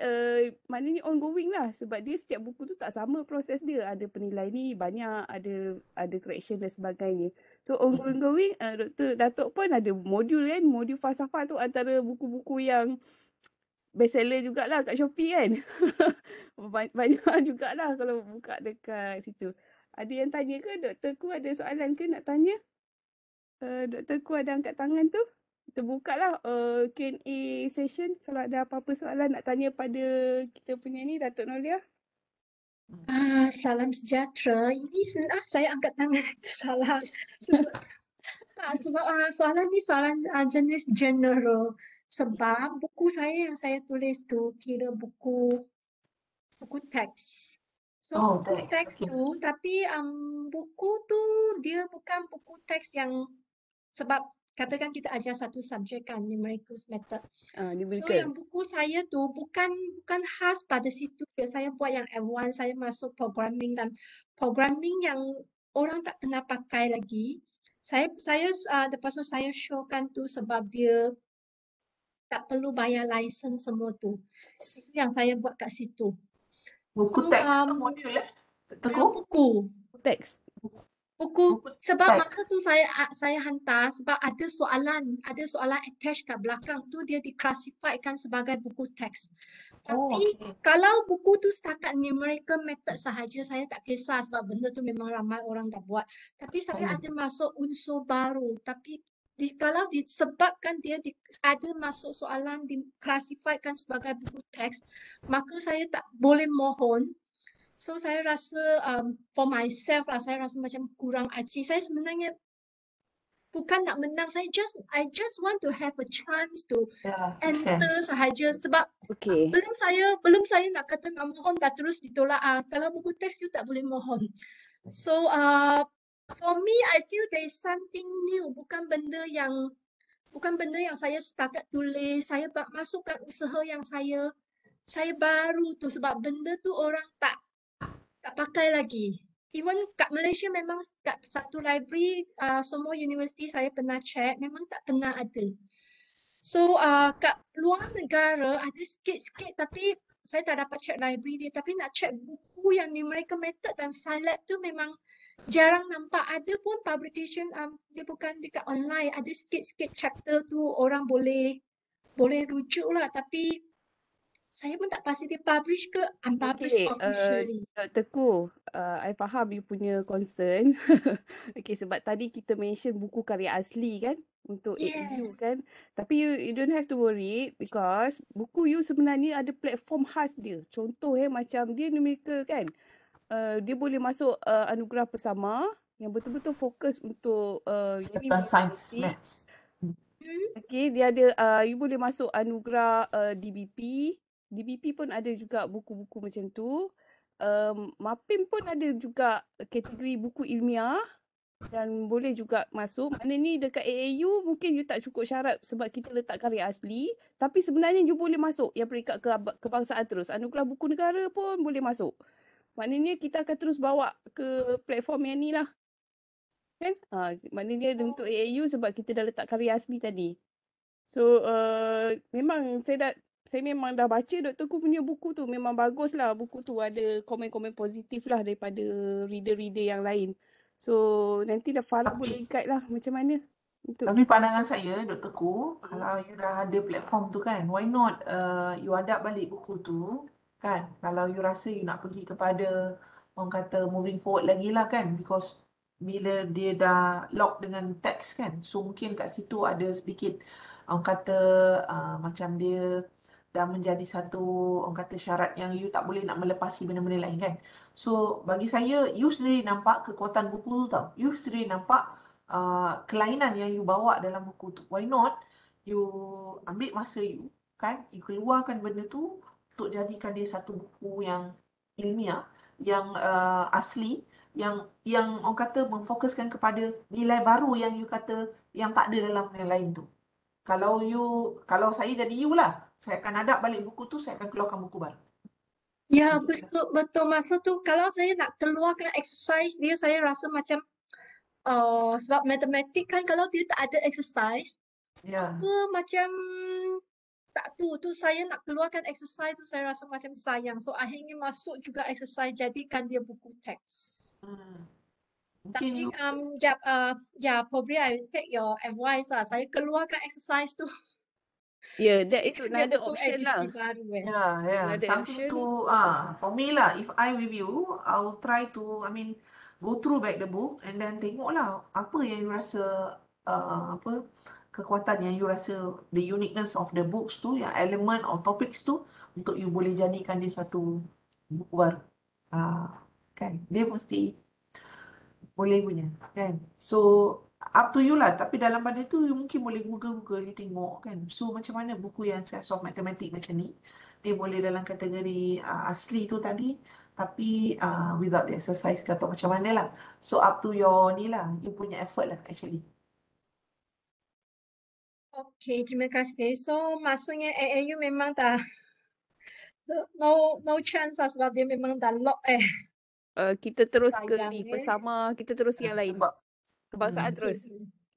maknanya ongoing lah. Sebab dia setiap buku tu tak sama proses dia. Ada penilai ni banyak, ada correction dan sebagainya. So ongoing, Dr. Datuk pun ada modul kan. Modul falsafah tu antara buku-buku yang bestseller jugalah kat Shopee kan. Banyak jugalah kalau buka dekat situ. Ada yang tanya ke? Dr. Ku ada soalan ke nak tanya? Dr. Ku ada angkat tangan tu. Kita buka lah Q&A session. Kalau ada apa-apa soalan nak tanya pada kita punya ni, Datuk Nolia. Salam sejahtera. Ini saya angkat tangan itu salah. Sebab soalan ni soalan jenis general. Sebab buku saya yang saya tulis tu kira buku teks. So buku teks tu, tapi buku tu dia bukan buku teks yang, sebab katakan kita ajar satu subjek kan, numerical method. So yang buku saya tu bukan khas pada situ. Saya buat yang advance, saya masuk programming, dan programming yang orang tak pernah pakai lagi. Saya lepas tu saya showkan tu sebab dia tak perlu bayar license semua tu. Itu yang saya buat kat situ. Buku teks ke modul buku teks. Buku sebab masa tu saya hantar sebab ada soalan attach kat belakang tu, dia diklasifikasikan sebagai buku teks. Tapi kalau buku tu setakat numerical method sahaja, saya tak kisah sebab benda tu memang ramai orang dah buat. Tapi saya ada masuk unsur baru. Tapi kalau disebabkan dia ada masuk soalan diklasifikasikan sebagai buku teks, maka saya tak boleh mohon. So saya rasa for myself lah, saya rasa macam kurang aci. Saya sebenarnya bukan nak menang, I just want to have a chance to enter sahaja. Sebab belum saya nak kata nak mohon dah terus ditolak. Kalau buku teks you tak boleh mohon. So for me, I feel there is something new. Bukan benda yang saya setakat tulis. Saya masukkan usaha yang saya baru tu, sebab benda tu orang tak pakai lagi. Even kat Malaysia memang kat satu library, semua universiti saya pernah check, memang tak pernah ada. So kat luar negara ada sikit-sikit, tapi saya tak dapat check library dia. Tapi nak check buku yang numerical method dan Scilab tu memang jarang nampak. Ada pun publication, dia bukan dekat online, ada sikit-sikit chapter tu orang boleh rujuk lah. Tapi saya pun tak pasti dia publish ke unpublished officially. Dr. Ku, I faham you punya concern. Sebab tadi kita mention buku karya asli kan untuk AU kan. Tapi you don't have to worry because buku you sebenarnya ada platform khas dia. Contoh macam dia numerical kan. Dia boleh masuk anugerah bersama yang betul-betul fokus untuk science maths. Dia ada you boleh masuk anugerah DBP. DBP pun ada juga buku-buku macam tu. MAPIM pun ada juga kategori buku ilmiah dan boleh juga masuk. Maknanya dekat AAU mungkin you tak cukup syarat sebab kita letak karya asli. Tapi sebenarnya you boleh masuk yang peringkat kebangsaan terus. Anugerah buku negara pun boleh masuk. Maknanya kita akan terus bawa ke platform yang ni lah. Kan? Maknanya untuk AAU sebab kita dah letak karya asli tadi. So memang saya memang dah baca Dr. Ku punya buku tu. Memang bagus lah buku tu. Ada komen-komen positif lah daripada reader-reader yang lain. So nanti dah Farah boleh guide lah macam mana. Tapi pandangan saya Dr. Ku, kalau you dah ada platform tu kan, why not you adapt balik buku tu kan. Kalau you rasa you nak pergi kepada orang kata moving forward lagi lah kan. Because bila dia dah lock dengan teks kan, so mungkin kat situ ada sedikit orang kata macam dia dah menjadi satu orang kata syarat yang you tak boleh nak melepasi benda-benda lain kan. So bagi saya, you sendiri nampak kekuatan buku tu tau. You sendiri nampak kelainan yang you bawa dalam buku tu. Why not you ambil masa you, kan, you keluarkan benda tu untuk jadikan dia satu buku yang ilmiah, yang asli, yang orang kata memfokuskan kepada nilai baru yang you kata yang tak ada dalam yang lain tu. Kalau saya jadi you lah, saya akan hadap balik buku tu, saya akan keluarkan buku baru. Ya, Macam tu. betul. Masa tu kalau saya nak keluarkan exercise dia, saya rasa macam sebab matematik kan kalau dia tak ada exercise, Ya. macam tak tu saya nak keluarkan exercise tu saya rasa macam sayang. So akhirnya masuk juga exercise, jadikan dia buku teks. Mungkin Tapi you probably I will take your advice lah. Saya keluarkan exercise tu. Yeah, that is Jadikan dia another buku option lah. edisi baru yeah, Another something option. to for me lah, if I with you, I'll try to, go through back the book and then tengok lah apa yang you rasa kekuatan yang you rasa, the uniqueness of the books tu, yang element or topics tu, untuk you boleh jadikan dia satu buku baru. Kan, dia mesti boleh punya, kan. So up to you lah, tapi dalam pada tu you mungkin boleh Google you tengok, kan. So macam mana buku yang Science of Mathematics macam ni, dia boleh dalam kategori asli tu tadi, tapi without the exercise ke atau macam mana lah. So up to your ni lah, you punya effort lah actually. Okay, terima kasih. So maksudnya AAU memang dah no chance lah sebab dia memang dah lock Kita terus ke sayang ni, Bersama, kita terus yang lain. Sebab Kebangsaan terus.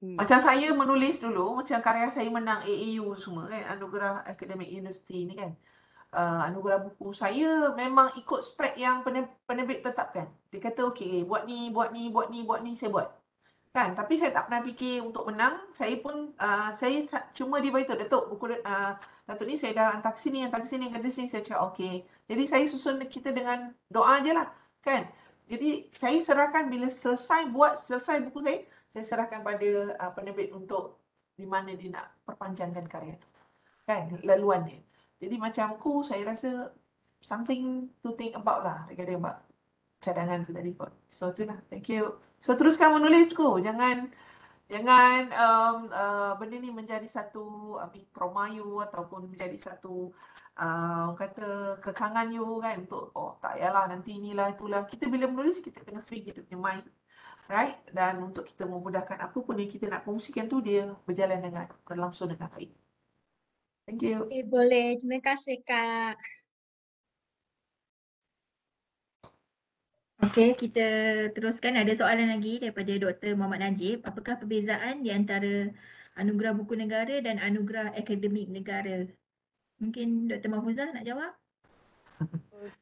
macam saya menulis dulu, macam karya saya menang AAU semua kan, Anugerah Akademik Universiti ni kan. Anugerah buku saya memang ikut spek yang penerbit tetapkan. Dia kata okey, buat ni, saya buat. Kan, tapi saya tak pernah fikir untuk menang. Saya pun saya cuma dia beritahu, Datuk, buku Datuk ni saya dah hantar ke sini, kata sini, saya cakap okey. Jadi saya susun kita dengan doa je lah, kan. Jadi saya serahkan bila selesai buku saya serahkan pada penerbit untuk di mana dia nak perpanjangkan karya tu. Kan, laluan dia. Jadi macam aku, saya rasa something to think about lah, regarding cadangan tu tadi kot. So itulah, thank you. So teruskan menulisku, jangan benda ni menjadi satu trauma you ataupun menjadi satu orang kata kekangan you kan, untuk tak payahlah nanti inilah itulah. Kita bila menulis kita kena free kita punya mind, right? Dan untuk kita memudahkan apa pun yang kita nak kongsikan tu, dia berlangsung dengan baik. Thank you. Okay, boleh. Terima kasih, Kak. Okey, kita teruskan. Ada soalan lagi daripada Dr. Muhammad Najib. Apakah perbezaan di antara Anugerah Buku Negara dan Anugerah Akademik Negara? Mungkin Dr. Mahfuzah nak jawab?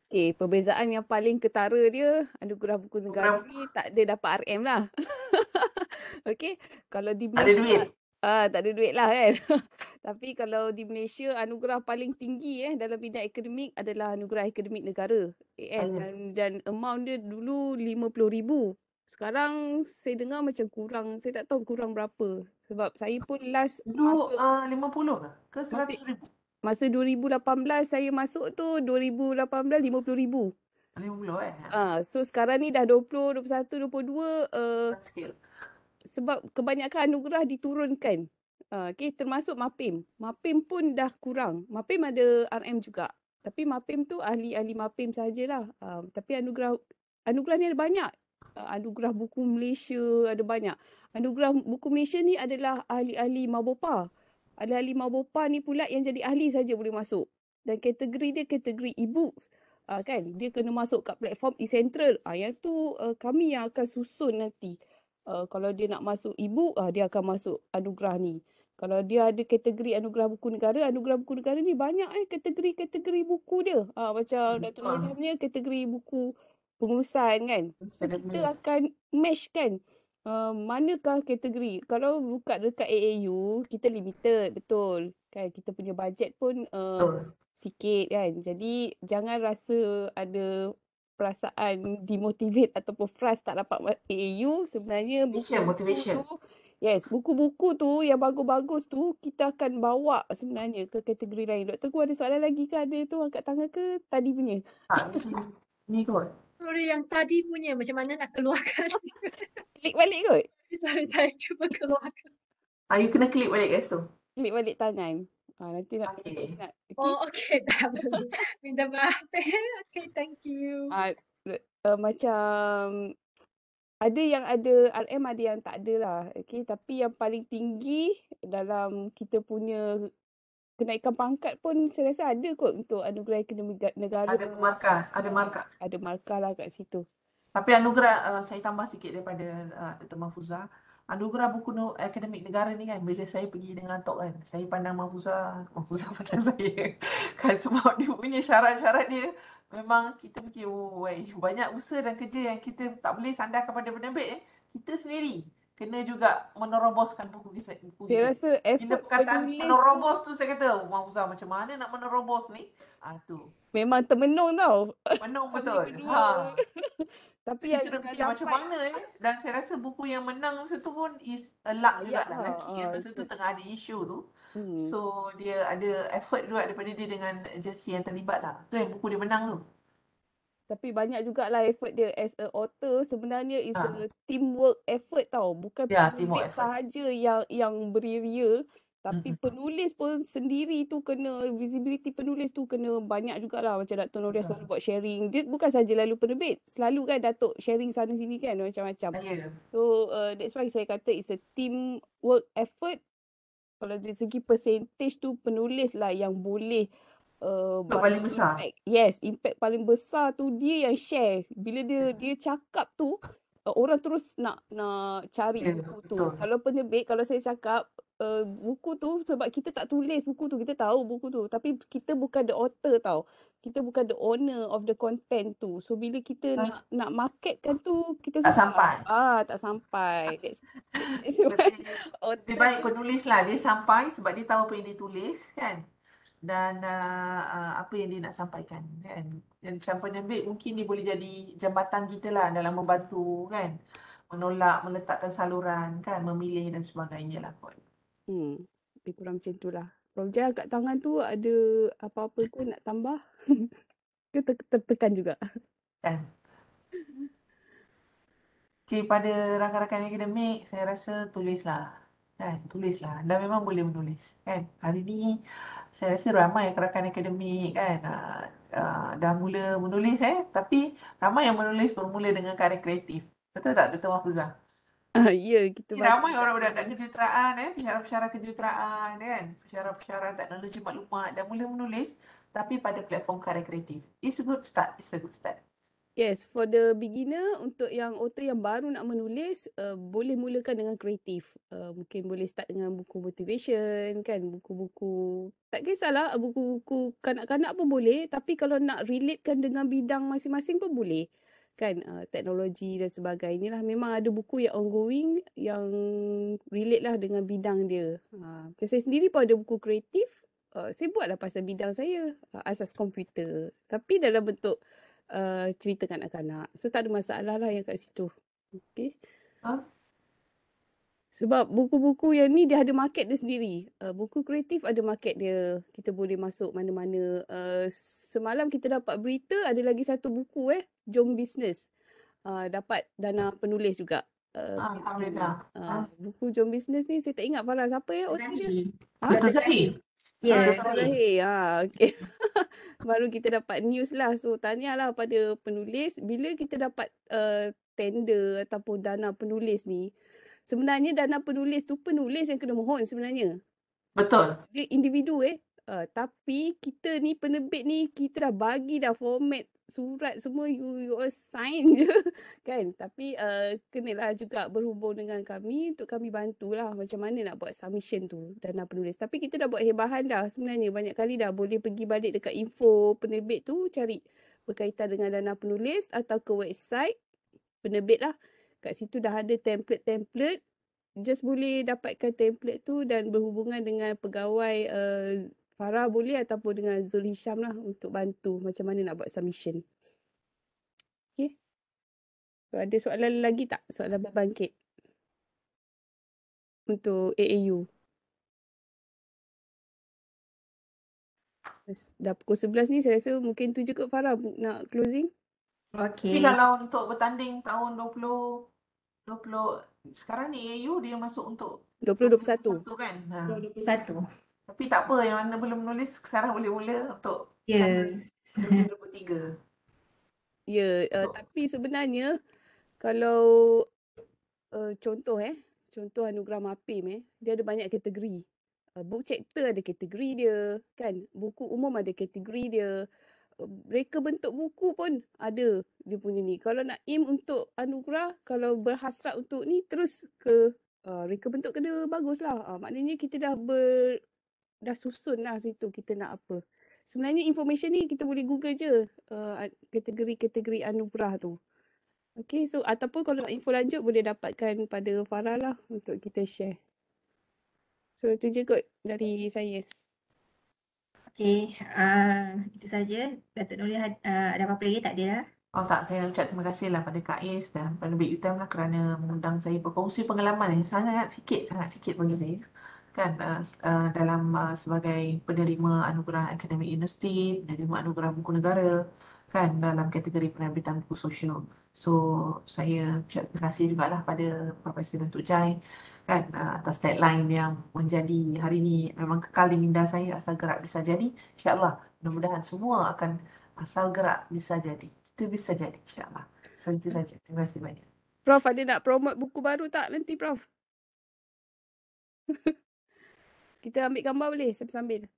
Okey, perbezaan yang paling ketara dia, Anugerah Buku Negara ni tak ada dapat RM lah. Okey, kalau di Tak ada Malaysia duit. tak ada duit lah kan. Tapi kalau di Malaysia, anugerah paling tinggi dalam bidang akademik adalah Anugerah Akademik Negara. Dan amount dia dulu 50,000. Sekarang saya dengar macam kurang, saya tak tahu kurang berapa. Sebab saya pun last Dulu masuk 50 ke 100,000? masa 2018 saya masuk tu 2018 50,000. 50 So sekarang ni dah 20, 21, 22 Scale. sebab kebanyakan anugerah diturunkan. Okay, termasuk MAPIM. MAPIM pun dah kurang. MAPIM ada RM juga. Tapi MAPIM tu ahli-ahli MAPIM sajalah. Tapi anugerah ni ada banyak. Anugerah Buku Malaysia ada banyak. Anugerah Buku Malaysia ni adalah ahli-ahli Mabopa. Ahli-ahli Mabopa ni pula yang jadi ahli saja boleh masuk. Dan kategori dia kategori e-books. Kan, dia kena masuk kat platform e-Central. Yang tu kami yang akan susun nanti. Kalau dia nak masuk e-book, dia akan masuk anugerah ni. Kalau dia ada kategori Anugerah Buku Negara ni banyak kategori-kategori buku dia. Macam Datuk Miriam ni kategori buku pengurusan kan. So, kita akan match kan. Manakah kategori? Kalau buka dekat AAU, kita limited, betul. Kan, kita punya bajet pun sikit kan. Jadi, jangan rasa ada perasaan demotivate ataupun frust tak dapat AAU. Sebenarnya buku-buku tu yang bagus-bagus tu kita akan bawa sebenarnya ke kategori lain. Dr. Gu ada soalan lagi ke? Ada tu angkat tangan ke tadi punya? Ni kot. Sorry, yang tadi punya macam mana nak keluarkan? Klik balik kot? Sorry, saya cuba keluarkan. You kena klik balik kat situ. klik balik tangan. Nanti nak Okey. nak Oh, okay. Tak boleh. Minta maaf. Okay, thank you. macam ada yang ada RM, ada yang tak ada lah. Okay, tapi yang paling tinggi dalam kita punya kenaikan pangkat pun saya rasa ada kot untuk anugerah akademi negara. Ada markah, ada markah. Ada markah lah kat situ. Tapi anugerah, saya tambah sikit daripada Dr. Mahfuzah. Anugerah buku akademik negara ni kan, bila saya pergi dengan Tok kan, saya pandang Mahfuzah pandang saya. Kan sebab dia punya syarat-syarat dia, memang kita fikir, oh, banyak usaha dan kerja yang kita tak boleh sandarkan pada penerbit. Kita sendiri kena juga meneroboskan buku kita. Saya rasa Bila effort perkataan penulis tu menerobos tu saya kata, Mahfuzah macam mana nak menerobos ni? Tu. memang termenung tau. Menung Hari betul. kedua. Tapi yang Kita nak dah fikir macam dapat mana dan saya rasa buku yang menang masa tu pun is a luck juga layak lah. lah. Lelaki kan masa tu Betul. tengah ada isu tu. Hmm. So dia ada effort juga daripada dia dengan agensi yang terlibat lah. Tu yang buku dia menang tu. Tapi banyak jugalah effort dia as a author. Sebenarnya is Ha. a teamwork effort tau. Bukan Ya, teamwork penulis effort. sahaja yang beria-ria. Tapi penulis pun sendiri tu kena, visibility penulis tu kena banyak jugalah. Macam Dato' Noria Betul. selalu buat sharing. Dia bukan saja lalu penerbit. Selalu kan Dato' sharing sana sini kan macam-macam. Ya. So that's why saya kata it's a teamwork effort. Kalau dari segi percentage tu penulis lah yang boleh Paling besar. impact. Yes, impact paling besar tu dia yang share. Bila dia cakap tu orang terus nak cari Ya, buku tu. betul. Kalau penerbit, kalau saya cakap buku tu sebab kita tak tulis buku tu, kita tahu buku tu, tapi kita bukan the author tau. Kita bukan the owner of the content tu. So bila kita nak marketkan tu kita Tak susah. sampai. Tak sampai. That's why Lebih baik penulis lah. Dia sampai sebab dia tahu apa yang dia tulis kan. Dan apa yang dia nak sampaikan kan. Dan macam penerbit mungkin dia boleh jadi jambatan kita lah dalam membantu kan. Menolak, meletakkan saluran kan, memilih dan sebagainya lah kot. Lebih kurang macam tu lah. Prof Jaya kat tangan tu ada apa-apa ke nak tambah? Ke tertekan juga? Kan. Okay, pada rakan-rakan akademik, saya rasa tulislah. Kan, tulislah. Dan memang boleh menulis. Kan, hari ni saya rasa ramai rakan akademik kan dah mula menulis tapi ramai yang menulis bermula dengan karya kreatif. Betul tak Dr. Mahfuzah? Ya, kita Ramai orang budak-budak kejuruteraan pensyarah-pensyarah kejuruteraan kan, pensyarah-pensyarah teknologi maklumat dah mula menulis tapi pada platform karya kreatif. It's a good start. Yes, for the beginner, untuk yang author yang baru nak menulis, boleh mulakan dengan kreatif. Mungkin boleh start dengan buku motivation kan, buku-buku, tak kisahlah buku-buku kanak-kanak pun boleh, tapi kalau nak relatekan dengan bidang masing-masing pun boleh. Kan, teknologi dan sebagainya lah. Memang ada buku yang ongoing yang relate lah dengan bidang dia. Macam saya sendiri pun ada buku kreatif. Saya buatlah pasal bidang saya, asas komputer. Tapi dalam bentuk cerita kanak-kanak. So tak ada masalah lah yang kat situ. Okay. Sebab buku-buku yang ni dia ada market dia sendiri. Buku kreatif ada market dia. Kita boleh masuk mana-mana. Semalam kita dapat berita ada lagi satu buku Jom Business. Dapat dana penulis juga. Alhamdulillah. Buku Jom Business ni saya tak ingat Farah siapa author dia. Dr. Zahir. Ya, Zahir. Okay. Baru kita dapat news lah. So tahniah lah pada penulis. Bila kita dapat tender ataupun dana penulis ni, sebenarnya dana penulis tu penulis yang kena mohon sebenarnya. Betul. Dia individu tapi kita ni penerbit ni kita dah bagi dah format surat semua you all sign je kan. Tapi kenalah juga berhubung dengan kami untuk kami bantulah macam mana nak buat submission tu dana penulis. Tapi kita dah buat hebahan dah sebenarnya, banyak kali dah boleh pergi balik dekat info penerbit tu cari berkaitan dengan dana penulis atau ke website penerbit lah. Kat situ dah ada template. Just boleh dapatkan template tu dan berhubungan dengan pegawai Farah boleh ataupun dengan Zul Hisham lah untuk bantu macam mana nak buat submission. Okay. So, ada soalan lagi tak? Soalan berbangkit untuk AAU. Dah pukul 11 ni saya rasa mungkin tu je kot Farah nak closing. Tapi okey. kalau untuk bertanding tahun 20 sekarang ni AAU dia masuk untuk 2021. 2021 kan. 2021. Tapi tak apa, yang mana belum menulis sekarang boleh mula untuk Ya. Januari 2023. Ya, So, tapi sebenarnya kalau contoh anugerah MAPIM dia ada banyak kategori. Book chapter ada kategori dia, kan? Buku umum ada kategori dia. Reka bentuk buku pun ada dia punya ni. Kalau nak aim untuk anugerah, kalau berhasrat untuk ni terus ke reka bentuk kena baguslah. Maknanya kita dah susun lah situ kita nak apa. Sebenarnya information ni kita boleh Google je kategori-kategori anugerah tu. Okay, so ataupun kalau nak info lanjut boleh dapatkan pada Farah lah untuk kita share. So itu je kot dari saya. Okey, itu saja. Datuk Nolia ada apa-apa lagi? Tak ada dah. oh tak, saya nak ucap terima kasih lah pada Kak Is dan pada Big Utam lah kerana mengundang saya berkongsi pengalaman yang sangat sikit bagi saya. Kan dalam sebagai penerima anugerah akademik universiti, penerima anugerah buku negara, kan dalam kategori penerbitan buku sosial. So saya ucap terima kasih jugalah pada Profesor Datuk Jai kan atas deadline yang menjadi hari ini memang kekal di minda saya, asal gerak bisa jadi. InsyaAllah mudah-mudahan semua akan asal gerak bisa jadi. Kita bisa jadi insyaAllah. So itu saja. Terima kasih banyak. Prof ada nak promote buku baru tak nanti Prof? Kita ambil gambar boleh sambil-sambil.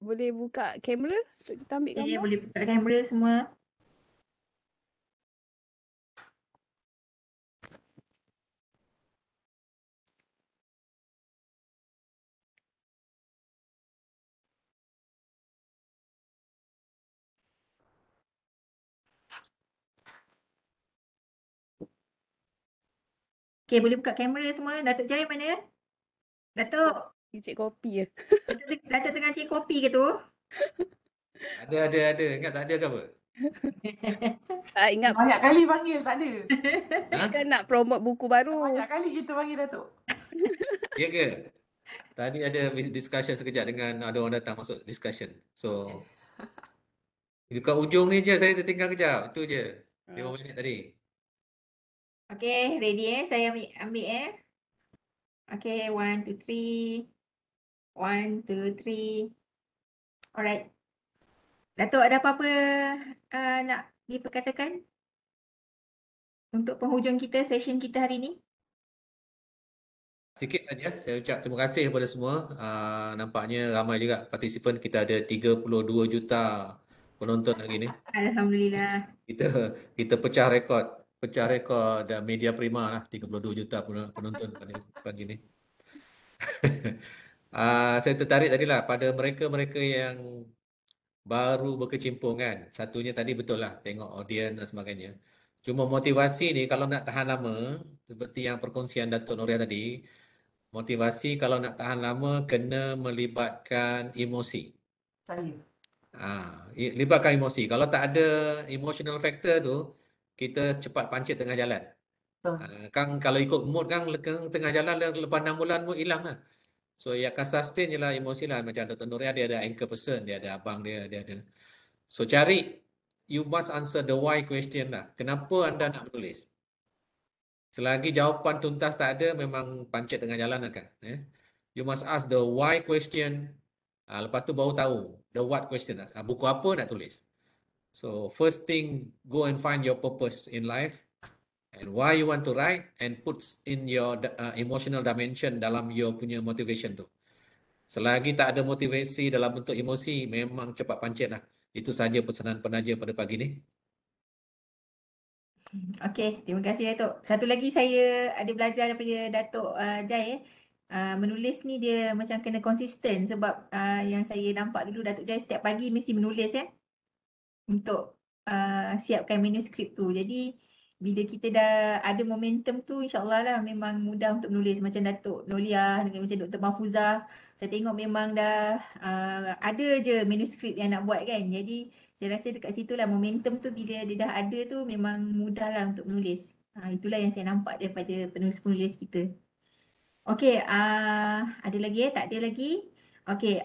Boleh buka kamera untuk kita ambil Okey, gambar. boleh buka kamera semua. Okey, boleh buka kamera semua. Datuk Jai mana? Datuk, Cik kopi je. Datuk tengah cik kopi ke tu? Ada. Ingat tak ada ke apa? Tak ingat Banyak kali panggil tak ada. Dia kan nak promote buku baru. Banyak kali kita panggil Datuk. Ya ke? Tadi ada discussion sekejap dengan ada orang datang masuk discussion. So, dekat ujung ni je saya tertinggal kejap. Itu je. 5 minit tadi. Okey, ready Saya ambil Okey, 1, 2, 3. 1, 2, 3. Alright. Datuk ada apa-apa nak diperkatakan untuk penghujung kita, session kita hari ni? Sikit saja saya ucap terima kasih kepada semua. Nampaknya ramai juga partisipan. Kita ada 32 juta penonton hari ni. Alhamdulillah. Kita pecah rekod dan media prima lah 32 juta penonton pagi ni. Saya tertarik tadilah pada mereka-mereka yang baru berkecimpung kan. Satunya tadi betul lah tengok audiens dan sebagainya. Cuma motivasi ni kalau nak tahan lama seperti yang perkongsian Datuk Noria tadi, motivasi kalau nak tahan lama kena melibatkan emosi. Saya. Libatkan emosi. Kalau tak ada emotional factor tu, kita cepat pancit tengah jalan. Kan kalau ikut mood kan tengah jalan lepas 6 bulan mood hilang lah. So yang akan sustain je lah emosi lah. Macam Dr. Noria dia ada anchor person, dia ada abang dia ada. So you must answer the why question lah. Kenapa anda nak menulis? Selagi jawapan tuntas tak ada, memang pancit tengah jalan lah kan. You must ask the why question. Lepas tu baru tahu the what question. Buku apa nak tulis? So first thing, go and find your purpose in life and why you want to write and puts in your emotional dimension dalam your punya motivation tu. Selagi tak ada motivasi dalam bentuk emosi, memang cepat pancit lah. Itu saja pesanan penaja pada pagi ni. Okey, terima kasih Datuk. Satu lagi saya ada belajar daripada Datuk Jai. Menulis ni dia macam kena konsisten sebab yang saya nampak dulu Datuk Jai setiap pagi mesti menulis untuk siapkan manuskrip tu. Jadi bila kita dah ada momentum tu, insyaAllah lah memang mudah untuk menulis. Macam Datuk Nolia dengan macam Dr. Mahfuzah, saya tengok memang dah ada je manuskrip yang nak buat kan. Jadi saya rasa dekat situ lah momentum tu, bila dia dah ada tu memang mudah lah untuk menulis. Itulah yang saya nampak daripada penulis-penulis kita. Okey, ada lagi tak ada lagi? Okey,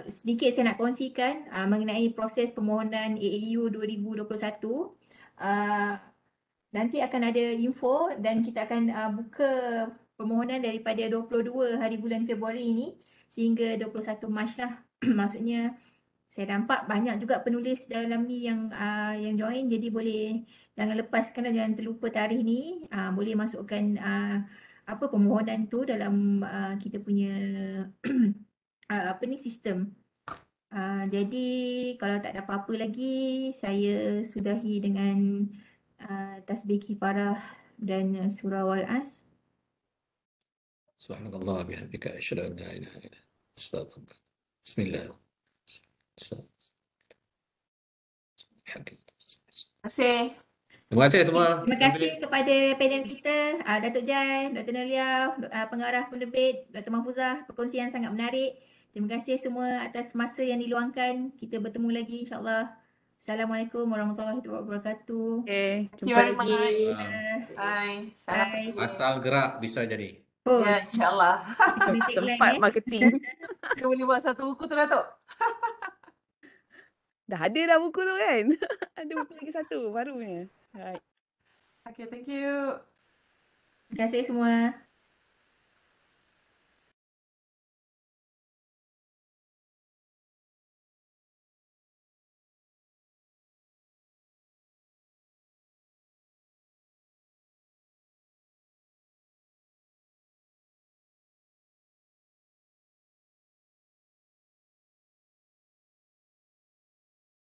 sedikit saya nak kongsikan mengenai proses permohonan AAU 2021. Nanti akan ada info dan kita akan buka permohonan daripada 22 hari bulan Februari ini sehingga 21 Mac lah. Maksudnya saya nampak banyak juga penulis dalam ni yang join, jadi boleh jangan lepaskan dan jangan terlupa tarikh ni. Boleh masukkan apa permohonan tu dalam kita punya apa ni sistem. Jadi kalau tak ada apa-apa lagi, saya sudahi dengan tasbih kifarah dan surah Wal-As. Subhanallah bihamdika asyhadu an la ilaha illa anta astaghfiruka. Bismillah. Terima kasih. Terima kasih semua. Terima kasih kepada panel kita, Datuk Jan, Dr. Nolia, pengarah penerbit, Dr. Mahfuzah, perkongsian sangat menarik. Terima kasih semua atas masa yang diluangkan. Kita bertemu lagi insyaAllah. Assalamualaikum warahmatullahi wabarakatuh. Okay, Thank you jumpa very lagi. much. Bye. Salam Bye. penting. Asal gerak bisa jadi. Oh, Ya, insyaAllah. kena tagline Sempat marketing. Kita boleh buat satu buku tu, Datuk. Dah ada dah buku tu kan? Ada buku lagi satu barunya. Right. Okay, thank you. Terima kasih semua.